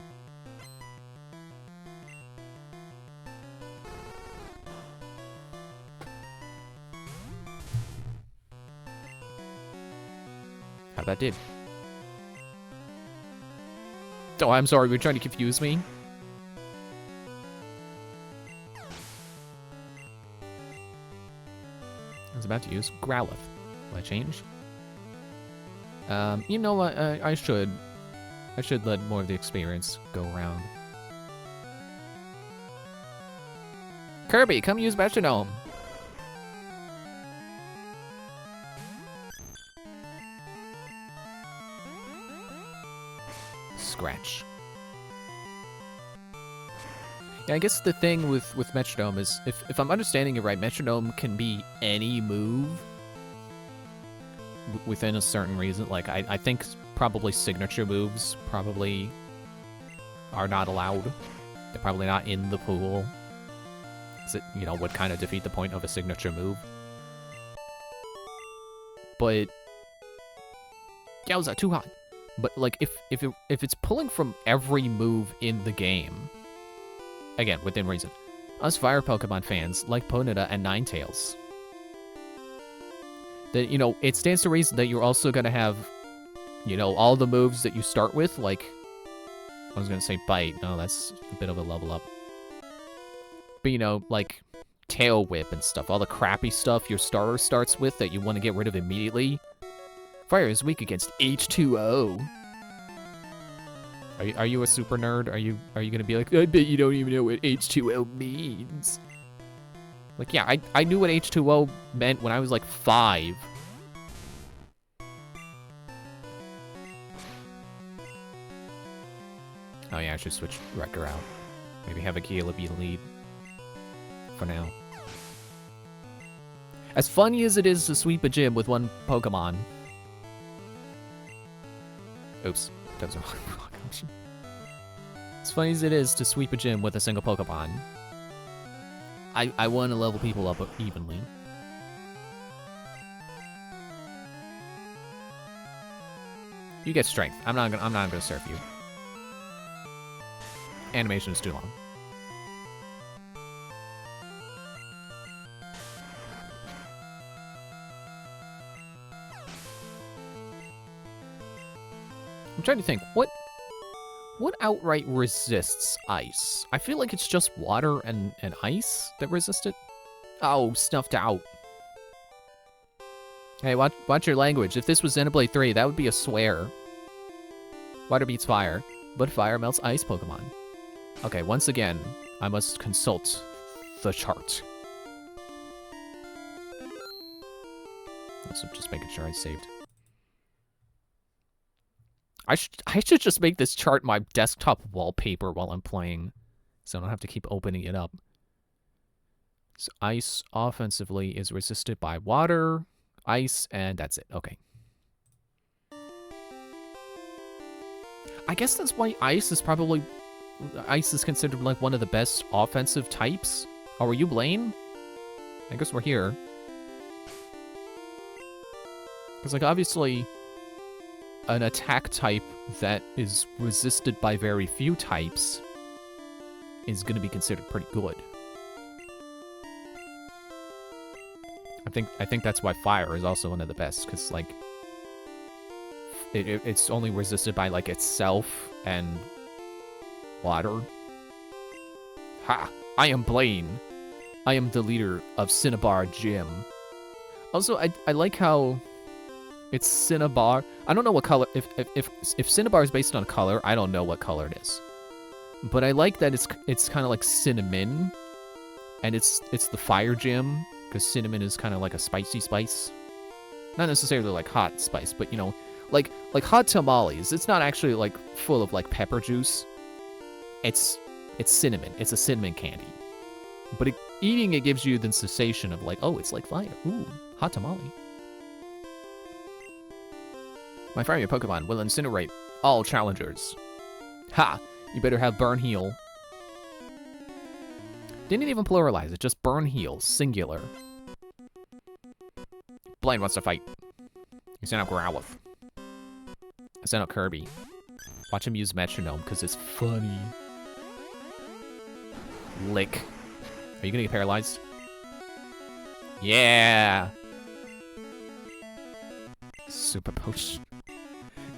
How that did? Oh, I'm sorry, you're trying to confuse me? I was about to use Growlithe. Will I change? You know what? I should let more of the experience go around. Kirby, come use Metronome. Scratch. Yeah, I guess the thing with Metronome is, if I'm understanding it right, Metronome can be any move within a certain reason. Like, I think probably signature moves probably are not allowed. They're probably not in the pool. Because it, would kind of defeat the point of a signature move. But, yeah, was that too hot? But, like, if it's pulling from every move in the game, again, within reason, us fire Pokemon fans like Ponyta and Ninetales, that, it stands to reason that you're also going to have You know, all the moves that you start with, like... I was gonna say bite. No, that's a bit of a level up. But, you know, like... Tail whip and stuff. All the crappy stuff your starter starts with that you want to get rid of immediately. Fire is weak against H2O. Are you a super nerd? Are you gonna be like, I bet you don't even know what H2O means? Like, yeah, I knew what H2O meant when I was like 5. Oh yeah, I should switch Wrecker out. Maybe have a Caleb be the lead. For now. As funny as it is to sweep a gym with one Pokemon. Oops, that was a wrong option. As funny as it is to sweep a gym with a single Pokemon, I want to level people up evenly. You get strength. I'm not gonna surf you. Animation is too long. I'm trying to think, what outright resists ice? I feel like it's just water and ice that resist it. Oh, snuffed out. Hey, watch your language. If this was Xenoblade 3, that would be a swear. Water beats fire, but fire melts ice Pokemon. Okay, once again, I must consult the chart. So just making sure I saved. I should just make this chart my desktop wallpaper while I'm playing, so I don't have to keep opening it up. So ice offensively is resisted by water, ice, and that's it. Okay. I guess that's why ice is considered like one of the best offensive types. Oh, are you Blaine? I guess we're here. Because like obviously an attack type that is resisted by very few types is going to be considered pretty good. I think that's why fire is also one of the best, because like it's only resisted by like itself and water. Ha! I am Blaine. I am the leader of Cinnabar Gym. Also, I like how it's Cinnabar. I don't know what color. If Cinnabar is based on color, I don't know what color it is. But I like that it's kind of like cinnamon, and it's the fire gym because cinnamon is kind of like a spicy spice, not necessarily like hot spice, but you know, like hot tamales. It's not actually like full of like pepper juice. It's cinnamon. It's a cinnamon candy, but eating it gives you the sensation of like, oh, it's like fire. Ooh, hot tamale. My fire Pokemon will incinerate all challengers. Ha! You better have Burn Heal. Didn't even pluralize it, just Burn Heal, singular. Blaine wants to fight. He sent out Growlithe. I sent out Kirby. Watch him use Metronome, because it's funny. Lick. Are you gonna get paralyzed? Yeah! Super Potion.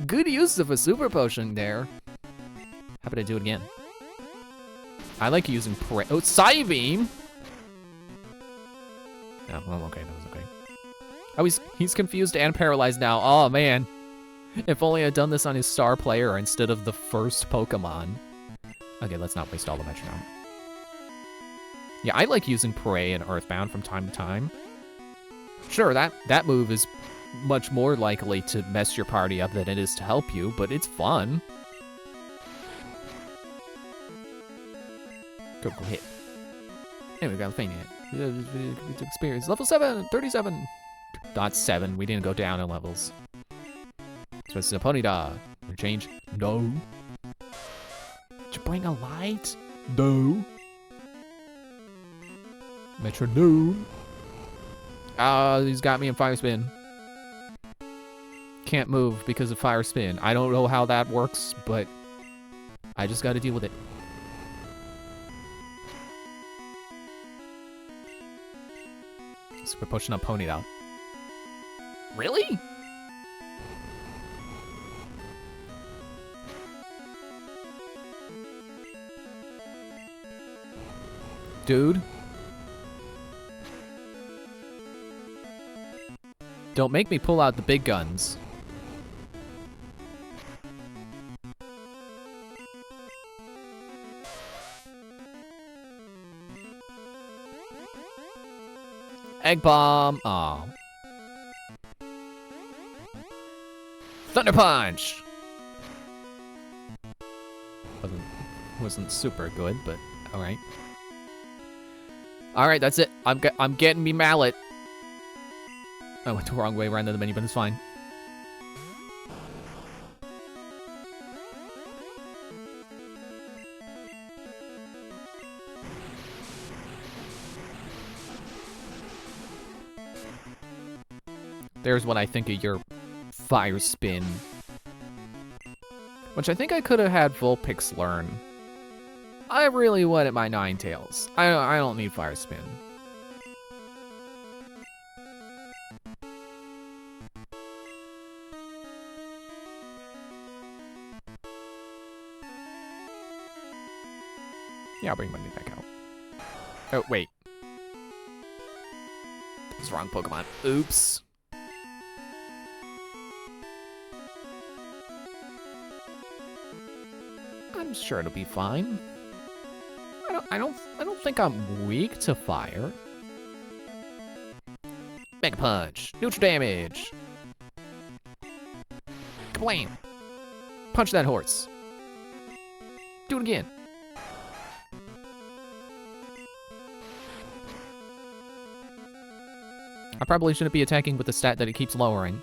Good use of a Super Potion there. How about I do it again? I like using Prey. Oh, Psybeam! Oh, well, okay, that was okay. Oh, he's confused and paralyzed now. Oh, man. If only I'd done this on his star player instead of the first Pokemon. Okay, let's not waste all the Metronome. Yeah, I like using Prey and Earthbound from time to time. Sure, that move is much more likely to mess your party up than it is to help you, but it's fun. Critical hit. Anyway, we got a faint hit. Experience. Level 7, 37. Not 7. We didn't go down in levels. So it's a Ponyta. Change. No. Did you bring a light? No. Metronome. He's got me in Fire Spin. Can't move because of Fire Spin. I don't know how that works, but I just gotta deal with it. So we're pushing up Ponyta. Really? Dude. Don't make me pull out the big guns. Egg bomb. Aw. Thunder punch. Wasn't super good, but all right. All right, that's it. I'm getting me mallet. I went the wrong way around the menu, but it's fine. There's what I think of your fire spin. Which I think I could have had Vulpix learn. I really wanted my Ninetales. I don't need fire spin. Yeah, I'll bring money back out. Oh, wait. It's the wrong Pokemon. Oops. I'm sure it'll be fine. I don't think I'm weak to fire. Mega Punch. Neutral damage. Kablam. Punch that horse. Do it again. I probably shouldn't be attacking with the stat that it keeps lowering.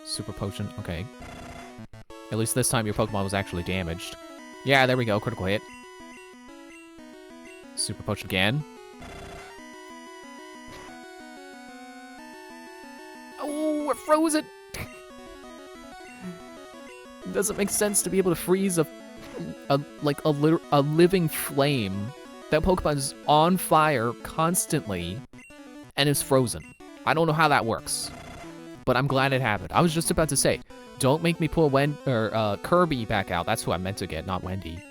Super Potion, okay. At least this time your Pokemon was actually damaged. Yeah, there we go, critical hit. Super Potion again. Oh, we're frozen! It doesn't make sense to be able to freeze a living flame. That Pokemon is on fire constantly and is frozen. I don't know how that works, but I'm glad it happened. I was just about to say, don't make me pull Kirby back out. That's who I meant to get, not Wendy.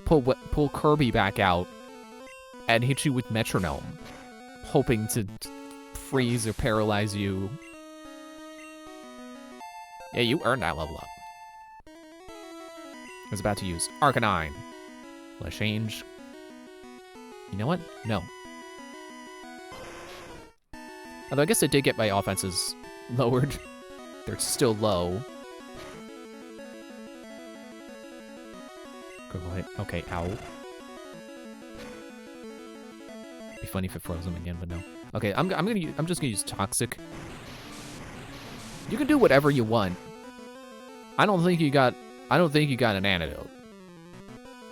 Pull Kirby back out and hit you with Metronome, hoping to freeze or paralyze you. Yeah, you earned that level up. I was about to use Arcanine. Will I change? You know what? No. Although I guess I did get my offenses lowered. They're still low. Okay, ow. Be funny if it froze him again, but no. Okay, I'm just gonna use Toxic. You can do whatever you want. I don't think you got an antidote.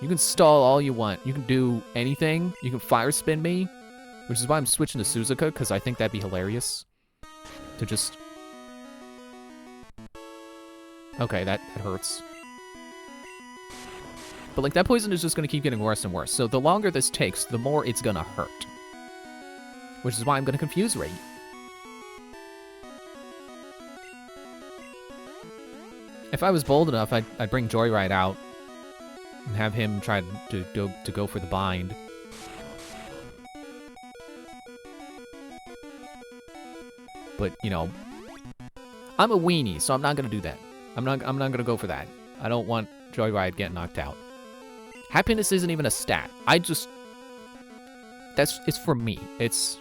You can stall all you want. You can do anything. You can fire spin me, which is why I'm switching to Suzuka, because I think that'd be hilarious. To just... Okay, that hurts. But, like, that poison is just gonna keep getting worse and worse. So the longer this takes, the more it's gonna hurt. Which is why I'm gonna Confuse Rate. If I was bold enough, I'd bring Joyride out and have him try to go for the bind. But, you know, I'm a weenie, so I'm not gonna do that. I'm not gonna go for that. I don't want Joyride getting knocked out. Happiness isn't even a stat. It's for me. It's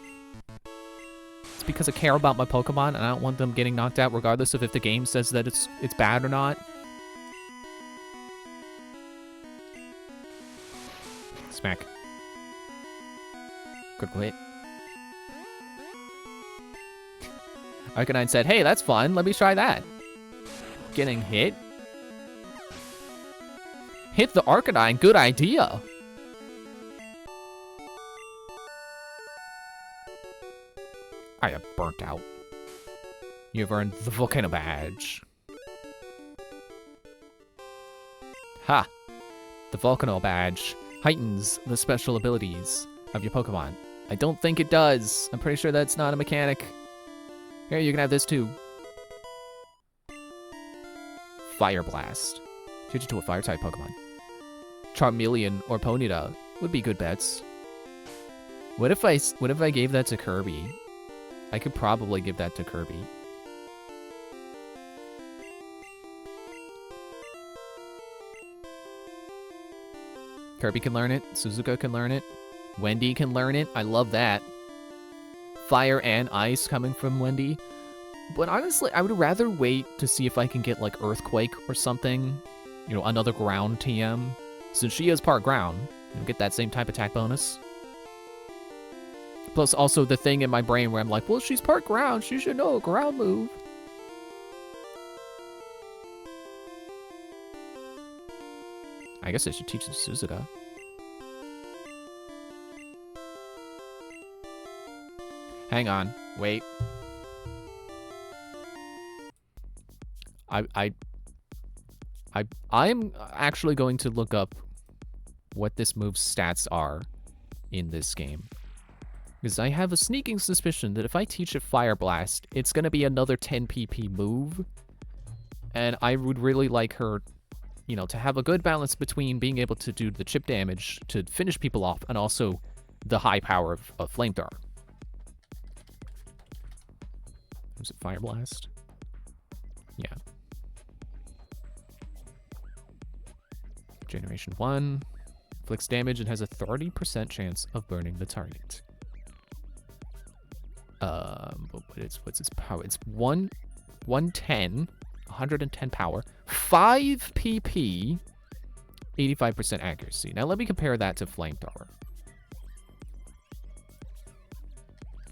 because I care about my Pokemon, and I don't want them getting knocked out regardless of if the game says that it's bad or not. Smack. Good hit. Arcanine said, hey, that's fun. Let me try that. Getting hit? Hit the Arcanine. Good idea. I have burnt out. You've earned the Volcano Badge. Ha! The Volcano Badge heightens the special abilities of your Pokemon. I don't think it does. I'm pretty sure that's not a mechanic. Here, you can have this too. Fire Blast. Change it to a Fire-type Pokemon. Charmeleon or Ponyta would be good bets. What if I gave that to Kirby? I could probably give that to Kirby. Kirby can learn it. Suzuka can learn it. Wendy can learn it. I love that. Fire and ice coming from Wendy. But honestly, I would rather wait to see if I can get like Earthquake or something. You know, another ground TM. Since she is part ground, you'll get that same type attack bonus. Plus also the thing in my brain where I'm like, well, she's part ground. She should know a ground move. I guess I should teach it to Suzuka. Hang on. Wait. I'm actually going to look up what this move's stats are in this game. Because I have a sneaking suspicion that if I teach it Fire Blast, it's going to be another 10 PP move. And I would really like her, you know, to have a good balance between being able to do the chip damage to finish people off and also the high power of Flamethrower. Was it Fire Blast? Yeah. Generation 1. Inflicts damage and has a 30% chance of burning the target. What's its power? It's 110, 110 power, 5 PP, 85% accuracy. Now let me compare that to Flamethrower.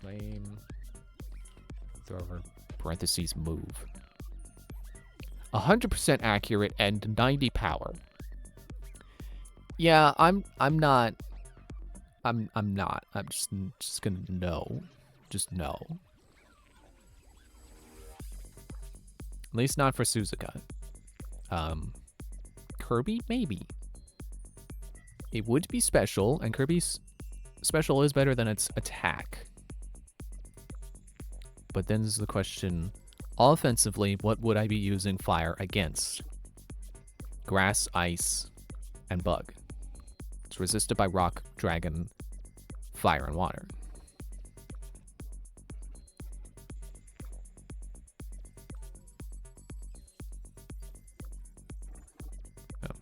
Flamethrower, parentheses, move. 100% accurate and 90 power. Yeah, I'm not. I'm just gonna know. Just no. At least not for Suzuka. Kirby, maybe. It would be special, and Kirby's special is better than its attack. But then there's the question, offensively, what would I be using fire against? Grass, ice, and bug. It's resisted by rock, dragon, fire, and water.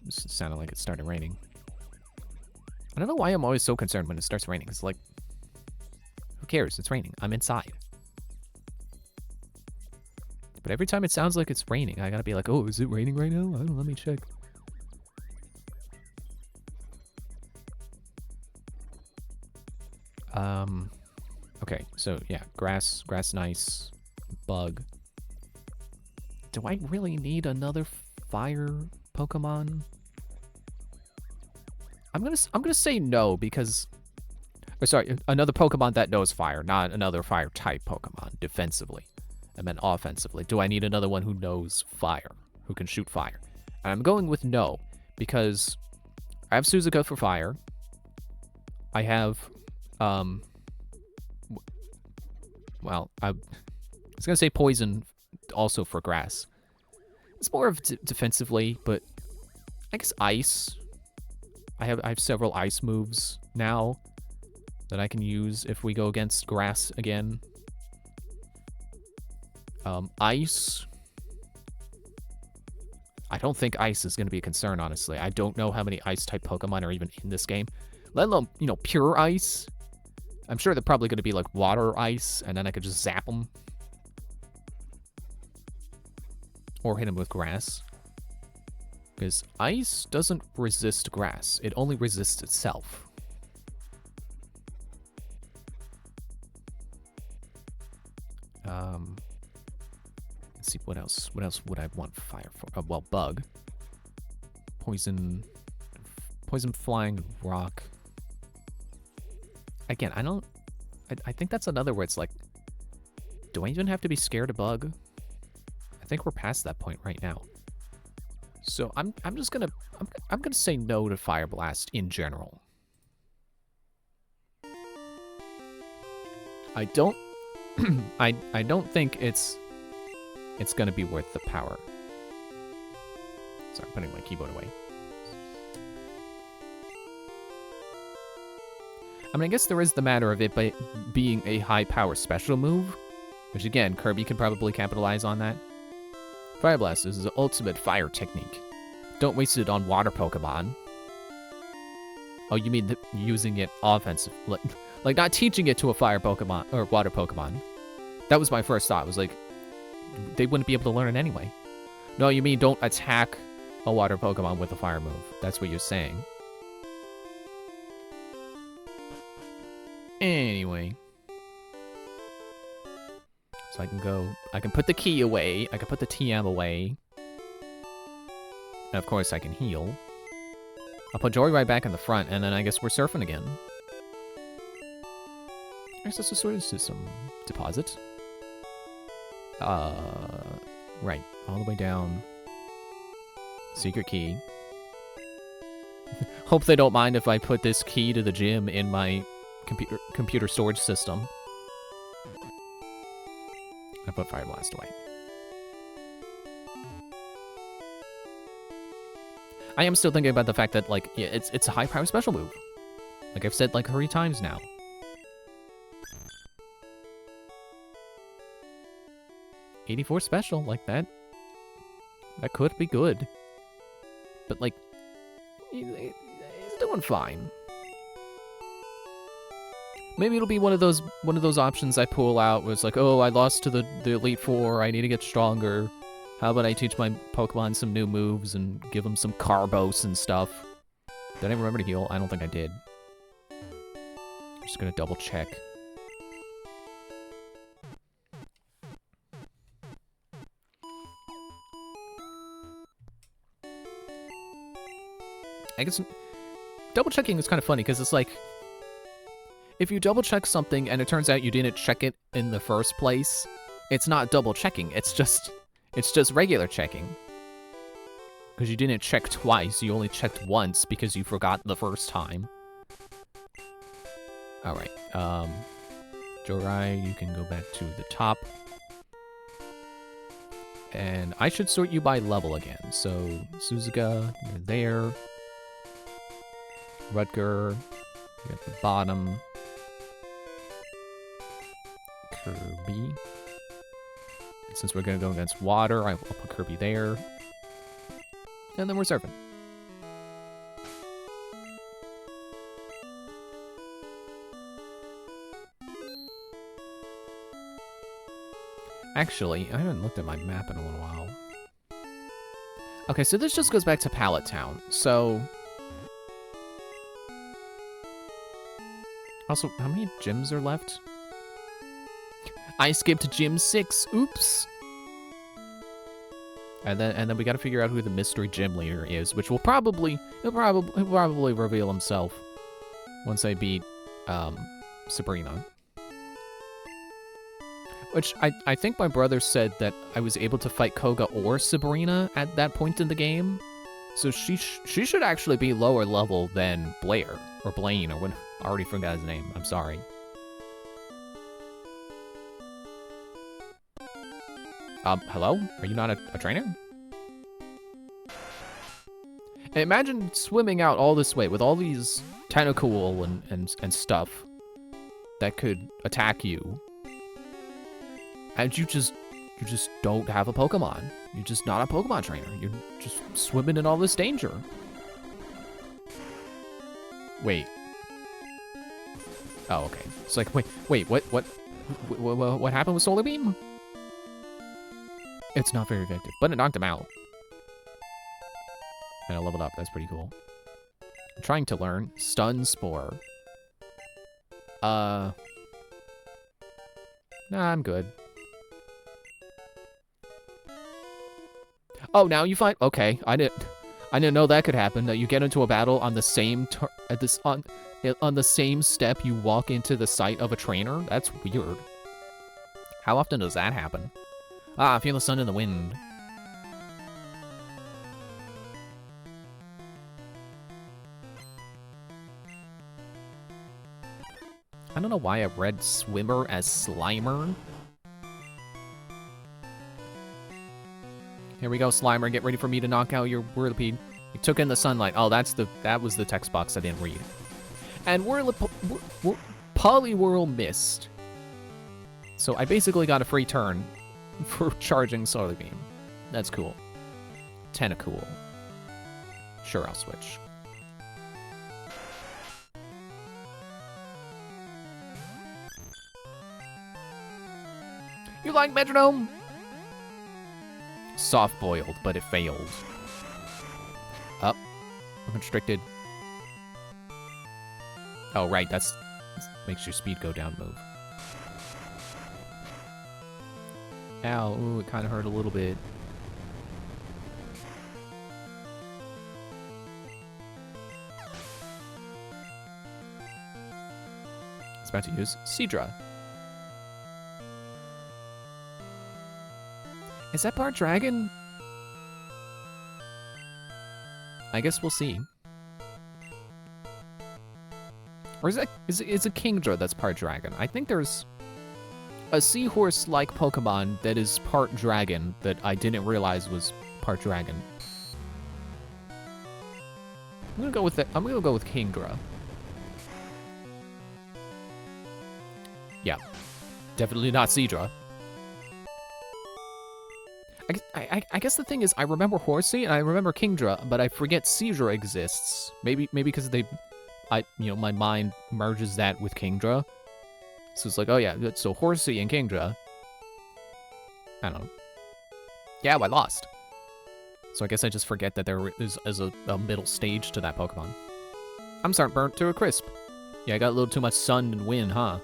It sounded like it started raining. I don't know why I'm always so concerned when it starts raining. It's like, who cares? It's raining. I'm inside. But every time it sounds like it's raining, I gotta be like, oh, is it raining right now? I don't know, let me check. Okay, so yeah, grass, nice, bug. Do I really need another fire Pokemon? I'm gonna say no because, or sorry, another Pokemon that knows fire, not another fire type Pokemon defensively. I meant offensively. Do I need another one who knows fire, who can shoot fire? And I'm going with no because I have Suzuka for fire. I have, well, I was gonna say poison also for grass. It's more of defensively, but I guess ice. I have several ice moves now that I can use if we go against grass again. Ice. I don't think ice is going to be a concern, honestly. I don't know how many ice-type Pokemon are even in this game. Let alone, you know, pure ice. I'm sure they're probably going to be like water ice, and then I could just zap them. Or hit them with grass. Because ice doesn't resist grass. It only resists itself. Let's see, what else? What else would I want fire for? Well, bug. Poison, flying, rock. Again, I think that's another where it's like, do I even have to be scared of bug? I think we're past that point right now. So I'm just gonna I'm gonna say no to Fire Blast in general. I don't I don't think it's gonna be worth the power. Sorry, putting my keyboard away. I mean, I guess there is the matter of it by being a high power special move, which again, Kirby could probably capitalize on that. Fire Blast is the ultimate fire technique. Don't waste it on water Pokemon. Oh, you mean using it offensive, like not teaching it to a fire Pokemon or water Pokemon. That was my first thought. Was like, they wouldn't be able to learn it anyway. No, you mean don't attack a water Pokemon with a fire move. That's what you're saying. Anyway. So I can put the key away. I can put the TM away. And of course I can heal. I'll put Joyride back in the front, and then I guess we're surfing again. I guess that's a sort of system deposit. Right. All the way down. Secret key. Hope they don't mind if I put this key to the gym in my computer storage system. I put Fire Blast away. I am still thinking about the fact that, like, yeah, it's a high power special move. Like I've said like 3 times now. '84 special, like that could be good. But like, he's doing fine. Maybe it'll be one of those options I pull out where it's like, oh, I lost to the Elite Four, I need to get stronger. How about I teach my Pokemon some new moves and give them some Carbos and stuff? Did I remember to heal? I don't think I did. I'm just gonna double check. I guess double checking is kind of funny because it's like, if you double check something and it turns out you didn't check it in the first place, it's not double checking. It's just regular checking. Because you didn't check twice, you only checked once because you forgot the first time. Alright, Jorai, you can go back to the top. And I should sort you by level again. So, Suzuka, you're there. Rutger, you're at the bottom. Kirby. Since we're gonna go against water, I'll put Kirby there. And then we're surfing. Actually, I haven't looked at my map in a little while. Okay, so this just goes back to Pallet Town. So... Also, how many gyms are left? I skipped Gym 6. Oops. And then we gotta figure out who the mystery gym leader is, which will probably he'll probably reveal himself once I beat Sabrina. Which I think my brother said that I was able to fight Koga or Sabrina at that point in the game. So she should actually be lower level than Blair or Blaine or when I already forgot his name. I'm sorry. Hello? Are you not a trainer? And imagine swimming out all this way with all these tentacle and stuff that could attack you. And you just don't have a Pokemon. You're just not a Pokemon trainer. You're just swimming in all this danger. Wait. Oh, okay. It's like, wait, what happened with Solar Beam? It's not very effective, but it knocked him out. And I leveled up. That's pretty cool. I'm trying to learn Stun Spore. Nah, I'm good. Oh, now you find... Okay, I didn't know that could happen. That you get into a battle on the same on the same step you walk into the site of a trainer. That's weird. How often does that happen? Ah, I feel the sun in the wind. I don't know why I read Swimmer as Slimer. Here we go, Slimer. Get ready for me to knock out your Whirlipede. You took in the sunlight. Oh, that was the text box I didn't read. And Poliwhirl missed. So I basically got a free turn for charging Solar Beam. That's cool. Tentacool. Sure, I'll switch. You like Metronome? Soft-boiled, but it failed. Up. Constricted. Oh, right, that makes your speed go down move. Ow, ooh, it kind of hurt a little bit. It's about to use Seadra. Is that part dragon? I guess we'll see. Or is it Kingdra that's part dragon? I think there's a seahorse-like Pokemon that is part dragon that I didn't realize was part dragon. I'm gonna go with I'm gonna go with Kingdra. Yeah, definitely not Seadra. I guess the thing is, I remember Horsea and I remember Kingdra, but I forget Seadra exists. Maybe because my mind merges that with Kingdra. So it's like, oh yeah, so Horsea and Kingdra. I don't know. Yeah, I lost. So I guess I just forget that there is a middle stage to that Pokemon. I'm starting burnt to a crisp. Yeah, I got a little too much sun and wind, huh?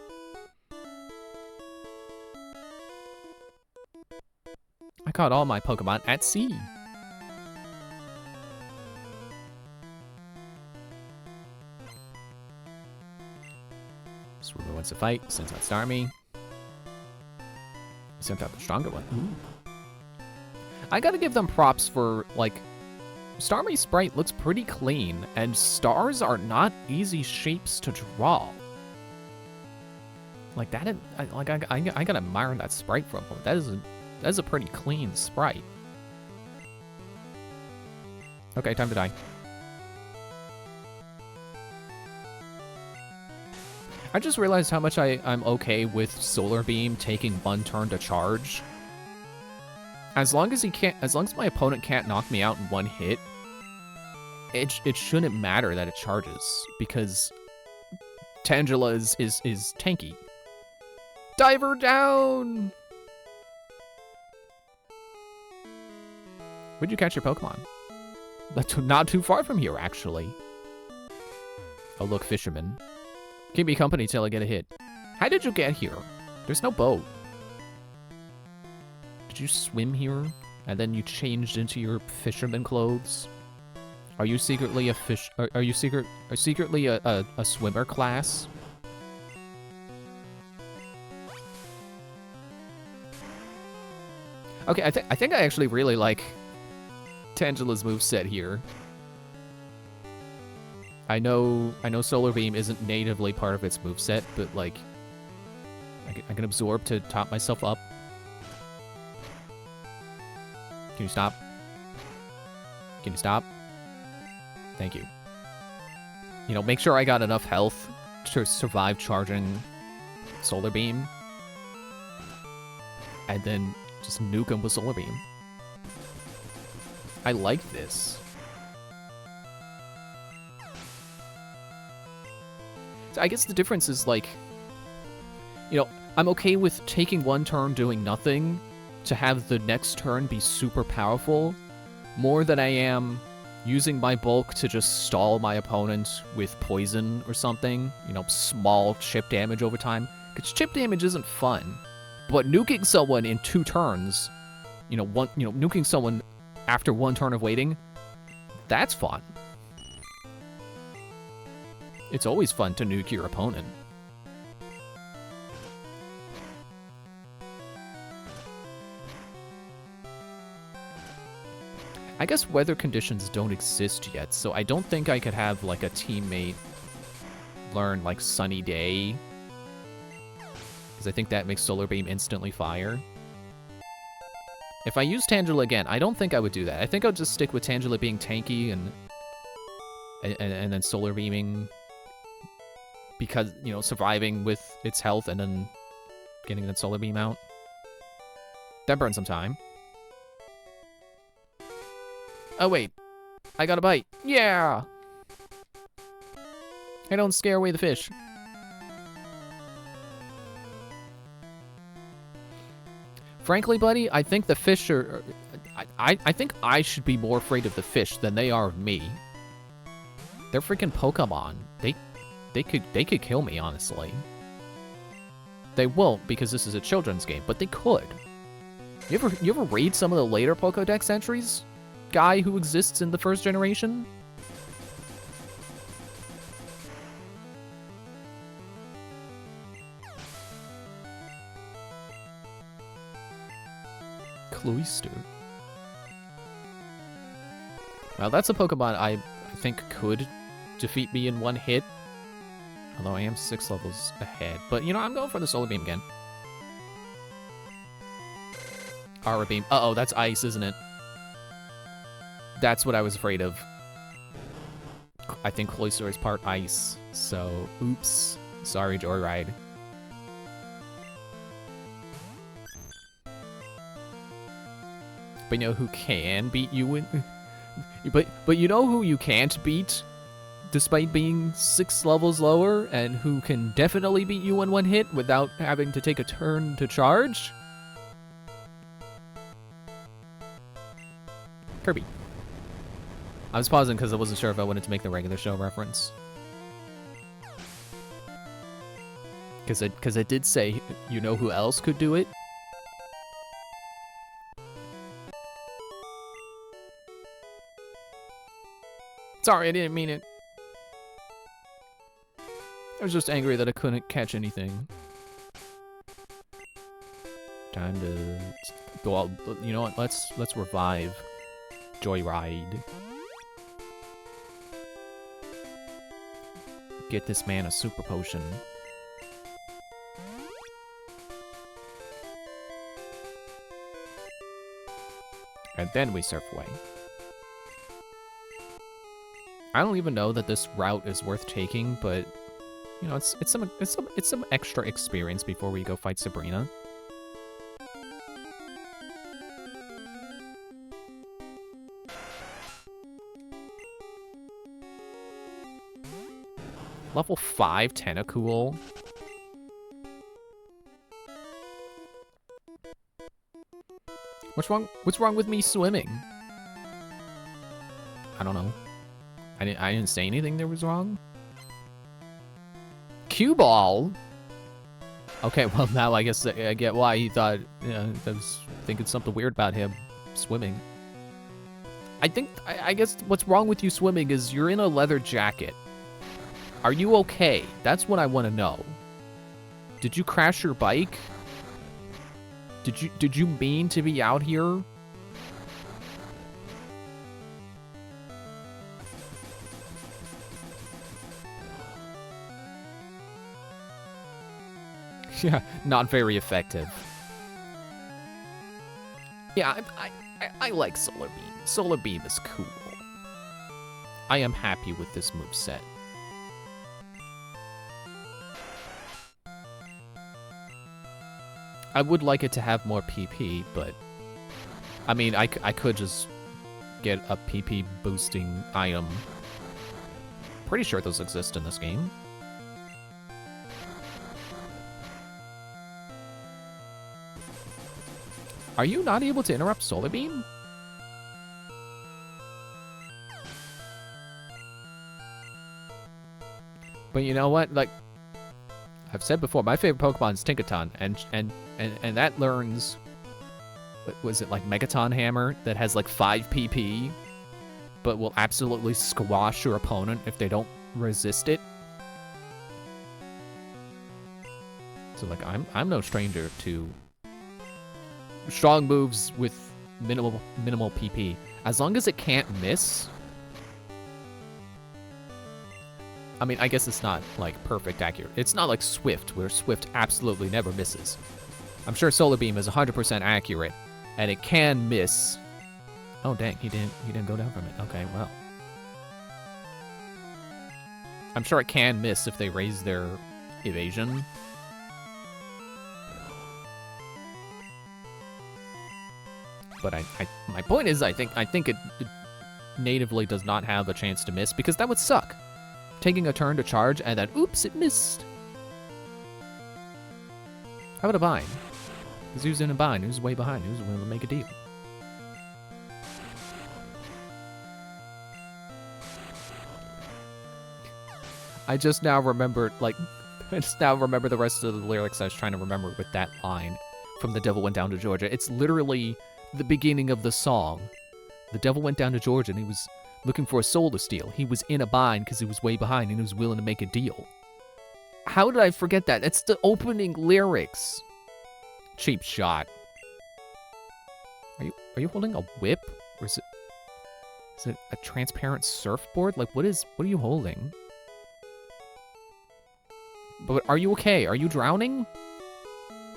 I caught all my Pokemon at sea. Swimmer wants to fight, sends out Starmie. Sent out the stronger one. Ooh. I gotta give them props for, like, Starmie's sprite looks pretty clean, and stars are not easy shapes to draw. Like, that, I gotta admire that sprite for a moment. That is a pretty clean sprite. Okay, time to die. I just realized how much I'm okay with Solar Beam taking one turn to charge. As long as my opponent can't knock me out in one hit, it shouldn't matter that it charges, because Tangela is tanky. Diver down! Where'd you catch your Pokemon? That's not too far from here, actually. Oh, look, fisherman. Keep me company till I get a hit. How did you get here? There's no boat. Did you swim here? And then you changed into your fisherman clothes? Are you secretly a fish? Are you secretly a swimmer class? Okay, I think I actually really like Tangela's moveset here. I know Solar Beam isn't natively part of its moveset, but like I can absorb to top myself up. Can you stop? Can you stop? Thank you. You know, make sure I got enough health to survive charging Solar Beam. And then just nuke him with Solar Beam. I like this. So I guess the difference is, like, you know, I'm okay with taking one turn doing nothing to have the next turn be super powerful, more than I am using my bulk to just stall my opponent with poison or something, you know, small chip damage over time. Because chip damage isn't fun, but nuking someone in 2 turns, nuking someone after 1 turn of waiting, that's fun. It's always fun to nuke your opponent. I guess weather conditions don't exist yet, so I don't think I could have, like, a teammate learn, like, Sunny Day. Because I think that makes Solar Beam instantly fire. If I use Tangela again, I don't think I would do that. I think I'll just stick with Tangela being tanky and then Solar Beaming because, you know, surviving with its health and then getting that solar beam out. That burned some time. Oh, wait. I got a bite. Yeah! Hey, don't scare away the fish. Frankly, buddy, I think the fish are... I think I should be more afraid of the fish than they are of me. They're freaking Pokemon. They could kill me, honestly. They won't, because this is a children's game, but they could. You ever read some of the later Pokédex entries? Guy who exists in the first generation? Cloyster. Well, that's a Pokemon I think could defeat me in one hit. Although I am 6 levels ahead. But, you know, I'm going for the Solar Beam again. Aura Beam. Uh-oh, that's ice, isn't it? That's what I was afraid of. I think Cloyster is part ice. So, oops. Sorry, Joyride. But you know who can beat you in... But you know who you can't beat, despite being 6 levels lower, and who can definitely beat you in one hit without having to take a turn to charge? Kirby. I was pausing because I wasn't sure if I wanted to make the regular show reference. Because I did say, you know who else could do it? Sorry, I didn't mean it. I was just angry that I couldn't catch anything. Time to go out. You know what? Let's revive Joyride. Get this man a super potion. And then we surf away. I don't even know that this route is worth taking, but you know, it's some extra experience before we go fight Sabrina. Level 5 Tentacool. What's wrong with me swimming? I don't know. I didn't say anything that was wrong. Cue Ball? Okay, well now I guess I get why he thought, you know, I was thinking something weird about him swimming. I guess what's wrong with you swimming is you're in a leather jacket. Are you okay? That's what I want to know. Did you crash your bike? Did you mean to be out here? Yeah, not very effective. Yeah, I like Solar Beam. Solar Beam is cool. I am happy with this moveset. I would like it to have more PP, but... I mean, I could just get a PP boosting item. Pretty sure those exist in this game. Are you not able to interrupt Solar Beam? But you know what? Like, I've said before, my favorite Pokemon is Tinkaton, and that learns... What was it, like Megaton Hammer that has like 5 PP, but will absolutely squash your opponent if they don't resist it? So like, I'm no stranger to strong moves with minimal PP. As long as it can't miss. I mean, I guess it's not like perfect accurate. It's not like Swift, where Swift absolutely never misses. I'm sure Solar Beam is 100% accurate, and it can miss. Oh dang, he didn't go down from it. Okay, well. I'm sure it can miss if they raise their evasion. But my point is, I think it natively does not have a chance to miss, because that would suck. Taking a turn to charge and then, oops, it missed. How about a bind? Because who's in a bind? Who's way behind? Who's willing to make a deal? I just now remembered, like, I just now remember the rest of the lyrics I was trying to remember with that line from The Devil Went Down to Georgia. It's literally the beginning of the song. The devil went down to Georgia and he was looking for a soul to steal. He was in a bind because he was way behind and he was willing to make a deal. How did I forget that? It's the opening lyrics. Cheap shot. Are you holding a whip? Or is it a transparent surfboard? Like, what are you holding? But are you okay? Are you drowning?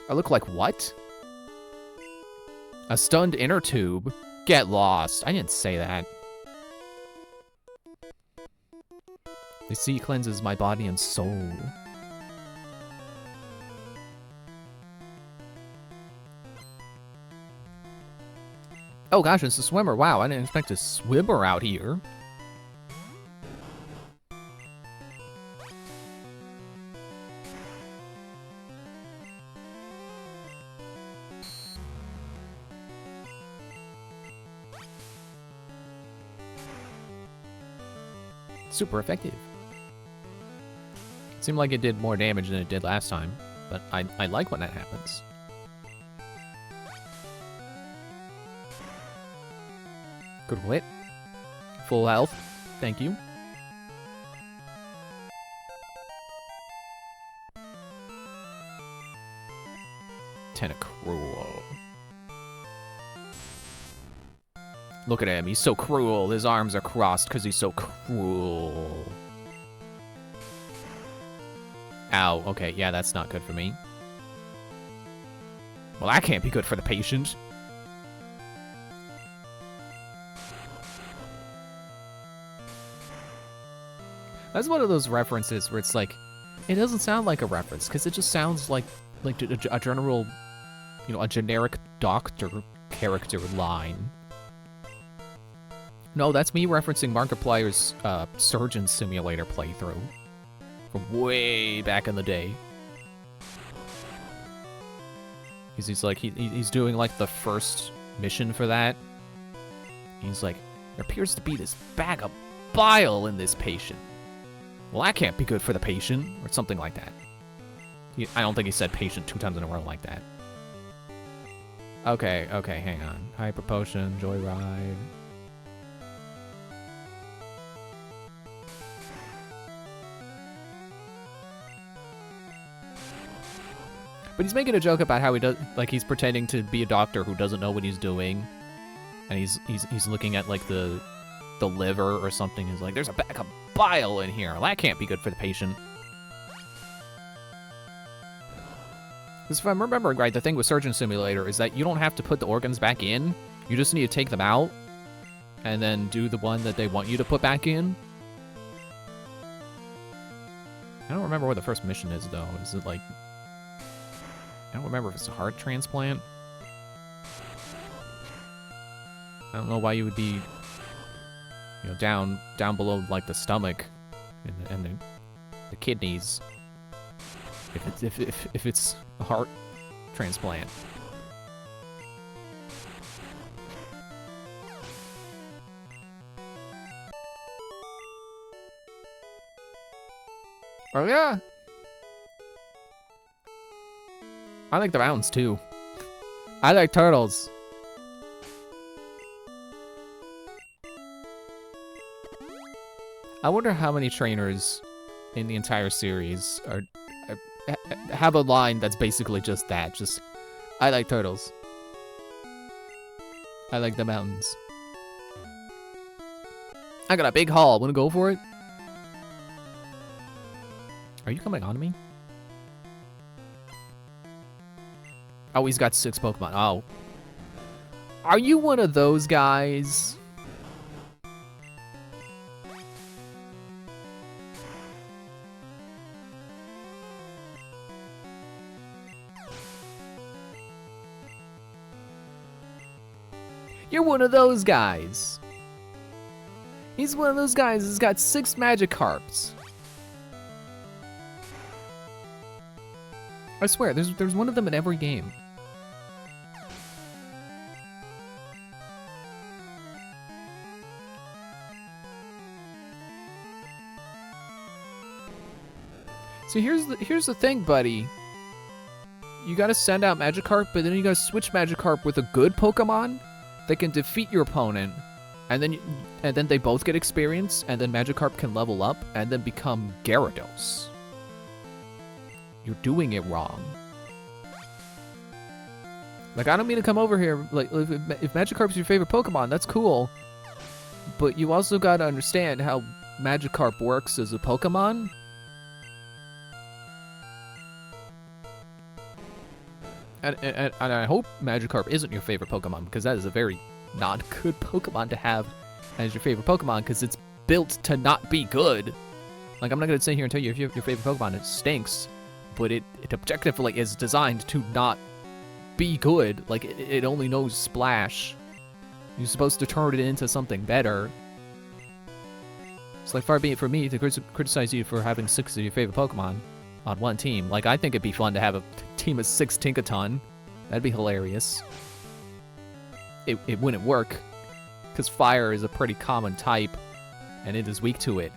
I look like what? A stunned inner tube? Get lost. I didn't say that. The sea cleanses my body and soul. Oh gosh, it's a swimmer. Wow, I didn't expect a swimmer out here. Super effective. It seemed like it did more damage than it did last time, but I like when that happens. Good hit. Full health. Thank you. Tentacruel. Look at him, he's so cruel. His arms are crossed because he's so cruel. Ow, okay, yeah, that's not good for me. Well, that can't be good for the patient. That's one of those references where it's like, it doesn't sound like a reference, because it just sounds like a general, you know, a generic doctor character line. No, that's me referencing Markiplier's Surgeon Simulator playthrough from way back in the day. He's like, he's doing like the first mission for that. He's like, there appears to be this bag of bile in this patient. Well, that can't be good for the patient, or something like that. I don't think he said patient 2 times in a row like that. Okay, hang on. Hyper Potion, Joyride. But he's making a joke about how he does, like, he's pretending to be a doctor who doesn't know what he's doing, and he's looking at like the liver or something. He's like, "There's a bag of bile in here. Well, that can't be good for the patient." Because if I'm remembering right, the thing with Surgeon Simulator is that you don't have to put the organs back in. You just need to take them out, and then do the one that they want you to put back in. I don't remember what the first mission is though. Is it like? I don't remember if it's a heart transplant. I don't know why you would be, you know, down below like the stomach and the kidneys if it's a heart transplant. Oh yeah. I like the mountains too. I like turtles. I wonder how many trainers in the entire series have a line that's basically just that. Just, I like turtles. I like the mountains. I got a big haul. Wanna go for it? Are you coming on to me? Oh, he's got 6 Pokemon. Oh. Are you one of those guys? You're one of those guys. He's one of those guys who's got 6 Magikarps. I swear, there's one of them in every game. So here's the thing, buddy. You gotta send out Magikarp, but then you gotta switch Magikarp with a good Pokemon that can defeat your opponent, and then they both get experience, and then Magikarp can level up and then become Gyarados. You're doing it wrong. Like, I don't mean to come over here, like, if Magikarp's your favorite Pokemon, that's cool. But you also gotta understand how Magikarp works as a Pokemon. And I hope Magikarp isn't your favorite Pokemon, because that is a very not good Pokemon to have as your favorite Pokemon, because it's built to not be good. Like, I'm not gonna sit here and tell you if your favorite Pokemon, it stinks, but it objectively is designed to not be good. Like, it only knows Splash. You're supposed to turn it into something better. It's like, far be it for me to criticize you for having 6 of your favorite Pokemon on one team. Like, I think it'd be fun to have a team of 6 Tinkaton. That'd be hilarious. It wouldn't work, because fire is a pretty common type, and it is weak to it.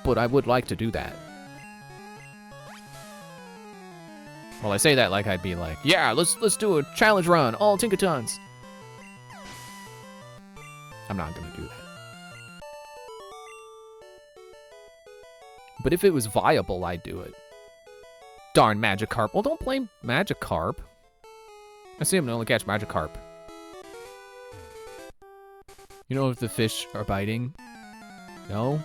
But I would like to do that. Well, I say that like I'd be like, yeah, let's do a challenge run, all Tinkatons. I'm not gonna do that. But if it was viable, I'd do it. Darn Magikarp. Well, don't blame Magikarp. I see him only catch Magikarp. You know if the fish are biting? No?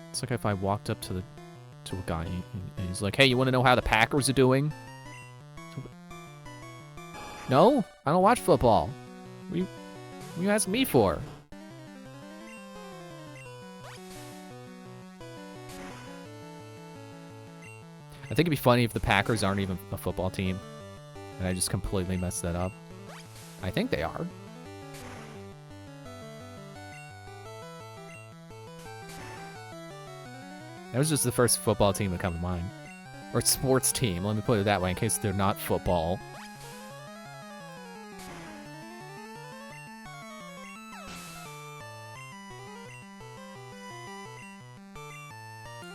It's like if I walked up to a guy and he's like, hey, you want to know how the Packers are doing? No? I don't watch football. What are you asking me for? I think it'd be funny if the Packers aren't even a football team, and I just completely messed that up. I think they are. That was just the first football team that come to mind. Or sports team, let me put it that way, in case they're not football.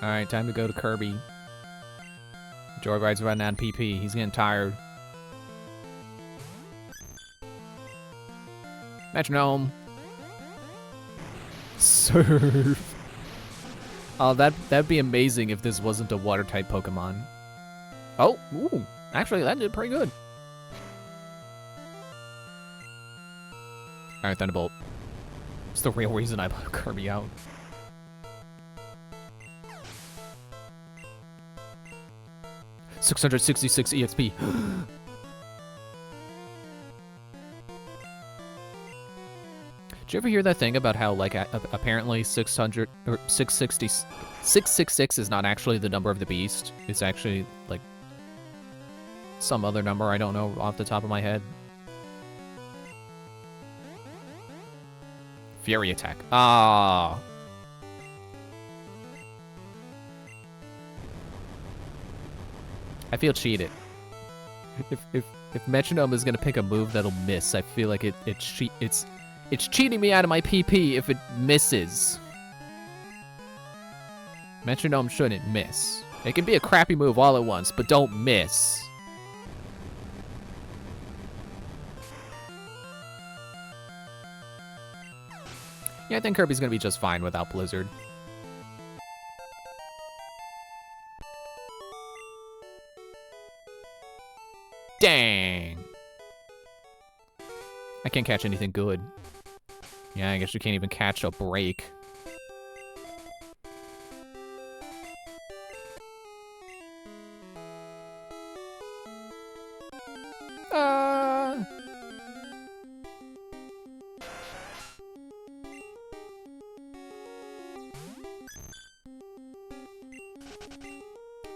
Alright, time to go to Kirby. Joyride's running on PP. He's getting tired. Metronome. Surf. Oh, that'd be amazing if this wasn't a water-type Pokemon. Oh, ooh. Actually, that did pretty good. Alright, Thunderbolt. It's the real reason I put Kirby out. $666 EXP. Did you ever hear that thing about how, like, apparently 666 is not actually the number of the beast? It's actually, like, some other number I don't know off the top of my head. Fury attack. Ah. I feel cheated. If Metronome is gonna pick a move that'll miss, I feel like it's cheating me out of my PP if it misses. Metronome shouldn't miss. It can be a crappy move all at once, but don't miss. Yeah, I think Kirby's gonna be just fine without Blizzard. Dang! I can't catch anything good. Yeah, I guess you can't even catch a break.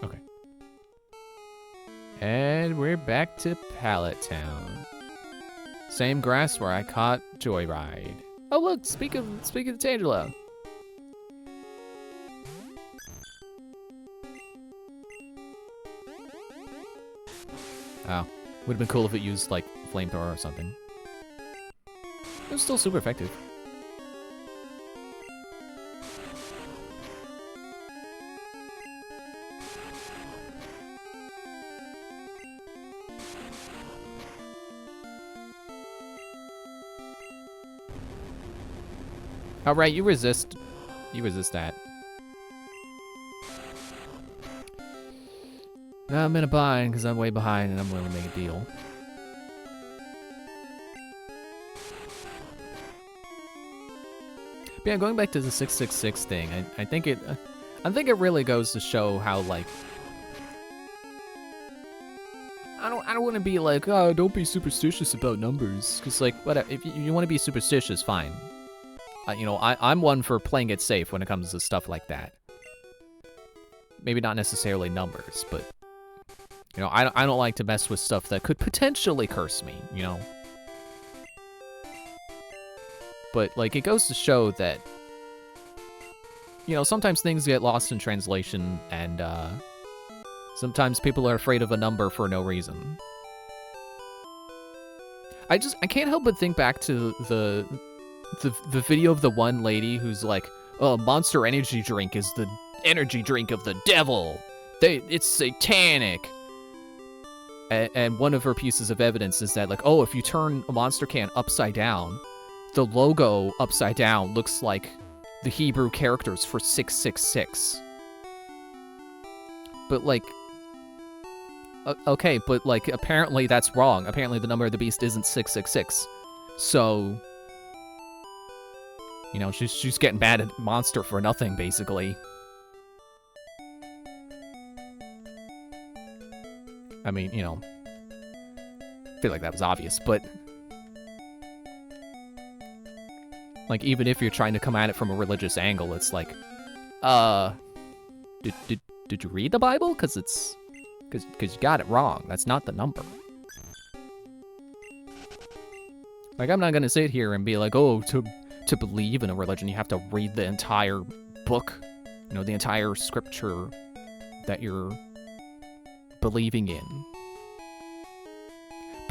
Okay. And we're back to Pallet Town. Same grass where I caught Joyride. Oh look, speak of Tangela. Oh, would have been cool if it used like flamethrower or something. It was still super effective. All right, you resist that. I'm in a bind because I'm way behind and I'm willing to make a deal. But yeah, going back to the 666 thing, I think it really goes to show how like I don't want to be like, oh, don't be superstitious about numbers, because like whatever, if you want to be superstitious, fine. You know, I'm one for playing it safe when it comes to stuff like that. Maybe not necessarily numbers, but you know, I don't like to mess with stuff that could potentially curse me, you know. But like it goes to show that you know, sometimes things get lost in translation and sometimes people are afraid of a number for no reason. I can't help but think back to the video of the one lady who's like, oh, Monster Energy drink is the energy drink of the devil. It's satanic. And one of her pieces of evidence is that like, oh, if you turn a Monster can upside down, the logo upside down looks like the Hebrew characters for 666. But like, okay, but like apparently that's wrong. Apparently the number of the beast isn't 666. So, you know, she's getting mad at Monster for nothing, basically. I mean, you know, I feel like that was obvious, but like even if you're trying to come at it from a religious angle, it's like, did you read the Bible? Because you got it wrong. That's not the number. Like, I'm not gonna sit here and be like, oh, to believe in a religion, you have to read the entire book, you know, the entire scripture that you're believing in.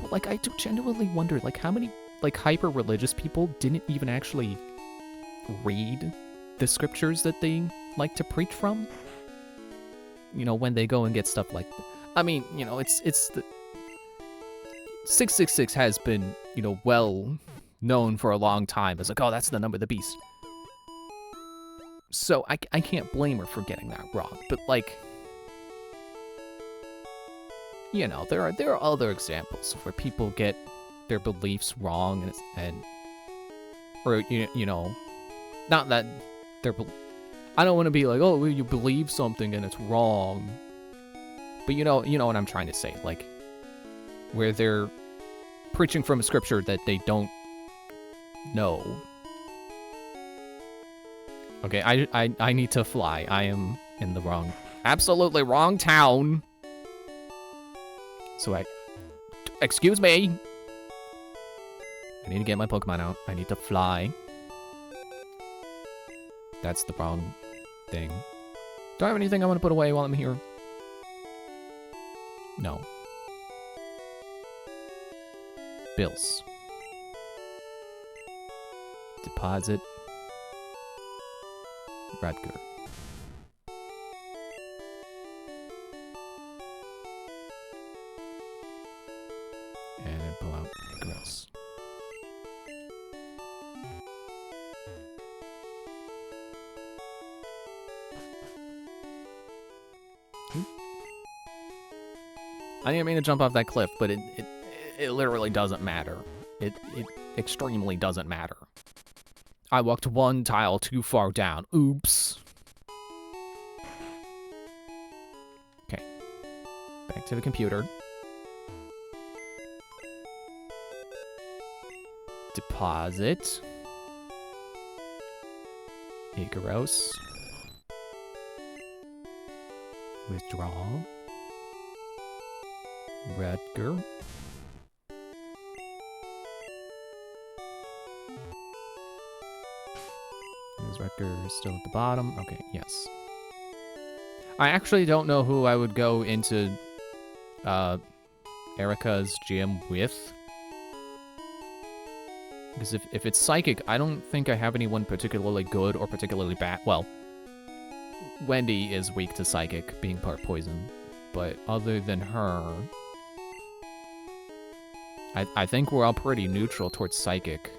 But like, I do genuinely wonder, like, how many like hyper-religious people didn't even actually read the scriptures that they like to preach from? You know, when they go and get stuff like that. I mean, you know, it's the 666 has been, you know, well known for a long time as like, oh, that's the number of the beast. So I can't blame her for getting that wrong. But like, you know, there are other examples where people get their beliefs wrong or you know, not that they're. I don't want to be like, oh, well, you believe something and it's wrong. But you know what I'm trying to say, like where they're preaching from a scripture that they don't know. Okay, I need to fly. I am in the absolutely wrong town. So excuse me. I need to get my Pokemon out. I need to fly. That's the wrong thing. Do I have anything I want to put away while I'm here? No. Bills. Deposit. Rutger. And pull out Gross. I didn't mean to jump off that cliff, but it literally doesn't matter. It extremely doesn't matter. I walked one tile too far down. Oops. Okay. Back to the computer. Deposit. Ikaros. Withdraw. Rutger. Is Rutger still at the bottom? Okay, yes. I actually don't know who I would go into Erica's gym with. Because if it's Psychic, I don't think I have anyone particularly good or particularly bad. Well, Wendy is weak to Psychic, being part poison. But other than her, I think we're all pretty neutral towards Psychic.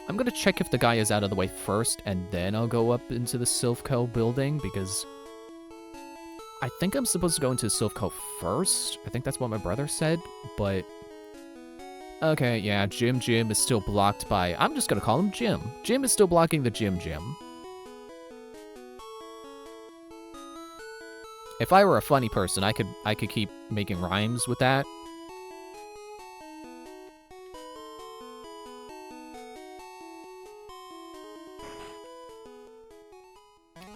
I'm gonna check if the guy is out of the way first, and then I'll go up into the Silphco building, because I think I'm supposed to go into Silphco first. I think that's what my brother said, but... Okay, yeah, Jim is still blocked by... I'm just gonna call him Jim. Jim is still blocking the Jim. If I were a funny person, I could keep making rhymes with that.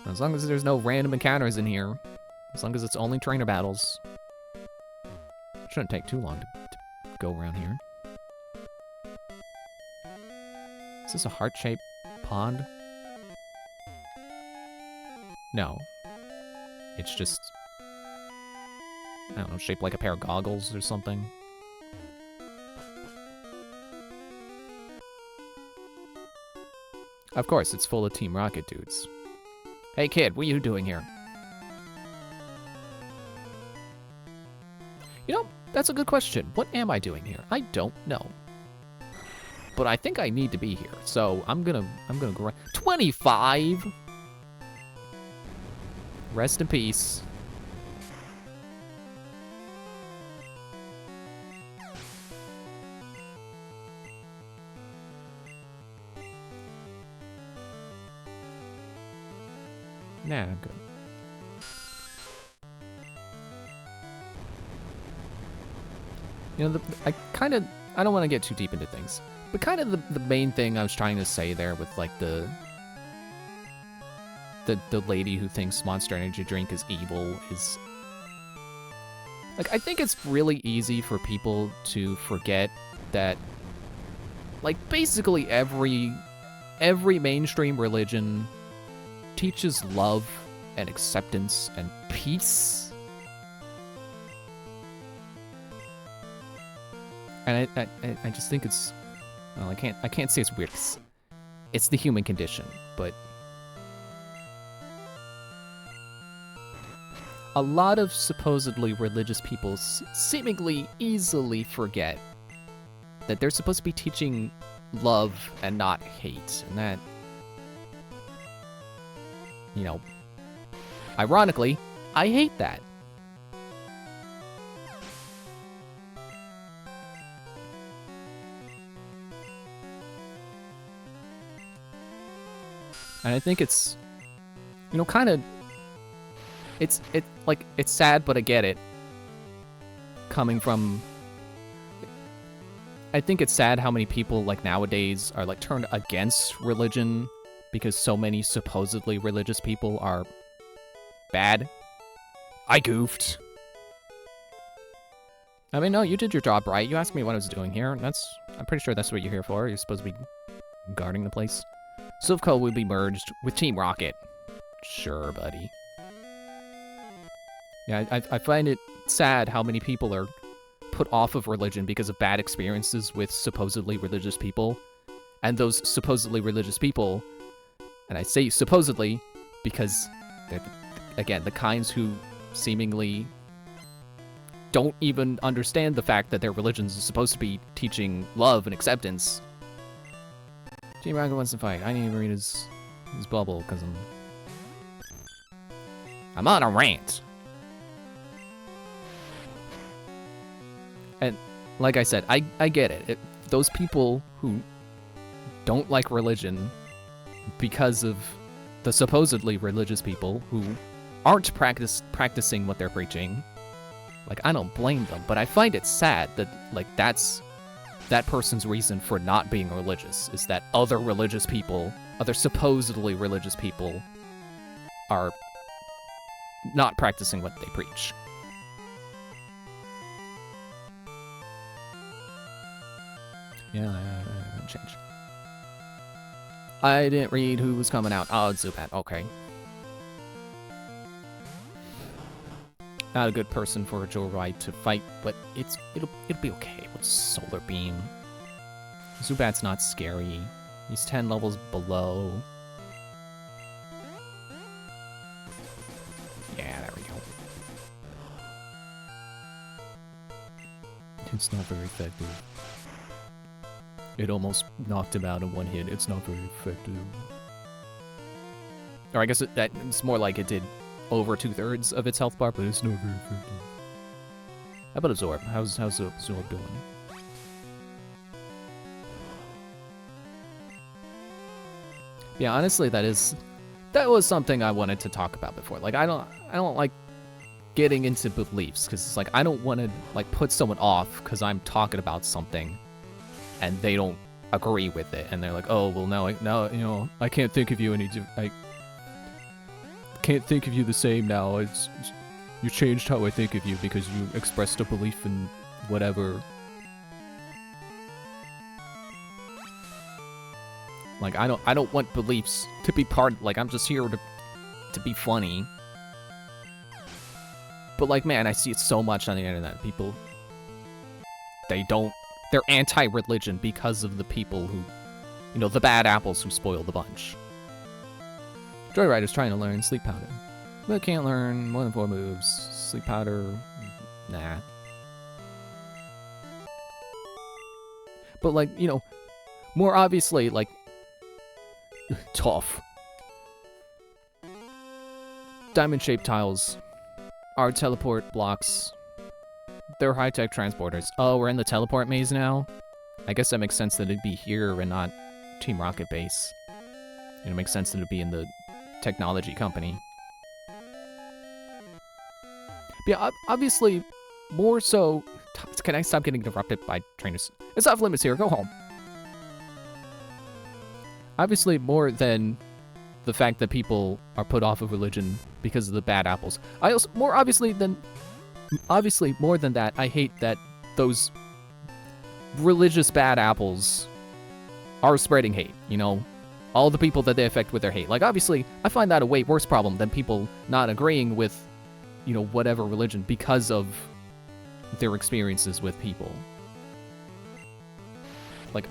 As long as there's no random encounters in here. As long as it's only trainer battles. Shouldn't take too long to go around here. Is this a heart-shaped pond? No. It's just... I don't know, shaped like a pair of goggles or something. Of course, it's full of Team Rocket dudes. Hey kid, what are you doing here? You know, that's a good question. What am I doing here? I don't know. But I think I need to be here, so I'm gonna go 25! Rest in peace. Nah, I'm good. You know, I don't want to get too deep into things, but kind of the main thing I was trying to say there with, like, the lady who thinks Monster Energy drink is evil is... Like, I think it's really easy for people to forget that, like, basically every mainstream religion teaches love and acceptance and peace. And I just think it's... Well, I can't say it's weird. It's the human condition, but... A lot of supposedly religious people seemingly easily forget that they're supposed to be teaching love and not hate, and that... You know, ironically, I hate that. And I think it's, you know, kind of, it's sad, but I get it. Coming from, I think it's sad how many people, like, nowadays are, like, turned against religion because so many supposedly religious people are bad. I goofed. I mean, no, you did your job right. You asked me what I was doing here, and I'm pretty sure that's what you're here for. You're supposed to be guarding the place. Silphco will be merged with Team Rocket. Sure, buddy. Yeah, I find it sad how many people are put off of religion because of bad experiences with supposedly religious people. And those supposedly religious people, and I say supposedly because, again, the kinds who seemingly don't even understand the fact that their religions are supposed to be teaching love and acceptance. Team Rocket wants to fight. I need to read his bubble because I'm on a rant. And like I said, I get it. Those people who don't like religion because of the supposedly religious people who aren't practicing what they're preaching, like, I don't blame them, but I find it sad that, like, that's that person's reason for not being religious, is that other religious people, other supposedly religious people, are not practicing what they preach. Yeah, change. I didn't read who was coming out. Oh, it's Zubat. Okay. Not a good person for a Joyride to fight, but it'll be okay with Solar Beam. Zubat's not scary. He's 10 levels below. Yeah, there we go. It's not very effective. It almost knocked him out in one hit. It's not very effective. Or I guess it's more like it did over 2/3 of its health bar, but it's not very effective. How about Absorb? How's Absorb doing? Yeah, honestly, that was something I wanted to talk about before. Like, I don't like getting into beliefs, because it's like, I don't want to, like, put someone off because I'm talking about something and they don't agree with it, and they're like, oh, well, now, you know, I can't think of you I can't think of you the same now. You changed how I think of you because you expressed a belief in whatever. Like, I don't want beliefs to be part, like, I'm just here to be funny. But, like, man, I see it so much on the internet. People, they're anti-religion because of the people who, you know, the bad apples who spoil the bunch. Joyride is trying to learn Sleep Powder, but can't learn more than 4 moves. Sleep Powder, nah. But, like, you know, more obviously, like, tough. Diamond-shaped tiles are teleport blocks. They're high-tech transporters. Oh, we're in the teleport maze now? I guess that makes sense that it'd be here and not Team Rocket Base. And it makes sense that it'd be in the technology company. But yeah, obviously, more so... Can I stop getting interrupted by trainers? It's off limits here, go home. Obviously, more than the fact that people are put off of religion because of the bad apples. Obviously, more than that, I hate that those religious bad apples are spreading hate, you know? All the people that they affect with their hate. Like, obviously, I find that a way worse problem than people not agreeing with, you know, whatever religion because of their experiences with people. Like,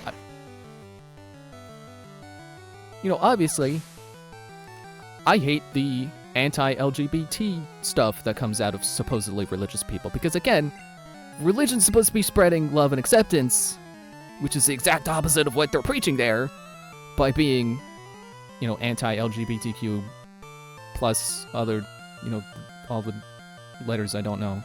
you know, obviously, I hate the anti-LGBT stuff that comes out of supposedly religious people. Because, again, religion's supposed to be spreading love and acceptance, which is the exact opposite of what they're preaching there, by being, you know, anti-LGBTQ plus other, you know, all the letters I don't know.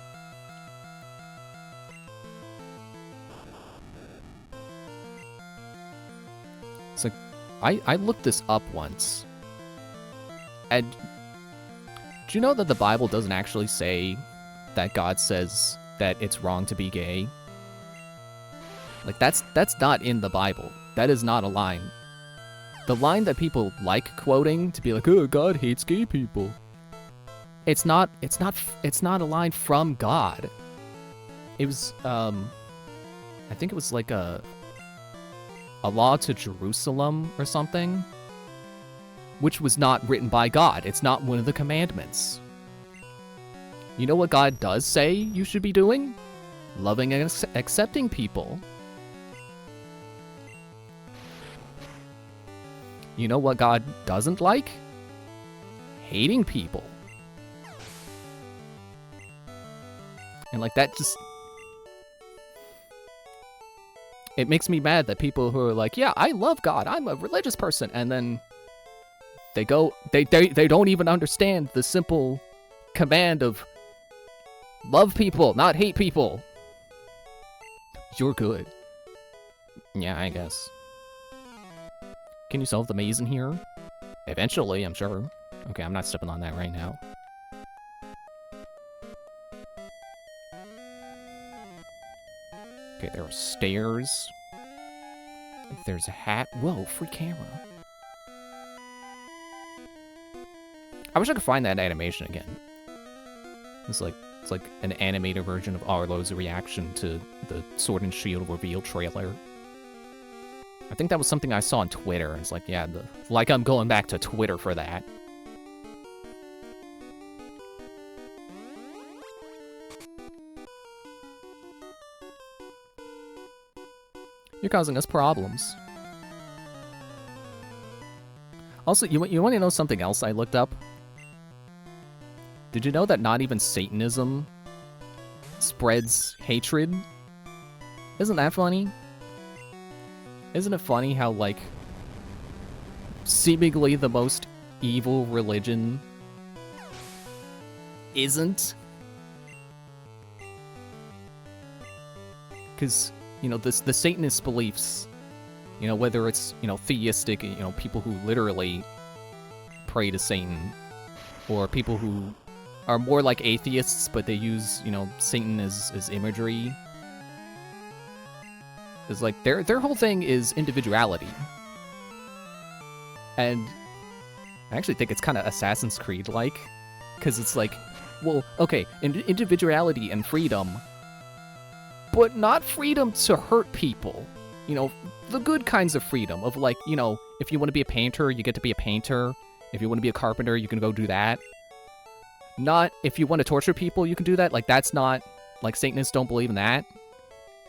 It's like, I looked this up once, and do you know that the Bible doesn't actually say that God says that it's wrong to be gay? Like, that's not in the Bible. That is not a line. The line that people like quoting to be like, oh, God hates gay people. It's not a line from God. It was, I think it was like a law to Jerusalem or something, which was not written by God. It's not one of the commandments. You know what God does say you should be doing? Loving and accepting people. You know what God doesn't like? Hating people. And like that just... It makes me mad that people who are like, yeah, I love God, I'm a religious person, and then they go, they don't even understand the simple command of love people, not hate people. You're good. Yeah, I guess. Can you solve the maze in here? Eventually, I'm sure. Okay, I'm not stepping on that right now. Okay, there are stairs. There's a hat. Whoa, free camera. I wish I could find that animation again. It's like an animated version of Arlo's reaction to the Sword and Shield reveal trailer. I think that was something I saw on Twitter. It's like, yeah, like I'm going back to Twitter for that. You're causing us problems. Also, you want to know something else I looked up? Did you know that not even Satanism spreads hatred? Isn't that funny? Isn't it funny how, like, seemingly the most evil religion isn't? Because, you know, the Satanist beliefs, you know, whether it's, you know, theistic, you know, people who literally pray to Satan, or people who are more like atheists, but they use, you know, Satan as imagery. It's like, their whole thing is individuality. And I actually think it's kind of Assassin's Creed-like, because it's like, well, okay, individuality and freedom, but not freedom to hurt people. You know, the good kinds of freedom of, like, you know, if you want to be a painter, you get to be a painter. If you want to be a carpenter, you can go do that. Not if you want to torture people, you can do that. Like, that's not, like, Satanists don't believe in that.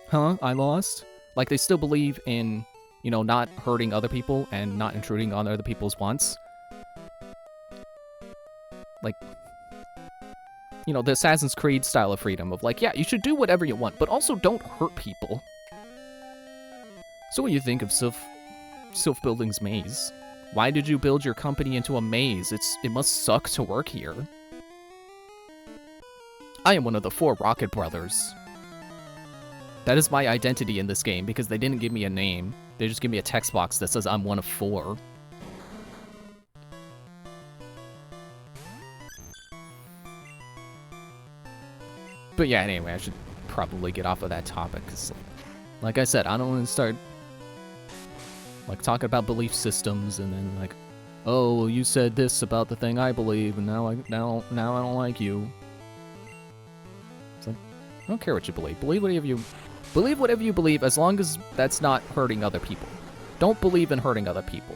Huh? I lost? Like, they still believe in, you know, not hurting other people and not intruding on other people's wants. Like, you know, the Assassin's Creed style of freedom of, like, yeah, you should do whatever you want, but also don't hurt people. So what do you think of Sylph Building's maze? Why did you build your company into a maze? It must suck to work here. I am one of the 4 Rocket Brothers. That is my identity in this game, because they didn't give me a name. They just give me a text box that says I'm one of 4. But yeah, anyway, I should probably get off of that topic, because, like I said, I don't want to start, like, talking about belief systems, and then, like, oh, well, you said this about the thing I believe, and now I don't like you. It's like, I don't care what you believe. Believe whatever you believe, as long as that's not hurting other people. Don't believe in hurting other people.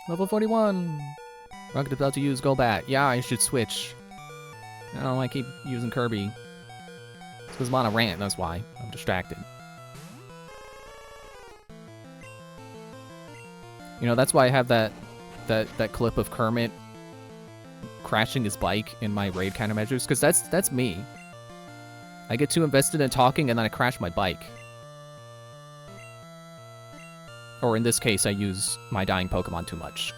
Level 41! Rocket about to use Golbat. Yeah, I should switch. No, I keep using Kirby. It's because I'm on a rant, that's why. I'm distracted. You know, that's why I have that clip of Kermit crashing his bike in my raid countermeasures, because that's me. I get too invested in talking and then I crash my bike. Or in this case, I use my dying Pokemon too much.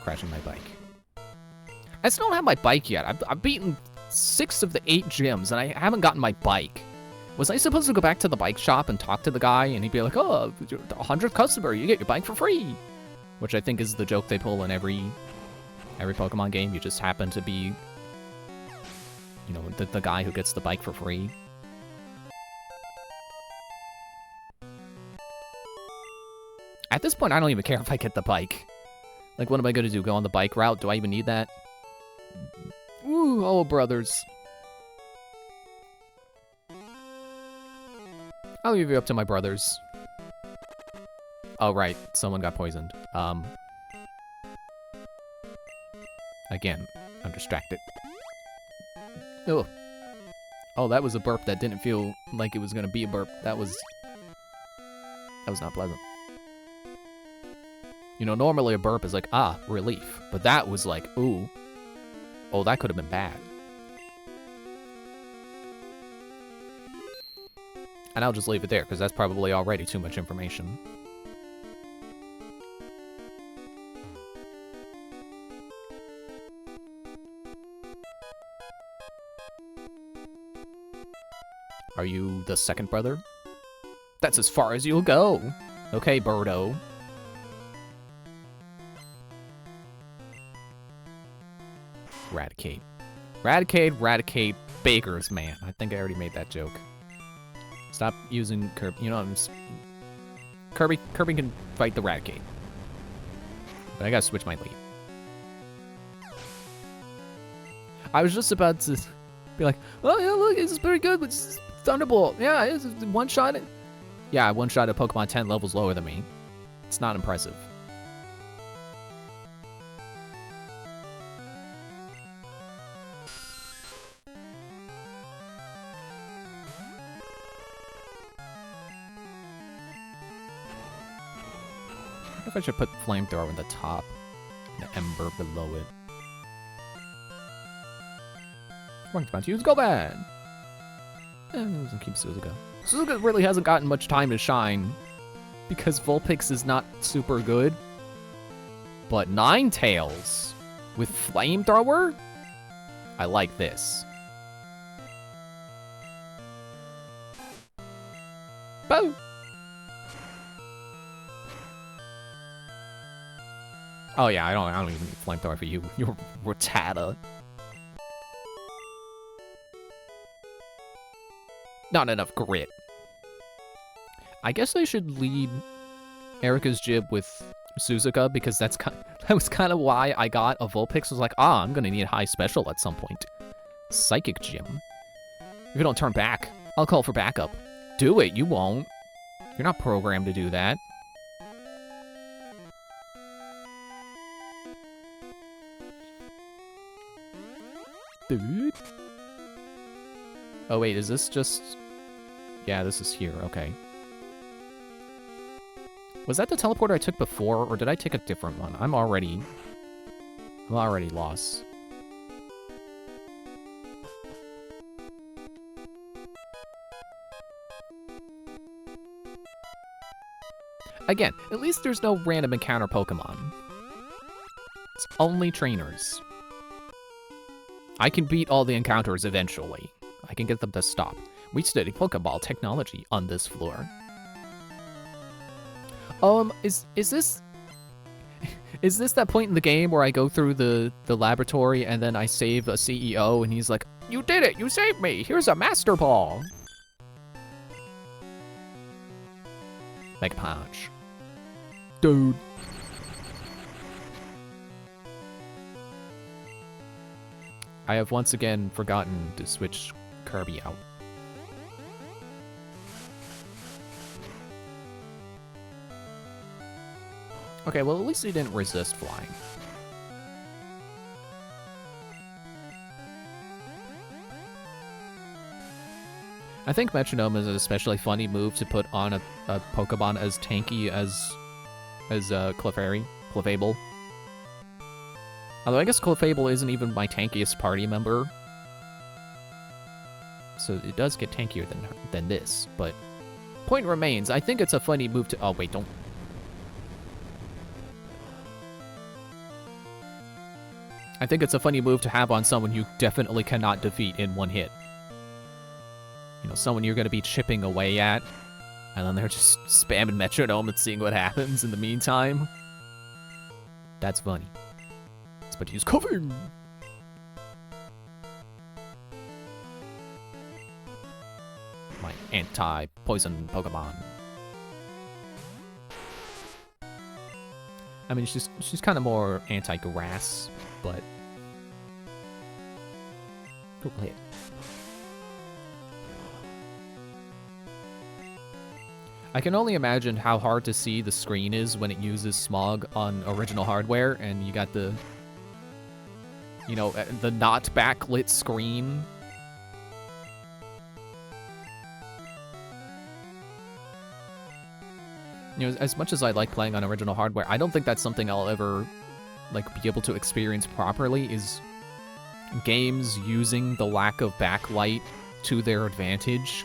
Crashing my bike. I still don't have my bike yet. I've beaten 6 of the 8 gyms and I haven't gotten my bike. Was I supposed to go back to the bike shop and talk to the guy and he'd be like, oh, 100th customer, you get your bike for free? Which I think is the joke they pull in every Pokemon game. You just happen to be, you know, the guy who gets the bike for free. At this point, I don't even care if I get the bike. Like, what am I going to do? Go on the bike route? Do I even need that? Ooh, oh, brothers. I'll leave you up to my brothers. Oh, right. Someone got poisoned. Again, I'm distracted. Oh. Oh, that was a burp that didn't feel like it was going to be a burp. That was not pleasant. You know, normally a burp is like, ah, relief. But that was like, ooh. Oh, that could have been bad. And I'll just leave it there, because that's probably already too much information. Are you the second brother? That's as far as you'll go. Okay, Birdo. Raticate. Raticate, Raticate, Baker's man. I think I already made that joke. Stop using Kirby. You know, Kirby can fight the Raticate. But I gotta switch my lead. I was just about to be like, oh yeah, look, this is pretty good with Thunderbolt. Yeah, it's one-shot. Yeah, I one-shot a Pokemon 10 levels lower than me. It's not impressive. I wonder if I should put Flamethrower in the top and Ember below it. Wrong about to use Go Bad. Doesn't keep Suzuka. Suzuka really hasn't gotten much time to shine because Vulpix is not super good. But Ninetales with Flamethrower? I like this. Boom! Oh yeah, I don't even need Flamethrower for you. You're Rattata. Not enough grit. I guess I should lead Erika's Jib with Suzuka because that was kind of why I got a Vulpix. I was like, I'm gonna need high special at some point. Psychic Gym. If you don't turn back, I'll call for backup. Do it, you won't. You're not programmed to do that. Dude. Oh wait, is this just... Yeah, this is here, okay. Was that the teleporter I took before, or did I take a different one? I'm already lost. Again, at least there's no random encounter Pokemon. It's only trainers. I can beat all the encounters eventually. I can get them to stop. We study Pokeball technology on this floor. Is this... Is this that point in the game where I go through the laboratory and then I save a CEO and he's like, you did it! You saved me! Here's a Master Ball! Mega Punch. Dude. I have once again forgotten to switch Kirby out. Okay, well at least he didn't resist flying. I think Metronome is an especially funny move to put on a Pokemon as tanky as Clefable. Although I guess Clefable isn't even my tankiest party member. So it does get tankier than this, but point remains, I think it's a funny move to... Oh wait, don't... I think it's a funny move to have on someone you definitely cannot defeat in one hit. You know, someone you're going to be chipping away at, and then they're just spamming Metronome and seeing what happens in the meantime. That's funny. Let's but use cover! My anti-poison Pokemon. I mean, she's kind of more anti-grass, but... Go play it. I can only imagine how hard to see the screen is when it uses smog on original hardware, and you got the... You know, the not backlit screen. You know, as much as I like playing on original hardware, I don't think that's something I'll ever, like, be able to experience properly, is games using the lack of backlight to their advantage.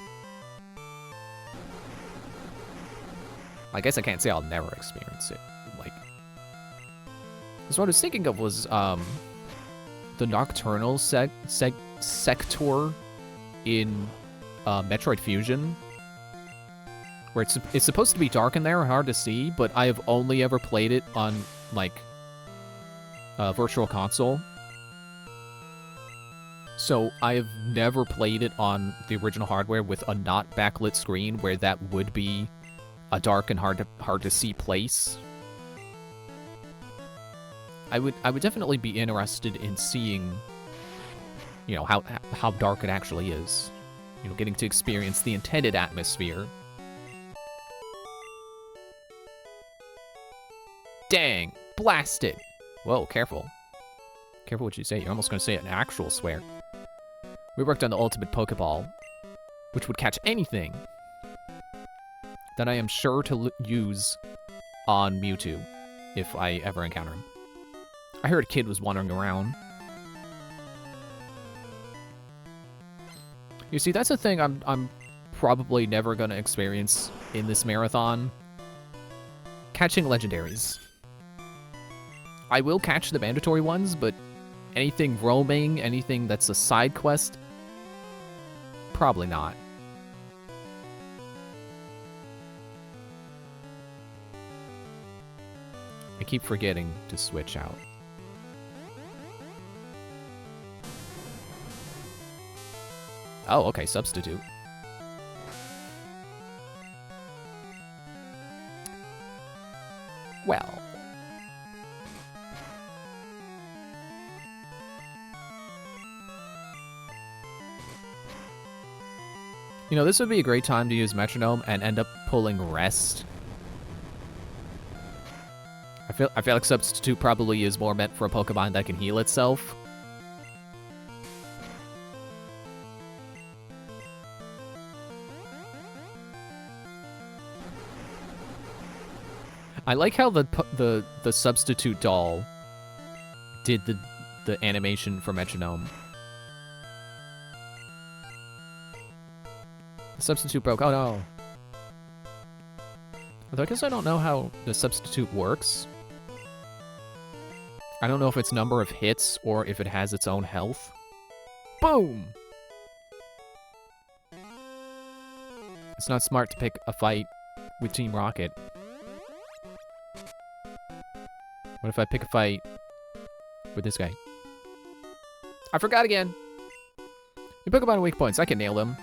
I guess I can't say I'll never experience it. Like, because what I was thinking of was, the Nocturnal sector in Metroid Fusion, where it's supposed to be dark in there and hard to see, but I have only ever played it on, like, Virtual Console. So I have never played it on the original hardware with a not backlit screen where that would be a dark and hard to see place. I would definitely be interested in seeing, you know, how dark it actually is. You know, getting to experience the intended atmosphere. Dang, blast it. Whoa, careful. Careful what you say. You're almost going to say an actual swear. We worked on the ultimate Pokeball, which would catch anything that I am sure to use on Mewtwo if I ever encounter him. I heard a kid was wandering around. You see, that's a thing I'm probably never going to experience in this marathon. Catching legendaries. I will catch the mandatory ones, but anything roaming, anything that's a side quest, probably not. I keep forgetting to switch out. Oh, okay, substitute. Well. You know, this would be a great time to use Metronome and end up pulling Rest. I feel like Substitute probably is more meant for a Pokemon that can heal itself. I like how the Substitute doll did the animation for Metronome. The Substitute broke. Oh no. Although I guess I don't know how the Substitute works. I don't know if it's number of hits or if it has its own health. Boom! It's not smart to pick a fight with Team Rocket. What if I pick a fight with this guy? I forgot again! You Pokemon are weak points. I can nail them.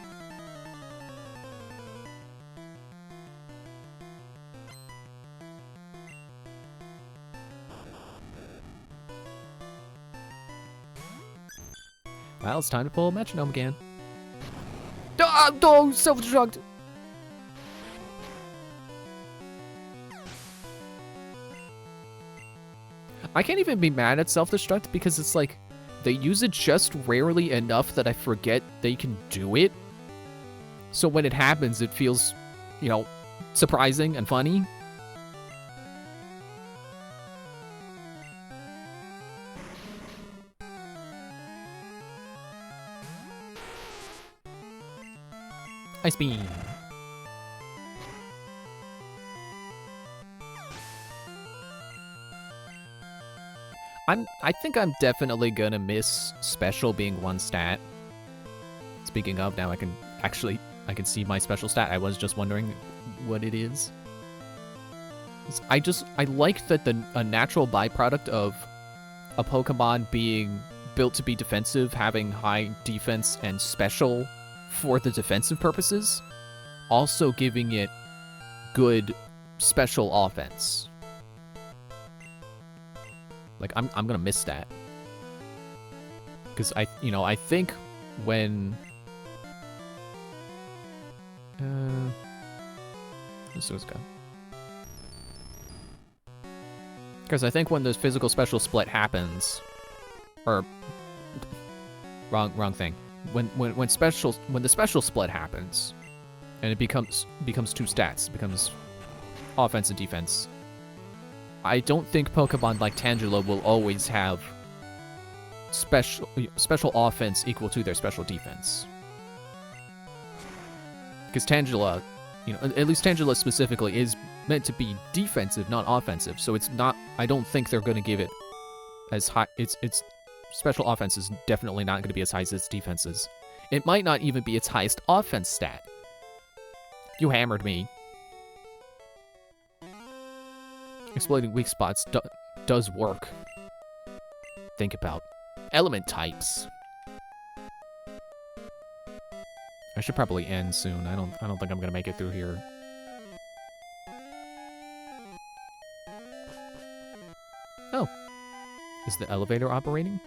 Well, it's time to pull Metronome again. Oh, self-destruct! I can't even be mad at self-destruct because it's like, they use it just rarely enough that I forget they can do it. So when it happens, it feels, you know, surprising and funny. Ice Beam. I think I'm definitely gonna miss special being one stat. Speaking of, now I can see my special stat. I was just wondering what it is. I like that a natural byproduct of a Pokemon being built to be defensive, having high defense and special for the defensive purposes, also giving it good special offense. Like, I'm gonna miss that. Because I think when... let's go. Because I think when the physical special split happens... Or... Wrong thing. When the special split happens, and it becomes two stats, it becomes offense and defense, I don't think Pokemon like Tangela will always have special offense equal to their special defense. Because Tangela, at least Tangela specifically, is meant to be defensive, not offensive. So it's not. I don't think they're going to give it as high. Its special offense is definitely not going to be as high as its defenses. It might not even be its highest offense stat. You hammered me. Exploiting weak spots does work. Think about element types. I should probably end soon. I don't think I'm gonna make it through here. Oh. Is the elevator operating?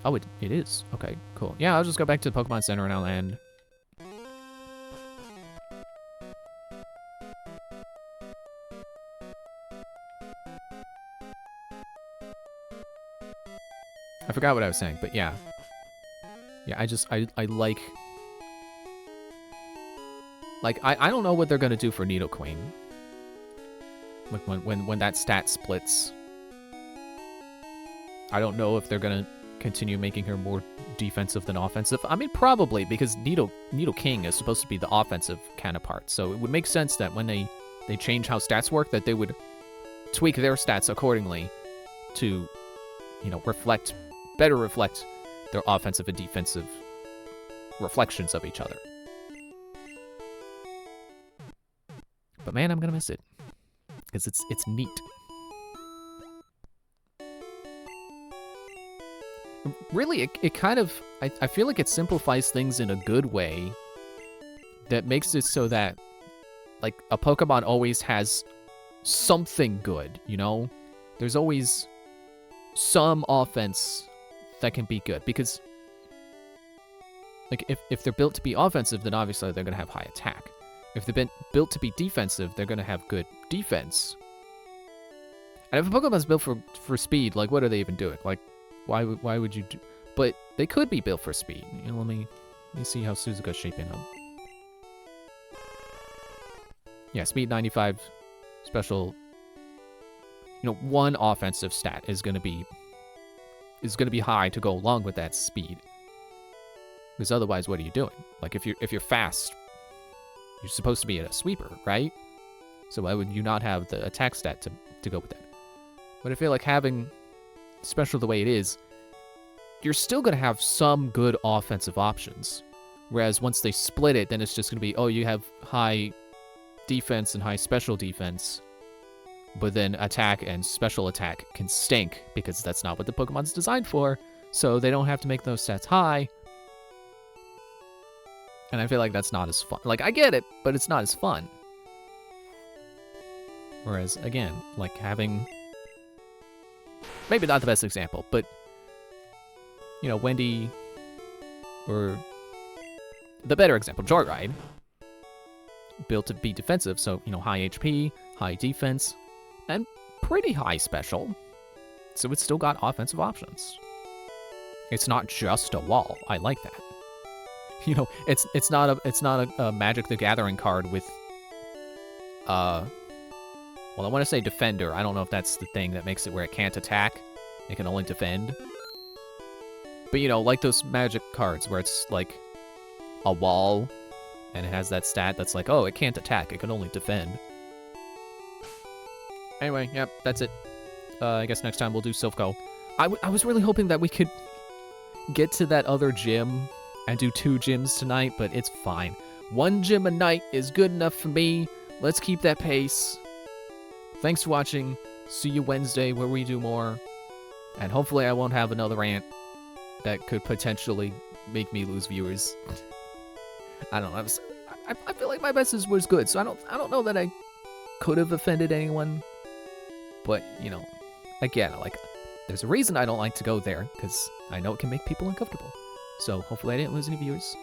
Oh, it is. Okay, cool. Yeah, I'll just go back to the Pokemon Center and I'll end. I forgot what I was saying, but yeah. Yeah, I like... Like, I don't know what they're gonna do for Nidoqueen. Like, when that stat splits. I don't know if they're gonna continue making her more defensive than offensive. I mean, probably, because Nidoking is supposed to be the offensive counterpart. So it would make sense that when they change how stats work, that they would tweak their stats accordingly to, you know, better reflect their offensive and defensive reflections of each other. But man, I'm gonna miss it. Because it's neat. Really, it kind of... I feel like it simplifies things in a good way that makes it so that, like, a Pokemon always has something good, you know? There's always some offense that can be good, because, like, if they're built to be offensive, then obviously they're going to have high attack. If they've been built to be defensive, they're going to have good defense. And if a Pokemon's built for speed, like, what are they even doing? Like, why would you do... But they could be built for speed. You know, let me see how Suzuka's shaping up. Yeah, speed 95, special... You know, one offensive stat is gonna be high to go along with that speed. Because otherwise, what are you doing? Like, if you're fast, you're supposed to be a sweeper, right? So why would you not have the attack stat to go with that? But I feel like having special the way it is, you're still going to have some good offensive options. Whereas once they split it, then it's just going to be, oh, you have high defense and high special defense, but then attack and special attack can stink, because that's not what the Pokemon's designed for, so they don't have to make those stats high. And I feel like that's not as fun. Like, I get it, but it's not as fun. Whereas, again, like having... Maybe not the best example, but, you know, Wendy, or the better example, Joyride, built to be defensive, so, you know, high HP, high defense, and pretty high special, so it's still got offensive options. It's not just a wall. I like that. You know, it's not a Magic the Gathering card with, well, I want to say Defender. I don't know if that's the thing that makes it where it can't attack. It can only defend. But, you know, like those Magic cards where it's, like, a wall, and it has that stat that's like, oh, it can't attack. It can only defend. Anyway, yep, that's it. I guess next time we'll do Silph. I was really hoping that we could get to that other gym and do 2 gyms tonight, but it's fine. 1 gym a night is good enough for me. Let's keep that pace. Thanks for watching. See you Wednesday where we do more. And hopefully I won't have another rant that could potentially make me lose viewers. I don't know. I feel like my message was good, so I don't know that I could have offended anyone. But, you know, again, like, there's a reason I don't like to go there, because I know it can make people uncomfortable. So hopefully I didn't lose any viewers.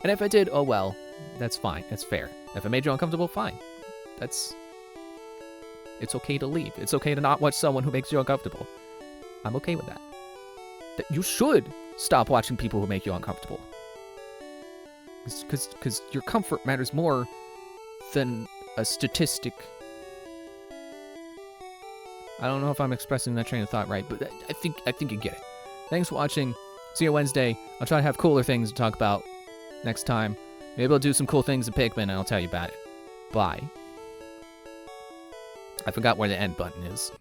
And if I did, oh well, that's fine. That's fair. If I made you uncomfortable, fine. It's okay to leave. It's okay to not watch someone who makes you uncomfortable. I'm okay with that. You should stop watching people who make you uncomfortable. Because your comfort matters more than a statistic. I don't know if I'm expressing that train of thought right, but I think you get it. Thanks for watching. See you Wednesday. I'll try to have cooler things to talk about next time. Maybe I'll do some cool things in Pikmin and I'll tell you about it. Bye. I forgot where the end button is.